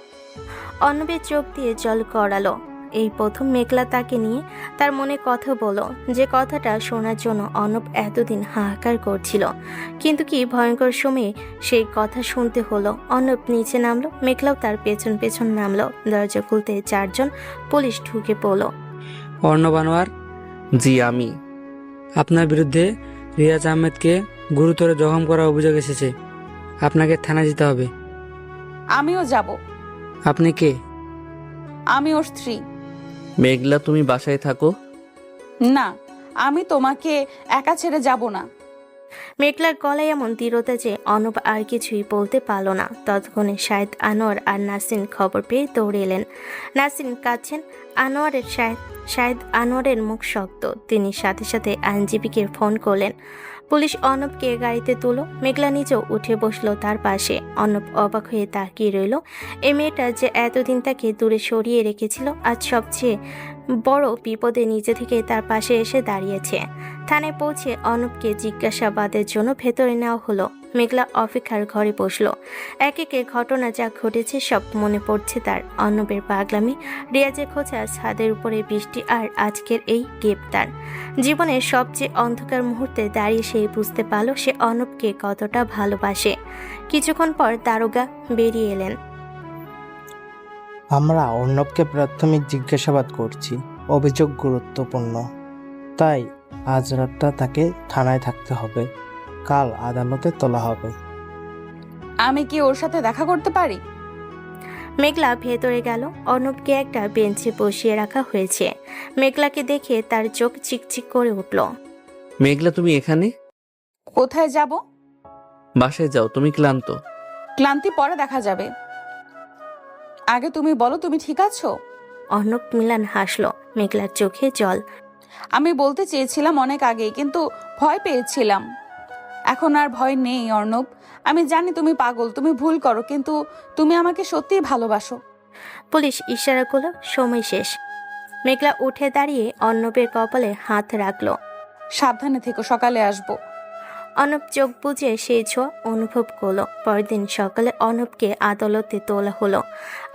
S2: অর্ণবের চোখ দিয়ে জল গড়ালো। এই প্রথম মেঘলা তাকে নিয়ে তার মনে কথা বলো, যে কথাটা শোনার জন্য অর্ণব এতদিন হাহাকার করছিল। কিন্তু কি ভয়ঙ্কর সময়ে সেই কথা শুনতে হলো। অর্ণব নিচে নামলো, মেঘলাও তার পেছন পেছন নামলো। দরজা খুলতে 4 জন পুলিশ ঢুকে পড়লো।
S10: অর্ণব আনোয়ার,
S3: জি আমি।
S10: আপনার বিরুদ্ধে রিয়াজ আহমেদকে গুরুতর জখম করার অভিযোগ এসেছে। আপনাকে থানা যেতে হবে।
S1: আমিও যাব।
S10: আপনি কে?
S1: আমি ওর স্ত্রী।
S3: মেঘলা তুমি বাসায় থাকো।
S1: না, আমি তোমাকে একা ছেড়ে যাব না।
S2: মেঘলার গলায় এমন দৃঢ়তা যে অর্ণব আর কিছুই বলতে পারল না। ততক্ষণে শাহেদ, আনোয়ার আর নাসরিন খবর পেয়ে দৌড়ে এলেন। নাসরিন কাঁদছেন, শাহেদ আনোয়ারের মুখ শক্ত। তিনি সাথে সাথে আইনজীবীকে ফোন করলেন। পুলিশ অর্ণবকে গাড়িতে তুলো। মেঘলা নিজেও উঠে বসলো তার পাশে। অর্ণব অবাক হয়ে তাকিয়ে রইল। এই মেয়েটা যে এতদিন তাকে দূরে সরিয়ে রেখেছিল, আজ সবচেয়ে বড় বিপদে নিজে থেকে তার পাশে এসে দাঁড়িয়েছে। থানায় পৌঁছে অর্ণবকে জিজ্ঞাসাবাদের জন্য ভেতরে নেওয়া হলো। মেঘলা অপেক্ষার ঘরে বসলো। এক একে ঘটনা যা ঘটেছে সব মনে পড়ছে তার। অর্ণবের পাগলামি, রিয়াজের খোঁজা, ছাদের উপরে বৃষ্টি, আর আজকের এই গ্রেপ্তার। জীবনের সবচেয়ে অন্ধকার মুহূর্তে দাঁড়িয়ে সে বুঝতে পারল সে অর্ণবকে কতটা ভালোবাসে। কিছুক্ষণ পর দারোগা বেরিয়ে এলেন।
S6: আমরা অর্ণবকে প্রাথমিক জিজ্ঞাসাবাদ করছি, অভিযোগ গুরুত্বপূর্ণ, তাই আজ রাতটা তাকে থানায় থাকতে হবে, কাল আদালতে তোলা হবে।
S1: আমি কি ওর সাথে দেখা করতে পারি?
S2: মেঘলা ভেতরে গেল। অর্ণবকে একটা বেঞ্চে বসিয়ে রাখা হয়েছে। মেঘলাকে দেখে তার চোখ চিকচিক করে উঠল।
S3: মেঘলা তুমি এখানে?
S1: কোথায় যাব?
S3: বাসায় যাও, তুমি ক্লান্ত।
S1: ক্লান্তি পরে দেখা যাবে। আগে তুমি বলো, তুমি ঠিক আছো?
S2: অর্ণব মিলান হাসলো। মেঘলার চোখে জল।
S1: আমি বলতে চেয়েছিলাম অনেক আগেই, কিন্তু ভয় পেয়েছিলাম। এখন আর ভয় নেই অর্ণব। আমি জানি তুমি পাগল, তুমি ভুল করো, কিন্তু তুমি আমাকে সত্যিই ভালোবাসো।
S2: পুলিশ ইশারা করলো, সময় শেষ। মেঘলা উঠে দাঁড়িয়ে অর্ণবের কপালে হাত রাখলো।
S1: সাবধানে থেকো, সকালে আসবো।
S2: অর্ণব চোখ বুজে সেই ছোঁয়া অনুভব করলো। পরদিন সকালে অর্ণবকে আদালতে তোলা হলো।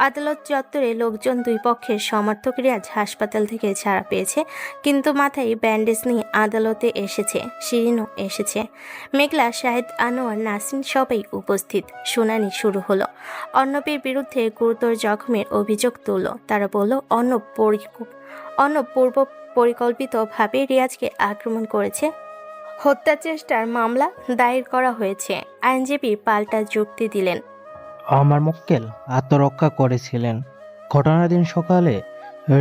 S2: আদালত চত্বরে লোকজন, দুই পক্ষের সমর্থক। রিয়াজ হাসপাতাল থেকে ছাড়া পেয়েছে, কিন্তু মাথায় ব্যান্ডেজ নিয়ে আদালতে এসেছে। শিরিনও এসেছে। মেঘলা, শাহেদ, আনোয়ার, নাসরিন সবাই উপস্থিত। শুনানি শুরু হলো। অর্ণবের বিরুদ্ধে গুরুতর জখমের অভিযোগ তুলল তারা। বলল অর্ণব পূর্ব পরিকল্পিতভাবে রিয়াজকে আক্রমণ করেছে। হত্যা চেষ্টার মামলা দায়ের করা হয়েছে। আইনজীবী পাল্টা যুক্তি দিলেন।
S6: আমার মক্কেল আত্মরক্ষা করেছিলেন। ঘটনার দিন সকালে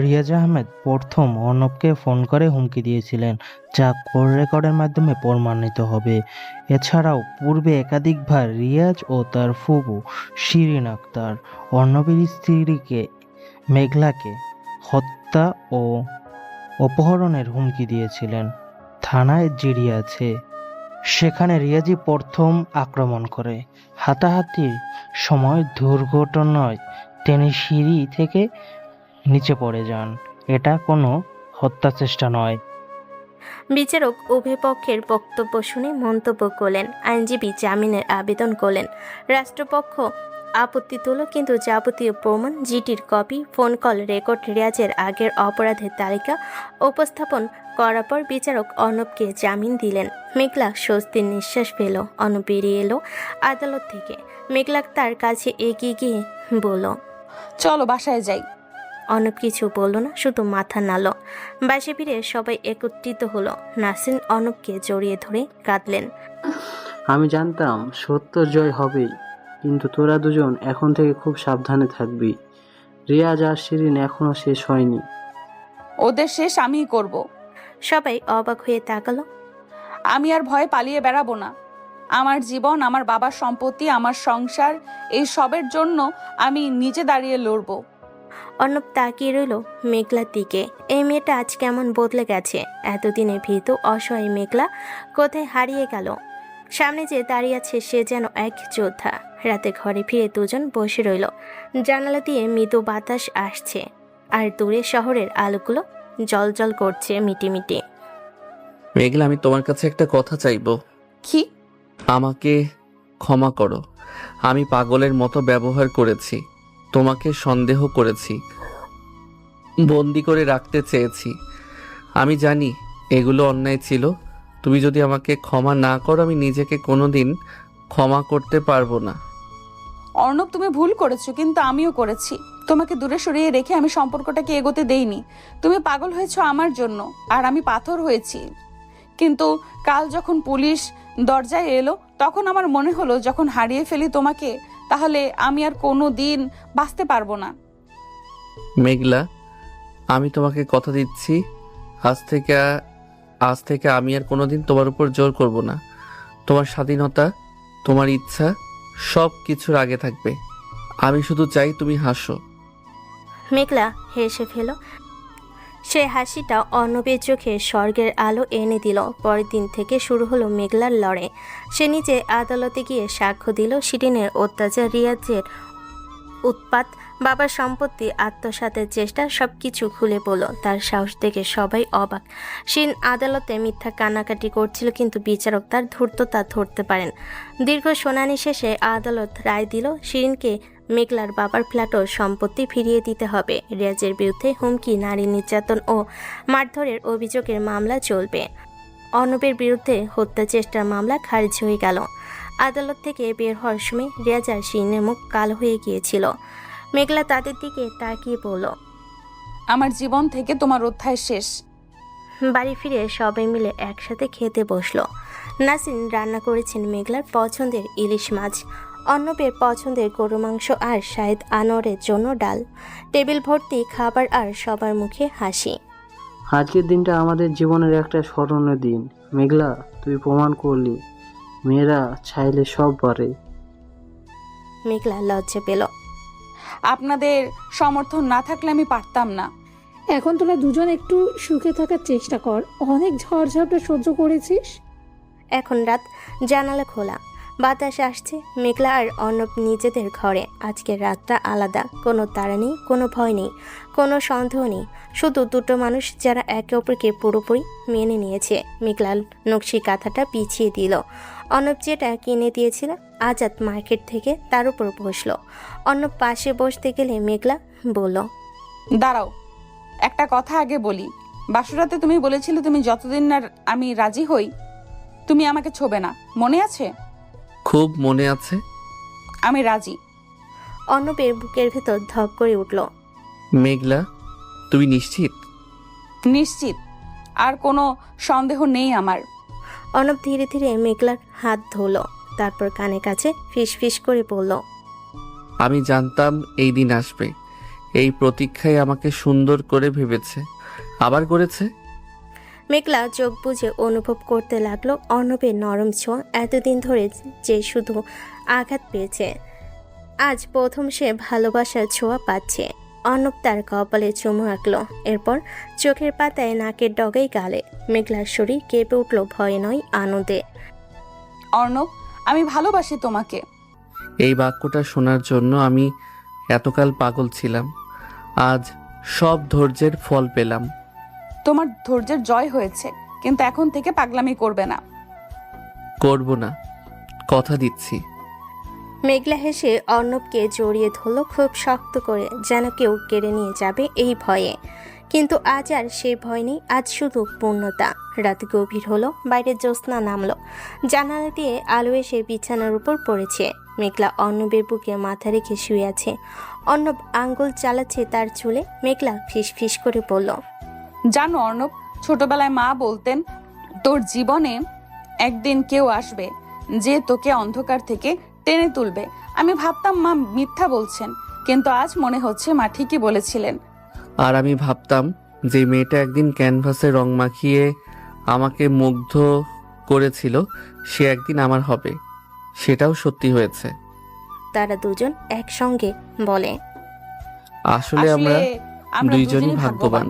S6: রিয়াজ আহমেদ প্রথম অর্ণবকে ফোন করে হুমকি দিয়েছিলেন, যা কল রেকর্ডের মাধ্যমে প্রমাণিত হবে। এছাড়াও পূর্বে একাধিকবার রিয়াজ ও তার ফুফু শিরিন আক্তার অর্ণবের স্ত্রীকে, মেঘলাকে হত্যা ও অপহরণের হুমকি দিয়েছিলেন। থানায় জিডি আছে, সেখানে রিয়াজই প্রথম আক্রমণ করে। হাতাহাতির সময় দুর্ঘটনায় তিনি সিঁড়ি থেকে নিচে পড়ে যান। এটা কোনো হত্যা চেষ্টা নয়।
S2: বিচারক উভয় পক্ষের বক্তব্য শুনে মন্তব্য করলেন। আইনজীবী জামিনের আবেদন করলেন। রাষ্ট্রপক্ষ আপত্তি তুলল, কিন্তু যাবতীয় প্রমাণ, জিটির কপি, ফোন কল রেকর্ড, রিয়াজের আগের অপরাধের তালিকা উপস্থাপন করার পর বিচারক অর্ণবকে জামিন দিলেন। মেঘলা স্বস্তির নিঃশ্বাস পেল। অর্ণব বেরিয়ে এলো আদালত থেকে। মেঘলা তার কাছে এগিয়ে গিয়ে বলল,
S1: চলো বাসায় যাই।
S2: অর্ণব কিছু বলল না, শুধু মাথা নাড়ল। বাসে ফিরে সবাই একত্রিত হলো। নাসরিন অর্ণবকে জড়িয়ে ধরে কাঁদলেন।
S9: আমি জানতাম সত্য জয় হবেই, কিন্তু তোরা দুজন এখন থেকে খুব সাবধানে থাকবি। রিয়াজ আর শিরিন এখনো শেষ হয়নি।
S1: ওদের শেষ আমিই করব।
S2: সবাই অবাক হয়ে তাকালো।
S1: আমি আর ভয়ে পালিয়ে বেড়াবো না। আমার জীবন, আমার বাবার সম্পত্তি, আমার সংসার, এই সবের জন্য আমি নিজে দাঁড়িয়ে লড়বো।
S2: অর্ণব তাকিয়ে রইল মেঘলার দিকে। এই মেয়েটা আজ কেমন বদলে গেছে। এতদিনে ভীতু অসহায় মেঘলা কোথায় হারিয়ে গেল। সামনে যে দাঁড়িয়ে আছে সে যেন এক যোদ্ধা। রাতে ঘরে ফিরে দুজন বসে রইল। জানালা দিয়ে মৃদু বাতাস আসছে, আর দূরে শহরের আলোগুলো জলজল করছে মিটিমিটি।
S3: মেঘলা, আমি তোমার কাছে একটা কথা চাইবো।
S1: কি?
S3: আমাকে ক্ষমা করো। আমি পাগলের মতো ব্যবহার করেছি, তোমাকে সন্দেহ করেছি, বন্দি করে রাখতে চেয়েছি। আমি জানি এগুলো অন্যায় ছিল। তুমি যদি আমাকে ক্ষমা না করো, আমি নিজেকে কোনোদিন ক্ষমা করতে পারবো না।
S1: অর্ণব, তুমি ভুল করেছো, কিন্তু আমিও করেছি। তোমাকে দূরে সরিয়ে রেখে আমি সম্পর্কটাকে এগোতে দেইনি। তুমি পাগল হয়েছো আমার জন্য, আর আমি পাথর হয়েছি। কিন্তু কাল যখন পুলিশ দরজায় এলো, তখন আমার মনে হলো যখন হারিয়ে ফেলি তোমাকে, তাহলে আমি আর কোনো দিন বাঁচতে পারবো না।
S3: মেঘলা, আমি তোমাকে কথা দিচ্ছি, আজ থেকে আমি আর কোনোদিন তোমার উপর জোর করব না। তোমার স্বাধীনতা, তোমার ইচ্ছা সব কিছুর আগে থাকবে। আমি শুধু চাই তুমি হাসো।
S2: মেঘলা হেসে ফেল। সে হাসিটা অর্ণবের চোখে স্বর্গের আলো এনে দিল। পরের দিন থেকে শুরু হলো মেঘলার লড়াই। সে নিজে আদালতে গিয়ে সাক্ষ্য দিল। শিরিনের অত্যাচার, রিয়াজের উৎপাত, বাবার সম্পত্তি আত্মসাতের চেষ্টা, সবকিছু খুলে বলল। তার সাহস দেখে সবাই অবাক। শিরিন আদালতে মিথ্যা কান্নাকাটি করছিল, কিন্তু বিচারক তার ধূর্ততা ধরতে পারেন। দীর্ঘ শুনানি শেষে আদালত রায় দিল, শিরিনকে মেঘলার বাবার ফ্ল্যাট ও সম্পত্তি ফিরিয়ে দিতে হবে। রিয়াজের বিরুদ্ধে হুমকি, নারী নির্যাতন ও মারধরের অভিযোগের মামলা চলবে। অর্ণবের বিরুদ্ধে হত্যা চেষ্টার মামলা খারিজ হয়ে গেল। আদালত থেকে বের হওয়ার সময় রিয়াজ আর শিরিনের মুখ কালো হয়ে গিয়েছিল। মেঘলা তাদের দিকে তাকিয়ে বলল,
S1: আমার জীবন থেকে তোমার অধ্যায় শেষ।
S2: বাড়ি ফিরে সবাই মিলে একসাথে খেতে বসলো। নাসিন রান্না করেছেন মেঘলার পছন্দের ইলিশ মাছ, অর্ণবের পছন্দের গরু মাংস, আর শাহেদ আনোয়ারের জন্য ডাল। টেবিল ভর্তি খাবার আর সবার মুখে হাসি।
S9: আজকের দিনটা আমাদের জীবনের একটা স্মরণীয় দিন। মেঘলা, তুই প্রমাণ করলি মেয়েরা চাইলে সব পারে।
S2: মেঘলা লজ্জা পেল।
S1: আপনাদের সমর্থন না থাকলে আমি পারতাম না।
S7: এখন তোরা দুজন একটু সুখে থাকার চেষ্টা কর। অনেক ঝড়ঝাপটা সহ্য করেছিস।
S2: এখন রাত, জানালা খোলা, বাতাস আসছে। মেঘলা আর অর্ণব নিজেদের ঘরে। আজকের রাতটা আলাদা। কোনো তাড়া নেই, কোনো ভয় নেই, কোনো সন্দেহ নেই। শুধু দুটো মানুষ যারা একে অপরকে পুরোপুরি মেনে নিয়েছে। মেঘলা নকশি কাঁথাটা পিছিয়ে দিল। অর্ণব যেটা কিনে দিয়েছিল আজাদ মার্কেট থেকে, তার উপর বসলো। অর্ণব পাশে বসতে গেলে মেঘলা বলল,
S1: দাঁড়াও, একটা কথা আগে বলি। বাসরাতে তুমি বলেছিলে তুমি যতদিন না আমি রাজি হই তুমি আমাকে ছোবে না, মনে আছে?
S3: খুব মনে আছে।
S1: আমি রাজি।
S2: অর্ণবের বুকের ভেতর ধক করে উঠল।
S3: মেঘলা, তুমি নিশ্চিত?
S1: নিশ্চিত, আর কোনো সন্দেহ নেই আমার।
S2: অর্ণব ধীরে ধীরে মেঘলার হাত ধরল, তারপর কানে কাছে ফিস ফিস করে বলল,
S3: আমি জানতাম এই দিন আসবে। এই প্রতীক্ষায় আমাকে সুন্দর করে ভেবেছে, আবার করেছে।
S2: মেঘলা চোখ বুজে অনুভব করতে লাগলো অর্ণবের নরম ছোঁয়া। এতদিন ধরে যে শুধু আঘাত পেয়েছে, আজ প্রথম সে ভালোবাসার ছোঁয়া পাচ্ছে। অর্ণব তার কপালে চুমু আঁকলো, এরপর চোখের পাতায়, নাকের ডগায়, গালে। মেঘলার শরীর কেঁপে উঠল ভয়ে নয়, আনন্দে।
S1: অর্ণব, আমি ভালোবাসি তোমাকে।
S3: এই বাক্যটা শোনার জন্য আমি এতকাল পাগল ছিলাম। আজ সব ধৈর্যের ফল পেলাম।
S1: তোমার ধৈর্যের জয় হয়েছে। কিন্তু এখন থেকে পাগলামি করবে না।
S3: করব না, কথা দিচ্ছি।
S2: মেঘলা হেসে অর্ণবকে জড়িয়ে ধরল খুব শক্ত করে, যেন কেউ কেড়ে নিয়ে যাবে এই ভয়ে। কিন্তু আজ আর সেই ভয় নেই, আজ শুধু পূর্ণতা। রাত গভীর হলো, বাইরে জ্যোৎস্না নামলো, জানালা দিয়ে আলো এসে বিছানার উপর পড়েছে। মেঘলা অর্ণবের বুকে মাথা রেখে শুয়ে আছে। অর্ণব আঙ্গুল চালাচ্ছে তার চুলে। মেঘলা ফিস ফিস করে বলল,
S1: জানো অর্ণব, ছোটবেলায় মা বলতেন তোর জীবনে একদিন কেউ আসবে যে তোকে অন্ধকার থেকে টেনে তুলবে। আমি ভাবতাম মা মিথ্যা বলছেন, কিন্তু আজ মনে হচ্ছে মা ঠিকই বলেছিলেন।
S3: আর আমি ভাবতাম যে মেয়েটা একদিন ক্যানভাসে রং মাখিয়ে আমাকে মুগ্ধ করেছিল সে একদিন আমার হবে, সেটাও সত্যি হয়েছে।
S2: তারা দুজন একসঙ্গে বলে,
S3: আসলে আমরা দুইজনই ভাগ্যবান।